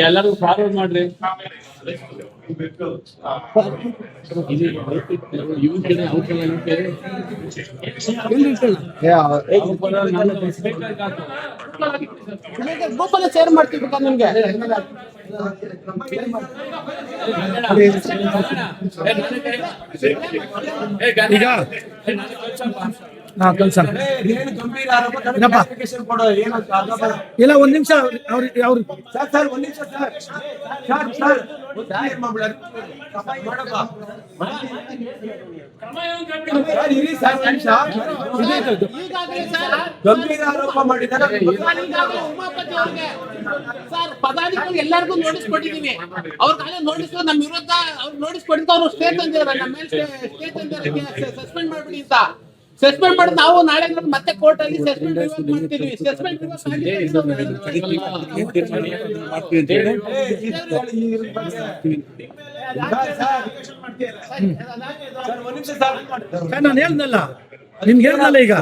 ಎಲ್ಲರೂ ಫಾರ್ವರ್ಡ್ ಮಾಡ್ರಿ. ಗ್ರೂಪಲ್ಲಿ ಶೇರ್ ಮಾಡ್ತೀವಿ ಬೇಕಾದ್ರೆ ನಿಮ್ಗೆ. ಈಗ ಕಳ್ಸೋಣ. ಇಲ್ಲ ಒಂದ್ ನಿಮಿಷ ಅವ್ರು ಸರ್ ಒಂದ್ ನಿಮಿಷ ಸರ್ ಗಂಭೀರ ಆರೋಪ ಮಾಡಿದ್ದಾರೆ. ಉಮಾಪತಿ ಅವ್ರಿಗೆ ಸರ್ ಪದಾಧಿಕಾರಿ ಎಲ್ಲರಿಗೂ ನೋಟಿಸ್ ಕೊಟ್ಟಿದೀವಿ. ಅವ್ರಿಗೆ ನೋಟಿಸ್ ನಮ್ಮ ವಿರುದ್ಧ ಅವ್ರು ನೋಟಿಸ್ ಕೊಟ್ಟಿದ್ದು ಅವ್ರು ಸ್ಟೇ ತಂದಿದ್ದಾರೆ, ನಮ್ಮ ಮೇಲೆ ಸ್ಟೇ ತಂದಿದ್ದಾರೆ, ಸಸ್ಪೆಂಡ್ ಮಾಡ್ಬಿಡಿ ಅಂತ. ಸಸ್ಪೆಂಡ್ ಮಾಡಿ ನಾವು ನಾಳೆ ಮತ್ತೆ ಕೋರ್ಟ್ ಅಲ್ಲಿ ಸಸ್ಪೆಂಡ್ ಮಾಡ್ತೀವಿ. ಸಸ್ಪೆಂಡ್ ನಾನು ಹೇಳ್ದಲ್ಲ, ನಿಮ್ಗೆ ಹೇಳ್ದಲ್ಲ ಈಗ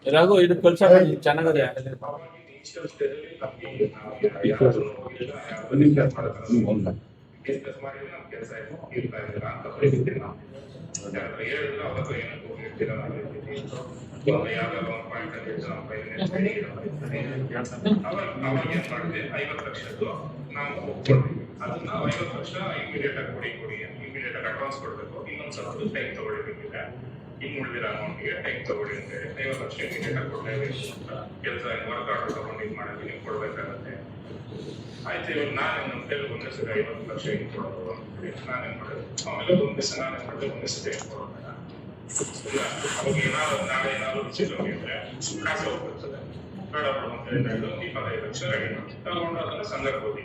ರಘು ಇದು ಕೆಲಸ ಚೆನ್ನಾಗದೆ. ಇನ್ನು ಉಳಿದಿರೋ ಅಮೌಂಟ್ಗೆ ಟೈಮ್ ತಗೊಳ್ಳಿ ಅಂತ ಹೇಳಿ 50 ಲಕ್ಷ ಇಮಿಡಿಯೇಟ್ ಆಗಿ ಕೊಡಲೇಬೇಕು. ಕೆಲಸ ವರ್ಕ್ ಆರ್ಡರ್ ತಗೊಂಡು ಇದು ಮಾಡೋದು ನೀವು ಕೊಡ್ಬೇಕಾಗತ್ತೆ. ಆಯ್ತು, ಇವಾಗ ನಾನು ನಮ್ಮ ಕೈಲಿ ಒಂದೇ ಸರಿ 50 ಲಕ್ಷ ಹಿಂಗೆ ಕೊಡೋದು ನಾನೇನ್ ಮಾಡೋದು. ಆಮೇಲೆ ಒಂದು ದಿವಸ ನಾನೇನ್ ಮಾಡಿದೆ, ಒಂದೇ ಸತಿ ಹೆಂಗೆ ಕೊಡೋಣ. ಅವಾಗ ಏನಾದ್ರು ನಾಳೆ ಏನಾದ್ರು ರುಚಿ ಹೋಗಿದ್ರೆ ಕಾಸು ಹೋಗ್ಬಿಡ್ತದೆ. ಬೇಡ ಅಂತ ಹೇಳಿ 25 ಲಕ್ಷ ರೆಡಿ ಮಾಡಿ ತಗೊಂಡು ಅದನ್ನ ಸಂಘಕ್ಕೆ ಹೋಗಿ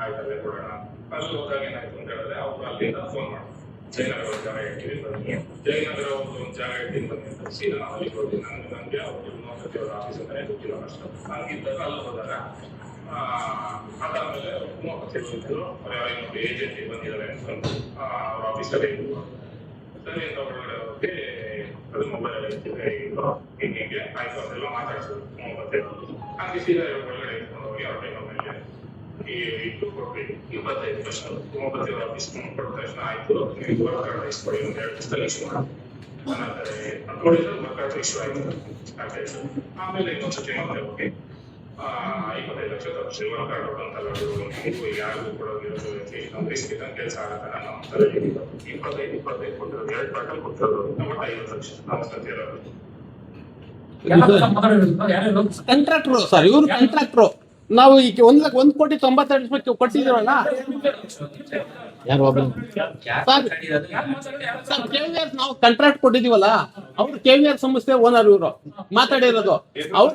ಆಯ್ತಲ್ಲೇ ಕೊಡೋಣ. ಅಲ್ಲಿ ಹೋದಾಗ ಏನಾಯ್ತು ಅಂತ ಹೇಳಿದ್ರೆ ಅವ್ರು ಅಲ್ಲಿಂದ ಫೋನ್ ಮಾಡಿ ಜಯನಗರ ಒಂದು ಜಾಗ ಇಟ್ಟಿವಿ ಬನ್ನಿ, ಜಯನಗರ ಒಂದು ಜಾಗ ಇಟ್ಟಿದ್ದು ಬನ್ನಿ ಅಂತ ಸೀದಾ ನಾವು ಅಲ್ಲಿ ಹೋಗಿ ನನಗೆ ಅವ್ರು ಉಮಾಪತಿ ಅವರ ಆಫೀಸ್ ಅಂತಾನೆ ಗೊತ್ತಿಲ್ಲ ಅಷ್ಟು. ಹಂಗಿದ್ದಾಗ ಅಲ್ಲಿ ಹೋದಾಗ ಅದಾದ್ಮೇಲೆ ಉಮಾಪತಿ ಬಂದಿದ್ರು, ಇನ್ನೊಂದು ಏಜೆನ್ಸಿ ಬಂದಿದ್ದಾರೆ ಅನ್ಕೊಂಡು ಅವ್ರ ಆಫೀಸಲ್ಲಿ ಇದ್ರು. ಸರಿ ಅಂತ ಒಳಗಡೆ ಹೋಗಿ ಅದು ಮೊಬೈಲ್ ಎಲ್ಲ ಇಟ್ಟಿದ್ರೆ ಹಿಂಗೆ ಆಯ್ತು ಅದೆಲ್ಲ ಮಾತಾಡ್ಸೋದು ಉಮಾಪತಿ. ಹಂಗೆ ಸೀದಾ ಒಳಗಡೆ ಇಟ್ಕೊಂಡು ಹೋಗಿ ಅವ್ರ ಮೇಲೆ ಇಟ್ಟು ಕೊಡ್ಬೇಕು 25 ಲಕ್ಷ. ಉಮಾಪತಿ ಅವರ ಆಫೀಸ್ ಕೊಟ್ಟ ತಕ್ಷಣ ಆಯ್ತು, ನೀವು ವರ್ಕ್ ಕಾರ್ಡ್ ಇಸ್ಕೊಡಿ, ಒಂದು 2 ದಿವಸದಲ್ಲಿ ಇಶ್ಯೂ ಮಾಡಿ ನೋಡಿದ್ರೆ ವರ್ಕ್ ಕಾರ್ಡ್ ಇಶ್ಯೂ ಆಯ್ತು. ಆಮೇಲೆ ಇನ್ನೊಂದ್ಸತಿ ಮತ್ತೆ ಹೋಗಿ 25 ಲಕ್ಷ ತರಿಸಿ ವರ್ಕ್ ಕಾರ್ಡ್ ಅಂತಲ್ಲ, ನೀವು ಯಾರಿಗೂ ಕೊಡೋದಿರೋದು ನಮ್ಮ ರಿಸ್ಕ್ ಇದ್ದಂಗೆ ಕೆಲಸ ಆಗತ್ತಲ್ಲ. ನಮ್ಮ ತರ 25 ಕೊಟ್ಟಿರೋದು 2 ಬಾಟಲ್ ಕೊಟ್ಟಿರೋದು ನಮ್ಮ 50 ಲಕ್ಷ ನಾವು ಸತ್ತಿರೋದು. ಕಾಂಟ್ರಾಕ್ಟ್ರು ಸರ್, ಇವ್ರು ಕಾಂಟ್ರಾಕ್ಟ್ರು. ನಾವು ಈಗ 1,92,00,000 ಕೊಟ್ಟಿದ್ದೀವಲ್ಲ ಸರ್, KVR ನಾವು ಕಾಂಟ್ರಾಕ್ಟ್ ಕೊಟ್ಟಿದೀವಲ್ಲ, ಅವ್ರು KVR ಸಂಸ್ಥೆ ಓನರ್ ಇವರು ಮಾತಾಡಿರೋದು. ಅವ್ರು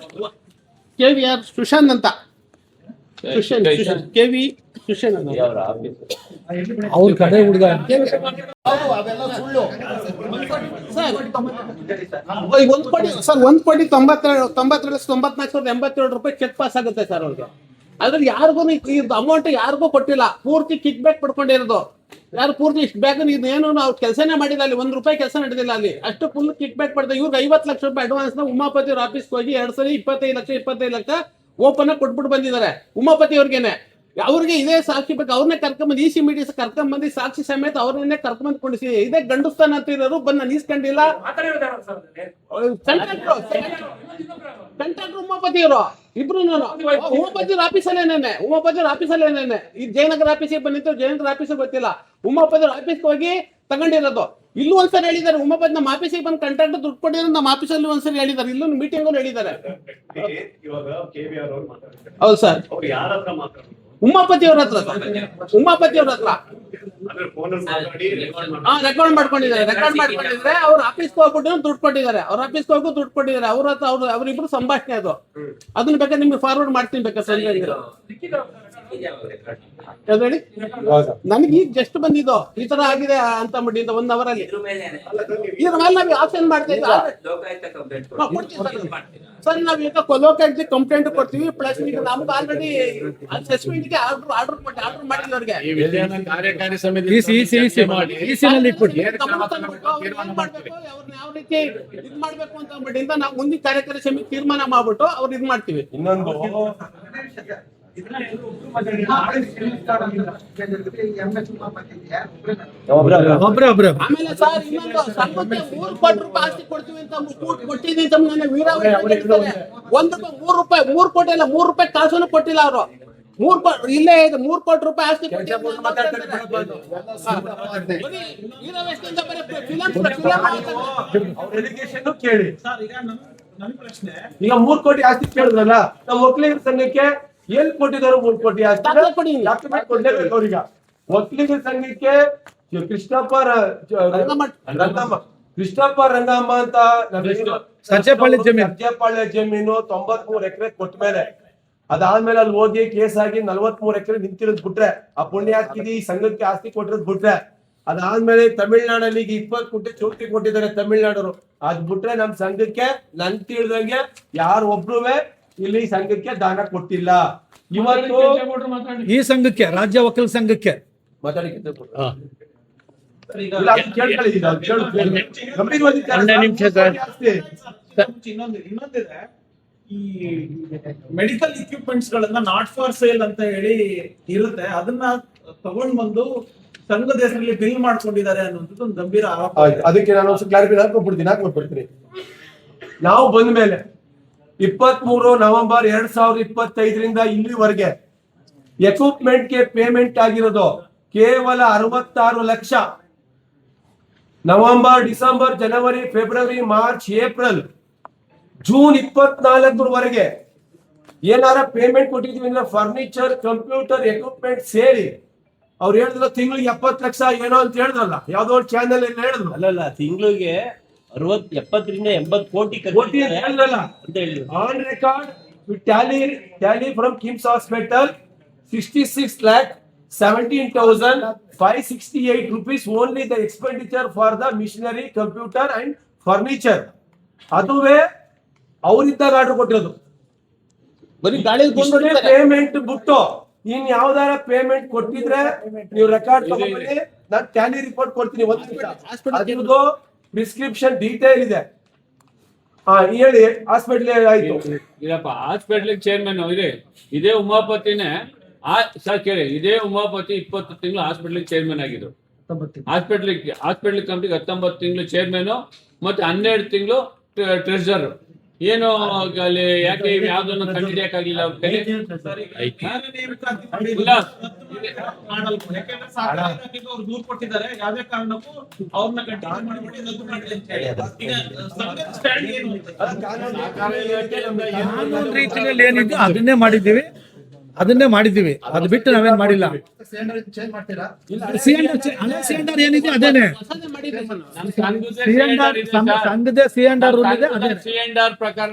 KVR ಸುಶಾಂತ್ ಅಂತ, KV ಸುಶಾಂತ್ ಅವ್ರ ಕಡೆ ಹುಡುಗ ಸರ್. 1,92,94,087 ರೂಪಾಯಿ ಚೆಕ್ ಪಾಸ್ ಆಗುತ್ತೆ ಸರ್ ಅವ್ರಿಗೆ. ಅದ್ರಲ್ಲಿ ಯಾರಿಗೂ ಅಮೌಂಟ್ ಯಾರಿಗೂ ಕೊಟ್ಟಿಲ್ಲ, ಪೂರ್ತಿ ಕಿಕ್ ಬ್ಯಾಕ್ ಪಡ್ಕೊಂಡಿರೋದು. ಯಾರು ಪೂರ್ತಿ ಇಷ್ಟು ಬ್ಯಾಕ್ ಏನು ನಾವು ಕೆಲಸನೇ ಮಾಡಿಲ್ಲ, ಅಲ್ಲಿ 1 ರೂಪಾಯಿ ಕೆಲಸ ನಡೆದಿಲ್ಲ ಅಲ್ಲಿ, ಅಷ್ಟು ಫುಲ್ ಕಿಕ್ ಬ್ಯಾಕ್ ಪಡೆದ. ಇವ್ರಿಗೆ 50 ಲಕ್ಷ ರೂಪಾಯಿ ಅಡ್ವಾನ್ಸ್ ನ ಉಮಾಪತಿ ಅವ್ರ ಆಫೀಸ್ಗೆ ಹೋಗಿ 2 ಸರಿ 25 ಲಕ್ಷ ಓಪನ್ ಆಗಿ ಕೊಟ್ಬಿಟ್ಟು ಬಂದಿದ್ದಾರೆ ಉಮಾಪತಿ ಅವ್ರಿಗೇನೆ. ಅವ್ರಿಗೆ ಇದೇ ಸಾಕ್ಷಿ ಬೇಕು, ಅವ್ರನ್ನೇ ಕರ್ಕೊಂಬಂದು ಇ ಸಿ ಮೀಡಿಯಾ ಕರ್ಕೊಂಬಂದು ಸಾಕ್ಷಿ ಸಮೇತ ಅವ್ರನ್ನೇ ಕರ್ಕೊಂಬಂದು ಕೊಡಿಸಿ. ಇದೇ ಗಂಡುಸ್ತಾನ ಅಂತ ಇರೋರು ಬಂದು ನಾನು ಈಸ್ಕೊಂಡಿಲ್ಲ. ಕಂಟ್ರಾಕ್ಟರ್ ಉಮಾಪತಿ ಅವರು ಇಬ್ರು ಉಮಾಪತಿ ಆಫೀಸಲ್ಲೇನೆ ಈ ಜಯನಗರ ಆಫೀಸಿಗೆ ಬಂದಿತ್ತು, ಜಯನಗರ ಆಫೀಸಿಗೆ ಗೊತ್ತಿಲ್ಲ. ಉಮಾಪತಿ ಆಫೀಸ್ಗೆ ಹೋಗಿ ತಗೊಂಡಿರೋದು. ಇಲ್ಲೂ ಒಂದ್ಸರಿ ಹೇಳಿದ್ದಾರೆ, ಉಮಾಪತಿ ನಮ್ಮ ಆಫೀಸಿಗೆ ಬಂದು ಕಂಟ್ರಾಕ್ಟರ್ ದುಡ್ಡು ಕೊಟ್ಟಿರೋ ನಮ್ಮ ಆಫೀಸಲ್ಲಿ ಒಂದ್ಸರಿ ಹೇಳಿದ್ದಾರೆ, ಇಲ್ಲೂ ಮೀಟಿಂಗ್ ಅಲ್ಲಿ ಹೇಳಿದ್ದಾರೆ. ಹೌದು ಸರ್, ಉಮಾಪತಿ ಅವ್ರ ಹತ್ರ ರೆಕಾರ್ಡ್ ಮಾಡ್ಕೊಂಡಿದ್ದಾರೆ. ಅವ್ರ ಆಫೀಸ್ಗೆ ಹೋಗ್ಬಿಟ್ಟು ದುಡ್ಡು ಕೊಟ್ಟಿದ್ದಾರೆ, ಅವ್ರ ಹತ್ರ ಅವ್ರಿಬ್ರು ಸಂಭಾಷಣೆ ಅದು. ಅದನ್ನ ಬೇಕಾದ್ರೆ ನಿಮ್ಗೆ ಫಾರ್ವರ್ಡ್ ಮಾಡ್ತೀನಿ ಬೇಕಾದ್ರೆ. ಹೇಳಿ, ನನಗೆ ಈಗ ಜಸ್ಟ್ ಬಂದಿದ್ದು ಈ ತರ ಆಗಿದೆ ಅಂತ ಅಂದ್ಬಿಟ್ಟು 1 hour ಅಲ್ಲಿ. ಇದ್ರ ಮೇಲೆ ನಾವು ಆಪ್ಷನ್ ಮಾಡ್ತೀವಿ ಸರ್. ನಾವ್ ಈಗ ಲೋಕಾಯುಕ್ತ ಕಂಪ್ಲೇಂಟ್ ಕೊಡ್ತೀವಿ. ಪ್ಲಸ್ ಈಗ ನಮ್ಗೆ ಆಲ್ರೆಡಿ ಸಸ್ಪೆಂಡ್ ಗೆ ಆರ್ಡರ್ ಮಾಡಿಲ್ಲ ಅವ್ರಿಗೆ. ಕಾರ್ಯಕಾರಿ ಸಮಿತಿ ಅವ್ರನ್ನ ಯಾವ ರೀತಿ ಇದ್ ಮಾಡ್ಬೇಕು ಅಂತ ಅಂದ್ಬಿಟ್ಟಿಂದ ನಾವು ಮುಂದಿನ ಕಾರ್ಯಕಾರಿ ಸಮಿತಿ ತೀರ್ಮಾನ ಮಾಡ್ಬಿಟ್ಟು ಅವ್ರು ಇದ್ ಮಾಡ್ತೀವಿ. ಇನ್ನೊಂದು ಆಮೇಲೆ ಸರ್ ಇನ್ನೊಂದು ಸಂಘಕ್ಕೆ 3 ಕೋಟಿ ರೂಪಾಯಿ ಆಸ್ತಿ ಕೊಡ್ತೀವಿ ಅಂತ ಕೊಟ್ಟಿದ್ದೀನಿ ಅಂತ ನನ್ನ ವೀರಾವಳಿ 3 ಕೋಟಿ ಅಲ್ಲ, 3 ರೂಪಾಯಿ ಕಾಸನ್ನು ಕೊಟ್ಟಿಲ್ಲ ಅವರು. 3 ಕೋಟಿ ಇಲ್ಲೇ ಇದೆ, 3 ಕೋಟಿ ರೂಪಾಯಿ ಆಸ್ತಿ ಕೇಳಿ. ಸರ್, ಈಗ ನನ್ನ ಪ್ರಶ್ನೆ, ಈಗ 3 ಕೋಟಿ ಆಸ್ತಿ ಕೇಳಿದ್ರಲ್ಲ, ನಮ್ಮ ಒಕ್ಕಲಿಗರ ಸಂಘಕ್ಕೆ ಏನ್ ಕೊಟ್ಟಿದ್ದಾರೆ? 3 ಕೋಟಿ ಆಸ್ತಿ ಡಾಕ್ಯುಮೆಂಟ್ ಕೊಡ್ಲೇಬೇಕು ಅವ್ರಿಗೆ. ಒಕ್ಕಲಿಗರ ಸಂಘಕ್ಕೆ ಕೃಷ್ಣಪ್ಪ ರಂಗಮ್ಮ ಅಂತ ಸರ್ಜೆಪಾಳ್ಯ ಜಮೀನು 93 ಎಕರೆ ಕೊಟ್ಟ ಮೇಲೆ ಅದಾದ್ಮೇಲೆ ಅಲ್ಲಿ ಹೋಗಿ ಕೇಸ್ ಆಗಿ 43 ಎಕರೆ ನಿಂತಿರೋದ್ ಬಿಟ್ರೆ, ಆ ಪುಣ್ಯಾಸ್ತಿ ಈ ಸಂಘಕ್ಕೆ ಆಸ್ತಿ ಕೊಟ್ಟಿರೋದ್ ಬಿಟ್ರೆ, ಅದಾದ್ಮೇಲೆ ತಮಿಳ್ನಾಡಲ್ಲಿ ಈಗ 20 ಕೋಟಿ ಚೌಟಿ ಕೊಟ್ಟಿದ್ದಾರೆ ತಮಿಳ್ನಾಡರು. ಅದ್ ಬಿಟ್ರೆ ನಮ್ ಸಂಘಕ್ಕೆ ನನ್ ತಿಳಿದಂಗೆ ಯಾರು ಒಬ್ರು ಇಲ್ಲಿ ಸಂಘಕ್ಕೆ ದಾನ ಕೊಟ್ಟಿಲ್ಲ. ಇವತ್ತು ಈ ಸಂಘಕ್ಕೆ, ರಾಜ್ಯ ವಕೀಲ ಸಂಘಕ್ಕೆ ಇನ್ನೊಂದಿದೆ, ಈ ಮೆಡಿಕಲ್ ಇಕ್ವಿಪ್ಮೆಂಟ್ಸ್ ಗಳನ್ನ ನಾಟ್ ಫಾರ್ ಸೇಲ್ ಅಂತ ಹೇಳಿ ಇರುತ್ತೆ, ಅದನ್ನ ತಗೊಂಡ್ ಬಂದು ಸಂಘದ ಹೆಸರಲ್ಲಿ ಬಿಲ್ ಮಾಡ್ಕೊಂಡಿದ್ದಾರೆ ಅನ್ನುವಂಥದ್ದು ಒಂದು ಗಂಭೀರ ಆರೋಪ. ಅದಕ್ಕೆ ನಾನು ಒಂದು ಕ್ಲಾರಿಫೈ ಹಾಕೊಟ್ಬಿಡ್ತೀನಿ. ನಾವು ಬಂದ ಮೇಲೆ 23 ನವೆಂಬರ್ 2025 ಇಲ್ಲಿವರೆಗೆ ಎಕ್ವಿಪ್ಮೆಂಟ್ ಗೆ ಪೇಮೆಂಟ್ ಆಗಿರೋದು ಕೇವಲ 66 ಲಕ್ಷ. ನವೆಂಬರ್, ಡಿಸೆಂಬರ್, ಜನವರಿ, ಫೆಬ್ರವರಿ, ಮಾರ್ಚ್, ಏಪ್ರಿಲ್, ಜೂನ್ 24 ಏನಾರ ಪೇಮೆಂಟ್ ಕೊಟ್ಟಿದ್ವಿ ಅಂದ್ರೆ ಫರ್ನಿಚರ್, ಕಂಪ್ಯೂಟರ್, ಎಕ್ವಿಪ್ಮೆಂಟ್ ಸೇರಿ ಅವ್ರು ಹೇಳಿದ್ರು ತಿಂಗಳಿಗೆ 70 ಲಕ್ಷ ಏನೋ ಅಂತ ಹೇಳಿದ್ರಲ್ಲ, ಯಾವ್ದೋ ಒಂದು ಚಾನೆಲ್ ಎಲ್ಲ ಹೇಳಿದ್ರು. ಅಲ್ಲಲ್ಲ, ತಿಂಗಳಿಗೆ 70 ರಿಂದ 80 ಕೋಟಿ ಕೋಟಿ ಅಂತ ಹೇಳಿದ್ರಲ್ಲ. On record Tally from KIMS hospital 66,17,568 rupees only the expenditure for the machinery, computer and furniture. ಅದುವೇ ಅವರಿದ್ದಾಗ ಆರ್ಡರ್ ಕೊಟ್ಟಿರೋದು. ಬರೀ ಗಾಳಿ ಪೇಮೆಂಟ್ ಬಿಟ್ಟು ಇನ್ ಯಾವ್ದಾರ ಪೇಮೆಂಟ್ ಕೊಟ್ಟಿದ್ರೆ ನೀವು ರೆಕಾರ್ಡ್ ತಗೊಂಡ್ಬನ್ನಿ, ನಾನು ಟ್ಯಾಲಿ ರಿಪೋರ್ಟ್ ಕೊಡ್ತೀನಿ. ಒಂದು ಪ್ರಿಸ್ಕ್ರಿಪ್ಷನ್ ಡೀಟೇಲ್ ಇದೆ. ಹೇಳಿ, ಹಾಸ್ಪಿಟಲ್ ಆಯ್ತು. ಇದಪ್ಪ ಹಾಸ್ಪಿಟ್ಲ್ ಚೇರ್ಮನ್ ಇದೇ ಉಮಾಪತಿನೇ. ಸರ್ ಕೇಳಿ, ಇದೇ ಉಮಾಪತಿ 20 ತಿಂಗಳು ಹಾಸ್ಪಿಟ್ಲ್ ಚೇರ್ಮನ್ ಆಗಿದ್ರು. ಹಾಸ್ಪಿಟ್ಲ್ ಕಮಿಟಿಗೆ 19 ತಿಂಗಳು ಚೇರ್ಮನ್ ಮತ್ತೆ 12 ತಿಂಗಳು ಟ್ರೆಜರ್. ಏನು ಅಲ್ಲಿ ಯಾಕೆ ಯಾವ್ದನ್ನು ಕಂಡಿಡಿಯಕ್ಕಾಗಿಲ್ಲ ಅವ್ರ ಕೈಲಿ? ಅವ್ರು ದೂರು ಕೊಟ್ಟಿದ್ದಾರೆ, ಯಾವ್ದೇ ಕಾರಣಕ್ಕೂ ಅವ್ರನ್ನ ಕಂಟಿನ್ಯೂ ಮಾಡ್ಬಿಟ್ಟು ರದ್ದು ಮಾಡಿ ಅಂತ ಹೇಳಿ. ಈಗ ಸಂಘದ ಸ್ಟ್ಯಾಂಡ್ ಏನು ಅಂತ ಕಾನೂನು ರೀತಿಯಲ್ಲಿ ಏನಿದೆ ಅದನ್ನೇ ಮಾಡಿದ್ದೀವಿ. ಅದು ಬಿಟ್ಟು ನಾವೇನ್ ಮಾಡಿಲ್ಲ. ಸಿಎಂಆರ್ ಏನಿದೆ ಅದೇನೆ, ಸಂಘದ ಸಿಎಂಆರ್ ರೂಲ್ ಇದೆ, ಅದೇ ಸಿಎಂಆರ್ ಪ್ರಕಾರ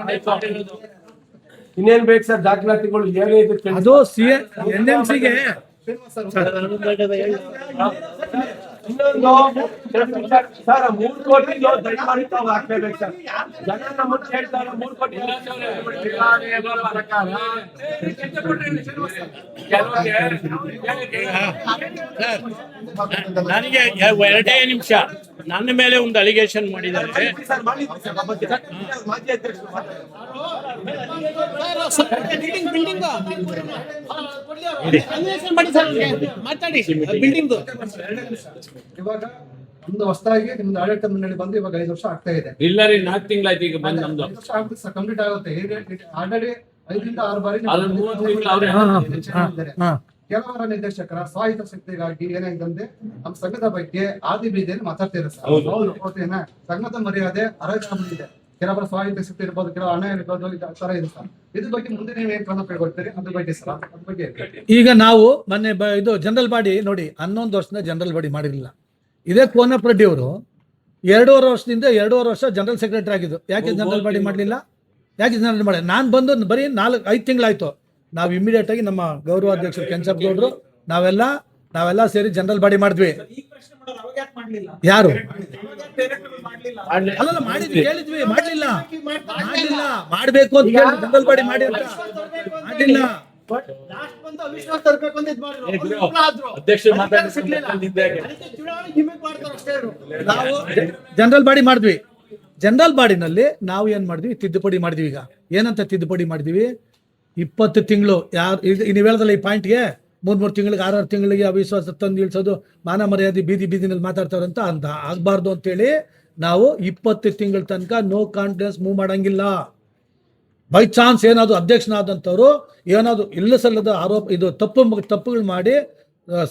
ಇನ್ನೇನ್ ಬೇಕು ಸರ್ ದಾಖಲಾತಿಗಳು? ಏನಿದೆ ಅದು NMC ಗೆ ಇನ್ನೊಂದು ಸರ್ 3 ಕೋಟಿ ದಯಮಾಡಿ ತಾವು ಹಾಕ್ಲೇಬೇಕು ಸರ್. ಜನ ನಮ್ಮನ್ನು ಕೇಳ್ತಾರೆ 3 ಕೋಟಿ ನನಗೆ 2 ನಿಮಿಷ ನನ್ನ ಮೇಲೆ ಒಂದು ಅಲಿಗೇಷನ್ ಮಾಡಿದ್ದಾರೆ. ಸರ್ ಮಾಡಿದ್ವಿ ಸರ್ ಮಾಜಿ ಅಧ್ಯಕ್ಷರು ಮಾತಾಡಿ ಬಿಲ್ಡಿಂಗ್ ಇವಾಗ ಒಂದು ಹೊಸದಾಗಿ ನಿಮ್ದು ಆಡಳಿತ ಮಂಡಳಿ ಬಂದು ಇವಾಗ 5 ವರ್ಷ ಆಗ್ತಾ ಇದೆ. ಇಲ್ಲ ರೀ 4 ತಿಂಗಳಾಯ್ತು ಈಗ ಬಂದು ನಮ್ದು. 5 ವರ್ಷ ಆಗುತ್ತೆ ಸರ್, ಕಂಪ್ಲೀಟ್ ಆಗುತ್ತೆ. ಆಲ್ರೆಡಿ 5 ರಿಂದ 6 ಬಾರಿ ಅದು 30 ತಿಂಗಳು ಅವ್ರೆ. ಕೆಲವರ ನಿರ್ದೇಶಕರ ಸ್ವಾಯತ್ತ ಶಕ್ತಿಗಾಗಿ ಏನಾಯ್ತಂದ್ರೆ ನಮ್ಮ ಸಂಘದ ಬಗ್ಗೆ ಆದಿ ಬೀದಿಯಲ್ಲಿ ಮಾತಾಡ್ತಿದ್ದಾರೆ ಸರ್. ಓಕೆನಾ? ಸಂಘದ ಮರ್ಯಾದೆ ಅರಳಿದೆ. ಕೆಲವರ ಸ್ವಾಯತ್ತ ಶಕ್ತಿ ಇರ್ಬೋದು, ಕೆಲವು ಹಣ ಇರ್ಬೋದು, ಈ ತರ ಇದೆ ಸರ್. ಇದ್ರ ಬಗ್ಗೆ ಮುಂದೆ ನೀವು ಏನ್ ಕ್ರಮ ಕೈಗೊಳ್ತೀರಿ ಅದ್ರ ಬಗ್ಗೆ ಸರ್? ಅದ್ರ ಬಗ್ಗೆ ಈಗ ನಾವು ಮೊನ್ನೆ ಇದು ಜನರಲ್ ಬಾಡಿ ನೋಡಿ 11 ವರ್ಷದಿಂದ ಜನರಲ್ ಬಾಡಿ ಮಾಡಿರಲಿಲ್ಲ. ಇದೇ ಕೋನಪ್ಪ ರೆಡ್ಡಿ ಅವರು 2.5 ವರ್ಷದಿಂದ 2.5 ವರ್ಷ ಜನರಲ್ ಸೆಕ್ರೆಟರಿ ಆಗಿದ್ದು. ಯಾಕೆ ಜನರಲ್ ಬಾಡಿ ಮಾಡಲಿಲ್ಲ? ಯಾಕೆ ಜನರಲ್ ಮಾಡಿ? ನಾನು ಬಂದು ಬರೀ 4-5 ತಿಂಗಳಾಯ್ತು. ನಾವು ಇಮಿಡಿಯೇಟ್ ಆಗಿ ನಮ್ಮ ಗೌರವಾಧ್ಯಕ್ಷರು ಕೆಂಚಪ್ಪ ಗೌಡ್ರು ನಾವೆಲ್ಲ ಸೇರಿ ಜನರಲ್ ಬಾಡಿ ಮಾಡಿದ್ವಿ. ಯಾರು ಅಲ್ಲ ಮಾಡಿದ್ವಿ, ಹೇಳಿದ್ವಿ, ಮಾಡ್ಲಿಲ್ಲ ಮಾಡ್ಬೇಕು ಅಂತ ಹೇಳಿ ಜನರಲ್ ಬಾಡಿ ಮಾಡಿಲ್ಲ. ನಾವು ಜನರಲ್ ಬಾಡಿ ಮಾಡಿದ್ವಿ. ಜನರಲ್ ಬಾಡಿನಲ್ಲಿ ನಾವು ಏನ್ ಮಾಡಿದ್ವಿ? ತಿದ್ದುಪಡಿ ಮಾಡಿದ್ವಿ. ಈಗ ಏನಂತ ತಿದ್ದುಪಡಿ ಮಾಡಿದ್ವಿ? 20 ತಿಂಗಳು ಯಾರು ನೀವು ಹೇಳದಲ್ಲ ಈ ಪಾಯಿಂಟ್ಗೆ 3 ತಿಂಗಳಿಗೆ 6 ತಿಂಗಳಿಗೆ ಅವಿಶ್ವಾಸ ತಂದು ಇಳಿಸೋದು, ಮಾನ ಮರ್ಯಾದೆ ಬೀದಿನಲ್ಲಿ ಮಾತಾಡ್ತಾರಂತ ಅಂತ ಆಗ್ಬಾರ್ದು ಅಂತೇಳಿ ನಾವು 20 ತಿಂಗಳ ತನಕ ನೋ ಕಾನ್ಫಿಡೆನ್ಸ್ ಮೂವ್ ಮಾಡಂಗಿಲ್ಲ. ಬೈ ಚಾನ್ಸ್ ಏನಾದ್ರು ಅಧ್ಯಕ್ಷನಾದಂಥವ್ರು ಏನಾದ್ರು ಇಲ್ಲ ಸಲ್ಲದ ಆರೋಪ ಇದು ತಪ್ಪುಗಳು ಮಾಡಿ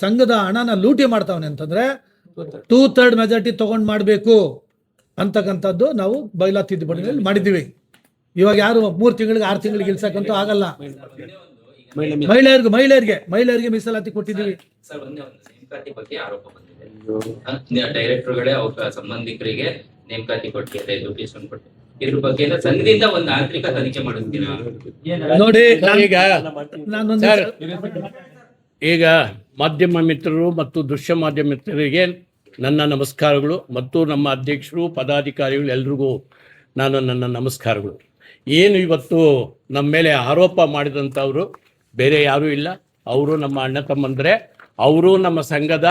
ಸಂಘದ ಹಣನ ಲೂಟಿ ಮಾಡ್ತಾವನೆ ಅಂತಂದ್ರೆ 2/3 ಮೆಜಾರಿಟಿ ತಗೊಂಡ್ ಮಾಡಬೇಕು ಅಂತಕ್ಕಂಥದ್ದು ನಾವು ಬೈಲಾ ತಿದ್ದುಪಡಿನಲ್ಲಿ ಮಾಡಿದ್ದೀವಿ. ಇವಾಗ ಯಾರು 3 ತಿಂಗಳಿಗೆ 6 ತಿಂಗಳಿಗೆ ಇಳಿಸಕ್ಕಂತೂ ಆಗಲ್ಲ. ಮಹಿಳೆಯರಿಗೆ ಮೀಸಲಾತಿ ಕೊಟ್ಟಿದ್ದೀವಿ. ಸರ್ ಒಂದೇ ಒಂದು ನೇಮಕಾತಿ ಬಗ್ಗೆ ಆರೋಪ ಬಂದಿದೆ. ಡೈರೆಕ್ಟರ್ಗಳೇ ಅವ್ರ ಸಂಬಂಧಿಕರಿಗೆ ನೇಮಕಾತಿ ಕೊಟ್ಟಿದ್ದಾರೆ, ಲೊಕೇಶನ್ ಕೊಟ್ಟು ಇದ್ರ ಬಗ್ಗೆ ಎಲ್ಲ ಸಂಘದಿಂದ ಒಂದು ಆಂತರಿಕ ತನಿಖೆ ಮಾಡುತ್ತೀರಾ? ನೋಡಿ ಈಗ ಮಾಧ್ಯಮ ಮಿತ್ರರು ಮತ್ತು ದೃಶ್ಯ ಮಾಧ್ಯಮ ಮಿತ್ರರಿಗೆ ನನ್ನ ನಮಸ್ಕಾರಗಳು ಮತ್ತು ನಮ್ಮ ಅಧ್ಯಕ್ಷರು ಪದಾಧಿಕಾರಿಗಳು ಎಲ್ರಿಗೂ ನನ್ನ ನಮಸ್ಕಾರಗಳು. ಏನು ಇವತ್ತು ನಮ್ಮ ಮೇಲೆ ಆರೋಪ ಮಾಡಿದಂಥವ್ರು ಬೇರೆ ಯಾರೂ ಇಲ್ಲ, ಅವರು ನಮ್ಮ ಅಣ್ಣ ತಮ್ಮಂದ್ರೆ, ಅವರು ನಮ್ಮ ಸಂಘದ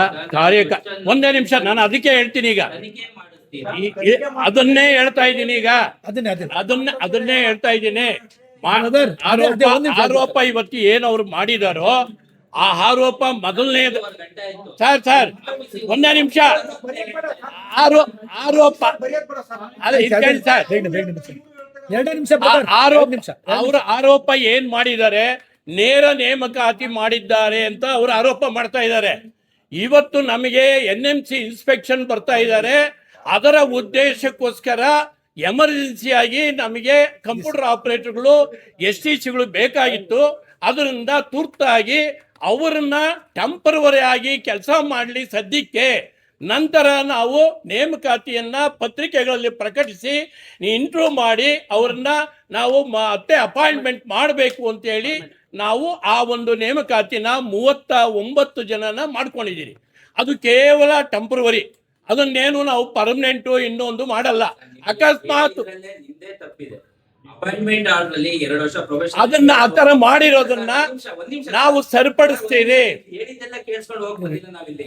ಒಂದೇ ನಿಮಿಷ ನಾನು ಅದಕ್ಕೆ ಹೇಳ್ತೀನಿ. ಈಗ ಅದನ್ನೇ ಹೇಳ್ತಾ ಇದ್ದೀನಿ. ಈಗ ಅದನ್ನೇ ಹೇಳ್ತಾ ಇದ್ದೀನಿ. ಆರೋಪ ಇವತ್ತು ಏನು ಅವ್ರು ಮಾಡಿದಾರೋ ಆ ಆರೋಪ ಮೊದಲನೇದು. ಸರ್ ಒಂದೇ ನಿಮಿಷ. ಆರೋಪ ಅವರ ಆರೋಪ ಏನ್ ಮಾಡಿದ್ದಾರೆ? ನೇರ ನೇಮಕಾತಿ ಮಾಡಿದ್ದಾರೆ ಅಂತ ಅವರು ಆರೋಪ ಮಾಡ್ತಾ ಇದ್ದಾರೆ. ಇವತ್ತು ನಮಗೆ NMC ಇನ್ಸ್ಪೆಕ್ಷನ್ ಬರ್ತಾ ಇದ್ದಾರೆ. ಅದರ ಉದ್ದೇಶಕ್ಕೋಸ್ಕರ ಎಮರ್ಜೆನ್ಸಿಯಾಗಿ ನಮಗೆ ಕಂಪ್ಯೂಟರ್ ಆಪರೇಟರ್ಗಳು STCಗಳು ಬೇಕಾಗಿತ್ತು. ಅದರಿಂದ ತುರ್ತಾಗಿ ಅವರನ್ನ ಟೆಂಪರವರಿ ಆಗಿ ಕೆಲಸ ಮಾಡಲಿ ಸದ್ಯಕ್ಕೆ. ನಂತರ ನಾವು ನೇಮಕಾತಿಯನ್ನ ಪತ್ರಿಕೆಗಳಲ್ಲಿ ಪ್ರಕಟಿಸಿ ಇಂಟ್ರೂ ಮಾಡಿ ಅವ್ರನ್ನ ನಾವು ಮತ್ತೆ ಅಪಾಯಿಂಟ್ಮೆಂಟ್ ಮಾಡಬೇಕು ಅಂತೇಳಿ ನಾವು ಆ ಒಂದು ನೇಮಕಾತಿನ 39 ಜನನ ಮಾಡ್ಕೊಂಡಿದ್ದೀರಿ. ಅದು ಕೇವಲ ಟೆಂಪರವರಿ, ಅದನ್ನೇನು ನಾವು ಪರ್ಮನೆಂಟು ಇನ್ನೊಂದು ಮಾಡಲ್ಲ. ಅಕಸ್ಮಾತ್ ಅಪಾಯಿಂಟ್ಮೆಂಟ್ ಆರ್ಡರ್ಲಿ 2 ವರ್ಷ ಪ್ರೊಬೇಷನ್ ಅದನ್ನ ಆತರ ಮಾಡಿರೋದನ್ನ ನಾವು ಸರಿಪಡಿಸ್ತೀವಿ. ಹೇಳಿದ್ದೆಲ್ಲ ಕೇಳಿಸ್ಕೊಂಡು ಹೋಗ್ಬೋದಿಲ್ಲ ನಾವಿಲ್ಲಿ.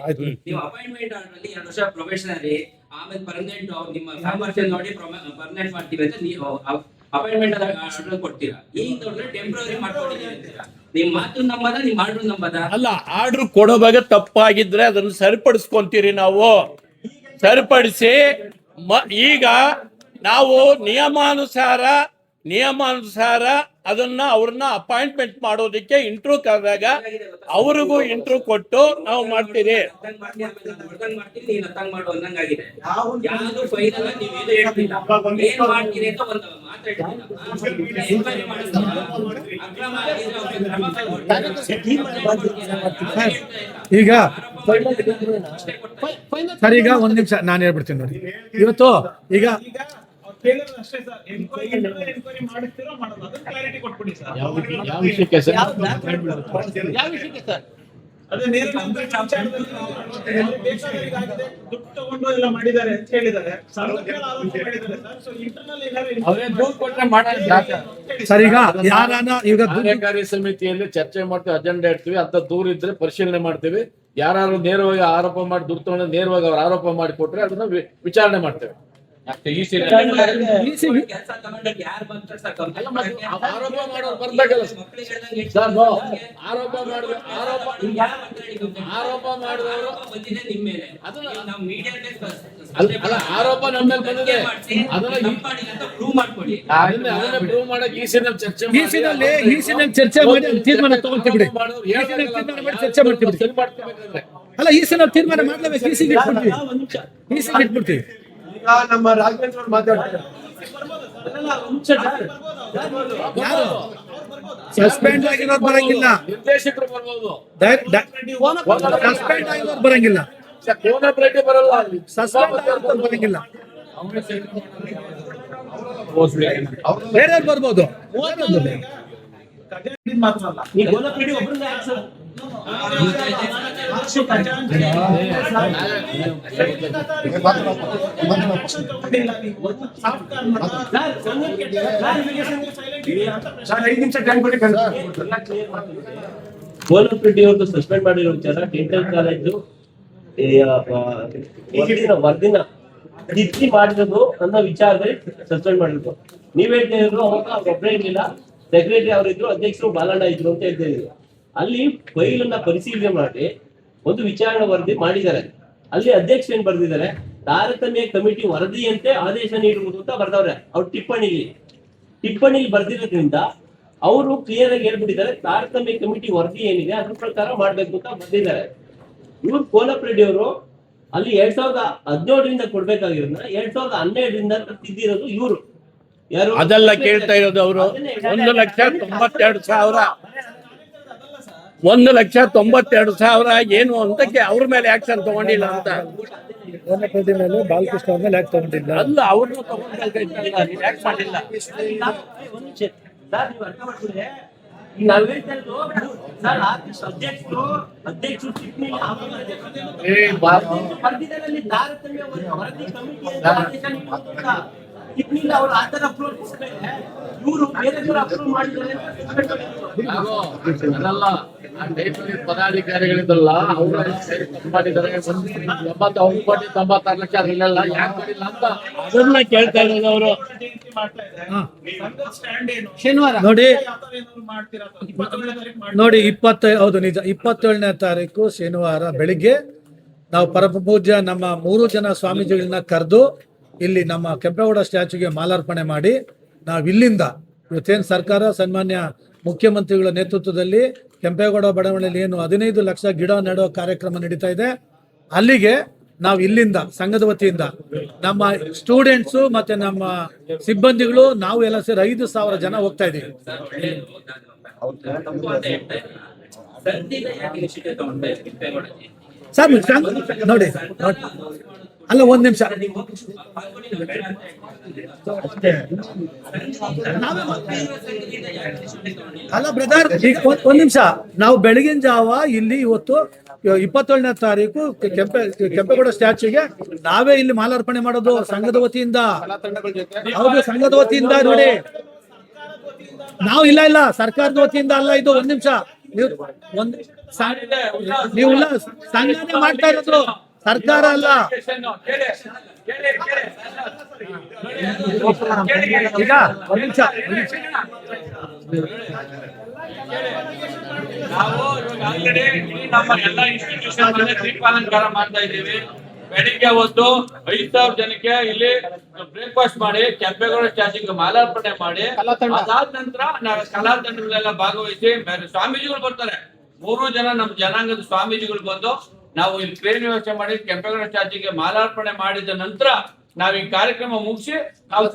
ನೀವು ಅಪಾಯಿಂಟ್ಮೆಂಟ್ ಆರ್ಡರ್ಲಿ 2 ವರ್ಷ ಪ್ರೊಬೇಷನರಿ, ಆಮೇಲೆ ಪರ್ಮನೆಂಟ್ ನಿಮ್ಮ ಸಾಮರ್ಥ್ಯ ನೋಡಿ ಪರ್ಮನೆಂಟ್ ಮಾಡ್ತೀವಿ ಅಂತ ನೀವು ಅಪಾಯಿಂಟ್ಮೆಂಟ್ ಆರ್ಡರ್ ಕೊಡ್ತೀರಾ. ಈಗ ನೋಡಿದ್ರೆ ಟೆಂಪರರಿ ಮಾಡ್ಕೊಂಡಿದ್ದೀರಿ ಅಂತೀರಾ. ನಿಮ್ ಮಾತು ನಂಬದ, ನಿಮ್ ಆರ್ಡರ್ ನಂಬದ ಅಲ್ಲ. ಆರ್ಡರ್ ಕೊಡೋವಾಗ ತಪ್ಪಾಗಿದ್ರೆ ಅದನ್ನು ಸರಿಪಡಿಸ್ಕೊಂತೀರಿ. ನಾವು ಸರಿಪಡಿಸಿ ಈಗ ನಾವು ನಿಯಮಾನುಸಾರ ಅದನ್ನ ಅವ್ರನ್ನ ಅಪಾಯಿಂಟ್ಮೆಂಟ್ ಮಾಡೋದಕ್ಕೆ ಇಂಟ್ರೂ ಕರೆದಾಗ ಅವ್ರಿಗೂ ಇಂಟ್ರೂ ಕೊಟ್ಟು ನಾವು ಮಾಡ್ತೀರಿ. ಈಗ ಸರ್, ಈಗ ಒಂದ್ ನಿಮಿಷ ನಾನು ಹೇಳ್ಬಿಡ್ತೀನಿ ನೋಡಿ. ಇವತ್ತು ಈಗ ಅಷ್ಟೇ ಸರ್, ಎನ್ಕ್ವೈರಿ ಮಾಡ್ತೀರೋ ಮಾಡೋದು, ಅದನ್ನ ಕ್ಲಾರಿಟಿ ಕೊಟ್ಬಿಡಿ ಸರ್. ಯಾವ ವಿಷಯಕ್ಕೆ ಸರ್? ಯಾವ ವಿಷಯಕ್ಕೆ ಸರ್? ಅದೇ ನೇರ ಬೇಕಾದವರಿಗಾಗಿದೆ, ದುಡ್ಡು ತಗೊಂಡು ಎಲ್ಲ ಮಾಡಿದ್ದಾರೆ ಅಂತ ಹೇಳಿದ್ದಾರೆ. ಸಂಘಟನೆಗಳ ಆರೋಪ ಮಾಡಿದ್ದಾರೆ ಸರ್. ಸೊ ಇಂಟರ್ನಲ್ ಅವರೇ ದೂರು ಕೊಟ್ರೆ ಮಾಡೋದು. ಸರ್ ಈಗ ಯಾರಾನ ಈಗ ಕಾರ್ಯಕಾರಿ ಸಮಿತಿಯಲ್ಲಿ ಚರ್ಚೆ ಮಾಡ್ತೀವಿ, ಅಜೆಂಡಾ ಇಡ್ತೀವಿ, ಅಂತ ದೂರ ಇದ್ರೆ ಪರಿಶೀಲನೆ ಮಾಡ್ತೀವಿ. ಯಾರು ನೇರವಾಗಿ ಆರೋಪ ಮಾಡಿ ದುಡ್ಡು ತಗೊಂಡು ನೇರವಾಗಿ ಅವ್ರು ಆರೋಪ ಮಾಡಿ ಕೊಟ್ರೆ ಅದನ್ನ ವಿಚಾರಣೆ ಮಾಡ್ತೇವೆ. ಕೆಲಸ ತಗೊಂಡಾಗ ಯಾರು ಬರ್ತಾರೆ ಸರ್? ಆರೋಪ ಮಾಡೋರು ಬರ್ಬೇಕಲ್ಲ ಸರ್. ಆರೋಪ ಮಾಡಿದ್ರು ಆರೋಪ ಮಾಡಿದವರು ಬಂದಿದೆ ನಿಮ್ಮ ಮೇಲೆ, ಅದು ನಾವು ಮೀಡಿಯಾ ಅಲ್ಲ, ಆರೋಪ ನಮ್ಮ ಮೇಲೆ ಬಂದಿದೆ. ಅದನ್ನ ಪ್ರೂವ್ ಮಾಡ್ಕೊಡಿ. ಅದನ್ನ ಪ್ರೂವ್ ಮಾಡಕ್ಕೆ ಈಸಿನಲ್ಲಿ ಚರ್ಚೆ ಚರ್ಚೆ ಮಾಡಿ ತೀರ್ಮಾನ ತಗೊಂತೀವಿ ಬಿಡಿ. ಚರ್ಚೆ ಮಾಡ್ತೀವಿ ಬಿಡಿ. ಅಲ್ಲ ಈಸಿನಲ್ಲಿ ತೀರ್ಮಾನ ಮಾಡ್ಲೇಬೇಕು. ಈಸಿಗೆ ಇಟ್ಬಿಡ್ತೀವಿ. ಈಗ ನಮ್ಮ ರಾಘವೇಂದ್ರ ಅವ್ರು ಮಾತಾಡ್ತಾರೆ. ಯಾರು ಸಸ್ಪೆಂಡ್ ಆಗಿರೋದು ಬರಂಗಿಲ್ಲ, ನಿರ್ದೇಶಕರು ಬರ್ಬೋದು, ಸಸ್ಪೆಂಡ್ ಆಗಿರೋದು ಬರಂಗಿಲ್ಲ, ಕೋನಪ್ರೆಡ್ಡಿ ಬರಲ್ಲ, ಸಸ್ಪೆಂಡ್ ಆಗಿರೋದು ಬರಂಗಿಲ್ಲ, ಬೇರೆಯವ್ರು ಬರ್ಬೋದು. ಮಾತ್ರ ಅಲ್ಲ, ಈ ಗೋಲಪೇಟೆ ಒಬ್ಬರನ್ನ ಯಾಕೆ ಸರ್? ಸರ್ 5 ನಿಮಿಷ ಟೈಮ್ ಕೊಡಿ. ಗೋಲಪೇಟೆ ಅವ್ರದ್ದು ಸಸ್ಪೆಂಡ್ ಮಾಡಿರೋ ವಿಚಾರ ಡೆಂಟಲ್ ಕಾಲೇಜು ವರದಿನ ತಿದ್ದಿ ಮಾಡಿರೋದು ಅನ್ನೋ ವಿಚಾರದಲ್ಲಿ ಸಸ್ಪೆಂಡ್ ಮಾಡಿದ್ರು. ನೀವ್ ಹೇಳ್ತಾ ಇದ್ರು ಅವಾಗ ಒಬ್ಬರೇ ಇರ್ಲಿಲ್ಲ, ಸೆಕ್ರೆಟರಿ ಅವರಿದ್ರು, ಅಧ್ಯಕ್ಷರು ಬಾಲಣ್ಣ ಇದ್ರು ಅಂತ ಹೇಳ್ತಾ ಇದ್ರು. ಅಲ್ಲಿ ಫೈಲನ್ನ ಪರಿಶೀಲನೆ ಮಾಡಿ ಒಂದು ವಿಚಾರಣಾ ವರದಿ ಮಾಡಿದ್ದಾರೆ. ಅಲ್ಲಿ ಅಧ್ಯಕ್ಷ ಏನ್ ಬರ್ದಿದ್ದಾರೆ, ತಾರತಮ್ಯ ಕಮಿಟಿ ವರದಿಯಂತೆ ಆದೇಶ ನೀಡುವುದು ಅಂತ ಬರ್ದವ್ರೆ. ಅವ್ರ ಟಿಪ್ಪಣಿಲಿ ಬರ್ದಿರೋದ್ರಿಂದ ಅವರು ಕ್ಲಿಯರ್ ಆಗಿ ಹೇಳ್ಬಿಟ್ಟಿದ್ದಾರೆ, ತಾರತಮ್ಯ ಕಮಿಟಿ ವರದಿ ಏನಿದೆ ಅದ್ರ ಪ್ರಕಾರ ಮಾಡ್ಬೇಕು ಅಂತ ಬರ್ದಿದ್ದಾರೆ. ಇವ್ರು ಕೋನಪ್ರೆಡ್ಡಿ ಅವರು ಅಲ್ಲಿ 2017ರಿಂದ ಕೊಡ್ಬೇಕಾಗಿರೋದನ್ನ 2012ರಿಂದ ತಿದ್ದಿರೋದು ಇವರು. ಯಾರು ಅದೆಲ್ಲ ಕೇಳ್ತಾ ಇರೋದು ಅವರು. 1,92,000 1,92,000 ಏನು ಅಂತಕ್ಕೆ ಅವ್ರ ಮೇಲೆ ಆಕ್ಷನ್ ತಗೊಂಡಿಲ್ಲ ಅಂತ. ಮೇಲೆ ಬಾಲಕೃಷ್ಣ ಅವ್ರ ಮೇಲೆ ಯಾಕೆ ತಗೊಂಡಿಲ್ಲ? ಅಲ್ಲ, ಅವ್ರನ್ನು ತಗೊಂಡ್ಬೇಕಾಯ್ತಲ್ಲ, ನೀವು ಯಾಕೆ ಮಾಡಿಲ್ಲ? ಅಧ್ಯಕ್ಷರು ಕಿಡ್ನಿಯಿಂದ ಅವರು ಆತರ ಅಪ್ರೂವಲ್ ಕೊಡ್ತಾರೆ, ಇವರು ಬೇರೆ ಅಪ್ರೂವ್ ಮಾಡಿದ್ದಾರೆ. ಅದಲ್ಲ, ಆ ಟೈಮಲ್ಲಿ ಪದಾಧಿಕಾರಿಗಳಿದ್ದಲ್ಲ, ಅವರು ಮಾಡಿದ್ದಾರೆ. 96 ಲಕ್ಷ ಅದನ್ನೆಲ್ಲ ಯಾಕೆ ಮಾಡಿಲ್ಲ ಅಂತ ಅದನ್ನ ಕೇಳ್ತಾ ಇರೋದು ಅವರು. ಶನಿವಾರ ನೋಡಿ 27ನೇ ತಾರೀಕು ಶನಿವಾರ ಬೆಳಿಗ್ಗೆ ನಾವು ಪರಮ ಪೂಜ್ಯ ನಮ್ಮ 3 ಜನ ಸ್ವಾಮೀಜಿಗಳನ್ನ ಕರೆದು ಇಲ್ಲಿ ನಮ್ಮ ಕೆಂಪೇಗೌಡ ಸ್ಟ್ಯಾಚ್ಯೂಗೆ ಮಾಲಾರ್ಪಣೆ ಮಾಡಿ ನಾವು ಇಲ್ಲಿಂದ ಇವತ್ತೇನು ಸರ್ಕಾರ ಸನ್ಮಾನ್ಯ ಮುಖ್ಯಮಂತ್ರಿಗಳ ನೇತೃತ್ವದಲ್ಲಿ ಕೆಂಪೇಗೌಡ ಬಡಾವಣೆಯಲ್ಲಿ ಏನು 15 ಲಕ್ಷ ಗಿಡ ನೆಡೋ ಕಾರ್ಯಕ್ರಮ ನಡೀತಾ ಇದೆ, ಅಲ್ಲಿಗೆ ನಾವು ಇಲ್ಲಿಂದ ಸಂಘದ ವತಿಯಿಂದ ನಮ್ಮ ಸ್ಟೂಡೆಂಟ್ಸು ಮತ್ತೆ ನಮ್ಮ ಸಿಬ್ಬಂದಿಗಳು ನಾವು ಎಲ್ಲ ಸೇರಿ 5,000 ಜನ ಹೋಗ್ತಾ ಇದೀವಿ. ಸರ್ ನೋಡಿ ಅಲ್ಲ, ಒಂದ್ ನಿಮಿಷ ಅಲ್ಲ ಬ್ರದರ್, ಈಗ ಒಂದ್ ನಿಮಿಷ. ನಾವು ಬೆಳಗಿನ ಜಾವ ಇಲ್ಲಿ ಇವತ್ತು 27ನೇ ತಾರೀಕು ಕೆಂಪೇಗೌಡ ಸ್ಟ್ಯಾಚ್ಯೂಗೆ ನಾವೇ ಇಲ್ಲಿ ಮಾಲಾರ್ಪಣೆ ಮಾಡೋದು ಸಂಘದ ವತಿಯಿಂದ. ಹೌದು, ಸಂಘದ ವತಿಯಿಂದ ನೋಡಿ. ನಾವು ಇಲ್ಲ ಸರ್ಕಾರದ ವತಿಯಿಂದ ಅಲ್ಲ ಇದು. ಒಂದ್ ನಿಮಿಷ, ನೀವು ಸಂಘನೇ ಮಾಡ್ತಾ ಇರೋದು, ಸರ್ಕಾರ ಅಲ್ಲ. ಈಗ ಒಂದ್ ನಿಮಿಷ, ನಾವು ಇವಾಗ ಆಲ್ರೆಡಿ ನಮ್ಮ ಎಲ್ಲ ಇನ್ಸ್ಟಿಟ್ಯೂಷನ್ ದೀಪಾಲಂಕಾರ ಮಾಡ್ತಾ ಇದ್ದೀವಿ. ಬೆಳಿಗ್ಗೆ ಹೊತ್ತು 5,000 ಜನಕ್ಕೆ ಇಲ್ಲಿ ಬ್ರೇಕ್ಫಾಸ್ಟ್ ಮಾಡಿ ಕೆಂಪೇಗೌಡ ಸ್ಟ್ಯಾಚ್ಯೂಗೆ ಮಾಲಾರ್ಪಣೆ ಮಾಡಿ ಅದಾದ ನಂತರ ನಾವು ಕಲಾ ತಂಡಗಳೆಲ್ಲ ಭಾಗವಹಿಸಿ ಸ್ವಾಮೀಜಿಗಳು ಬರ್ತಾರೆ. 3 ಜನ ನಮ್ಮ ಜನಾಂಗದ ಸ್ವಾಮೀಜಿಗಳು ಬಂದು ನಾವು ಇಲ್ಲಿ ಟ್ರೈನ್ ವ್ಯವಸ್ಥೆ ಮಾಡಿ ಕೆಂಪೇಗೌಡ ಸ್ಟ್ಯಾಚ್ಯೂಗೆ ಮಾಲಾರ್ಪಣೆ ಮಾಡಿದ ನಂತರ ನಾವ್ ಈ ಕಾರ್ಯಕ್ರಮ ಮುಗಿಸಿ ನಾವು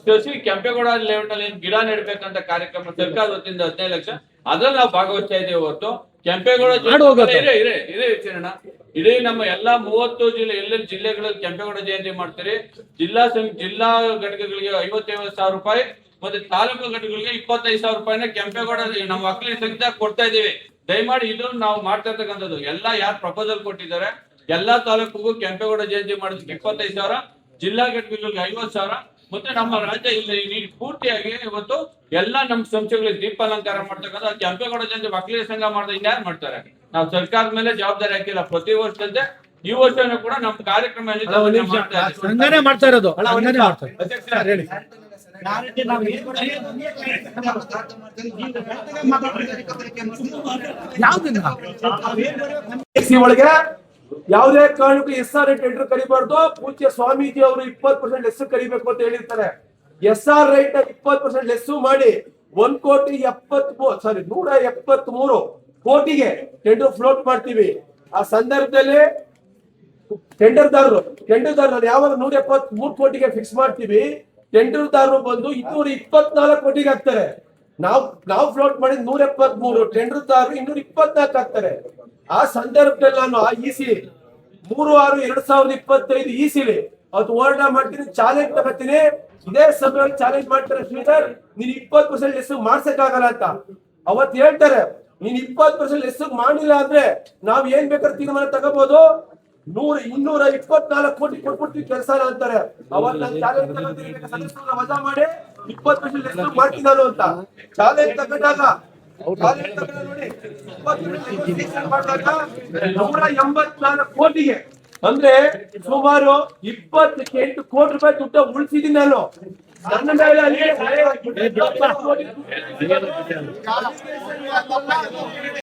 ಕೆಂಪೇಗೌಡ ಲೇಔಟ್ ಅಲ್ಲಿ ಗಿಡ ನೆಡ್ಬೇಕಂತ ಕಾರ್ಯಕ್ರಮ ಸರ್ಕಾರ ವತಿಯಿಂದ 15 ಲಕ್ಷ ಅದ್ರಲ್ಲಿ ನಾವು ಭಾಗವಹಿಸ್ತಾ ಇದ್ದೇವೆ. ಹೊರತು ಕೆಂಪೇಗೌಡ ಇಡೀ ನಮ್ಮ ಎಲ್ಲಾ 30 ಜಿಲ್ಲೆ ಎಲ್ಲೆಲ್ಲಿ ಜಿಲ್ಲೆಗಳಲ್ಲಿ ಕೆಂಪೇಗೌಡ ಜಯಂತಿ ಮಾಡ್ತೀರಿ. ಜಿಲ್ಲಾ ಘಟಕಗಳಿಗೆ 55,000 ರೂಪಾಯಿ ಮತ್ತೆ ತಾಲೂಕು ಘಟಕಗಳಿಗೆ 25,000 ರೂಪಾಯಿನ ಕೆಂಪೇಗೌಡ ನಮ್ಮ ಮಕ್ಕಳಿಗೆ ಸಂಖ್ಯೆ ಕೊಡ್ತಾ ಇದೀವಿ. ದಯಮಾಡಿ ಇದು ನಾವು ಮಾಡ್ತಾ ಇರ್ತಕ್ಕಂಥದ್ದು ಎಲ್ಲ ಯಾರು ಪ್ರಪೋಸಲ್ ಕೊಟ್ಟಿದ್ದಾರೆ ಎಲ್ಲಾ ತಾಲೂಕಿಗೂ ಕೆಂಪೇಗೌಡ ಜಯಂತಿ ಮಾಡೋದಕ್ಕೆ 25,000, ಜಿಲ್ಲಾ ಘಟಕಗಳಿಗೆ 50,000, ಮತ್ತೆ ನಮ್ಮ ರಾಜ್ಯ ಇಲ್ಲಿ ಪೂರ್ತಿಯಾಗಿ ಇವತ್ತು ಎಲ್ಲಾ ನಮ್ಮ ಸಂಸ್ಥೆಗಳಿಗೆ ದೀಪಾಲಂಕಾರ ಮಾಡ್ತಕ್ಕಂಥ ಕೆಂಪೇಗೌಡ ಜಯಂತಿ ಮಕ್ಕಳಿಗೆ ಸಂಘ ಮಾಡಿದ್ರೆ ಇನ್ಯಾರು ಮಾಡ್ತಾರೆ? ನಾವು ಸರ್ಕಾರದ ಮೇಲೆ ಜವಾಬ್ದಾರಿ ಹಾಕಿಲ್ಲ. ಪ್ರತಿ ವರ್ಷದಂತೆ ಈ ವರ್ಷನೂ ಕೂಡ ನಮ್ಮ ಕಾರ್ಯಕ್ರಮ ಹಂಗಾನೆ ಮಾಡ್ತಾ ಇರೋದು, ಹಂಗಾನೆ ಮಾಡ್ತಾ ಇರೋದು. ಹೇಳಿ. ಒಳಗೆ ಯಾವುದೇ ಕಾರಣಕ್ಕೂ SR ರೈಟ್ ಟೆಂಡರ್ ಕರಿಬಾರ್ದು. ಪೂಜ್ಯ ಸ್ವಾಮೀಜಿ ಅವರು 20% ಲೆಸ್ ಕರಿಬೇಕು ಅಂತ ಹೇಳಿರ್ತಾರೆ. SR ರೈಟ್ 20% ಲೆಸ್ ಮಾಡಿ 1,73 ಕೋಟಿಗೆ ಟೆಂಡರ್ ಫ್ಲೋಟ್ ಮಾಡ್ತೀವಿ. ಆ ಸಂದರ್ಭದಲ್ಲಿ ಟೆಂಡರ್ದಾರರು ಯಾವಾಗ 173 ಕೋಟಿಗೆ ಫಿಕ್ಸ್ ಮಾಡ್ತೀವಿ, ಟೆಂಡರ್ದಾರರು ಬಂದು 224 ಕೋಟಿಗೆ ಹಾಕ್ತಾರೆ. ನಾವು ಫ್ಲೋಟ್ ಮಾಡಿದ್ 173, ಟೆಂಡರ್ದಾರರು 224 ಹಾಕ್ತಾರೆ. ಆ ಸಂದರ್ಭದಲ್ಲಿ ನಾನು ಆ EC 36/2025 ECಲಿ ಅವತ್ತು ಹೋರಾಟ ಮಾಡ್ತೀನಿ, ಚಾಲೆಂಜ್ ತಗೋತೀನಿ. ಇದೇ ಸಭೆಯಲ್ಲಿ ಚಾಲೆಂಜ್ ಮಾಡ್ತಾರೆ, ಶ್ರೀಧರ್ ನೀನ್ 20% ಲೆಸ್ ಮಾಡ್ಸಕ್ಕಾಗಲ್ಲ ಅಂತ. ಅವತ್ತು ಹೇಳ್ತಾರೆ, ನೀನ್ 20% ಲೆಸ್ ಮಾಡಿಲ್ಲ ಅಂದ್ರೆ ನಾವ್ ಏನ್ ಬೇಕಾದ್ರೆ ತೀರ್ಮಾನ ತಗೋಬಹುದು, 224 ಕೋಟಿ ಕೊಟ್ಬಿಡ್ತೀವಿ ಕೆಲಸನ ಅಂತಾರೆ. ಅವತ್ತು ನಾನು ಚಾಲೆಂಜ್ ತಗೋತೀನಿ, ಸದಸ್ಯರನ್ನ ವಜಾ ಮಾಡಿ 20% ಲೆಸ್ ಮಾಡ್ತೀನಿ ನಾನು ಅಂತ ಚಾಲೆಂಜ್ ತಗೊಂಡಾಗ ನೋಡಿ 184 ಕೋಟಿಗೆ ಅಂದ್ರೆ ಸುಮಾರು 28 ಕೋಟಿ ರೂಪಾಯಿ ದುಡ್ಡ ಉಳಿಸಿದೀನಿ ನಾನು. ನನ್ನ ಮೇಲೆ ಅಲ್ಲಿ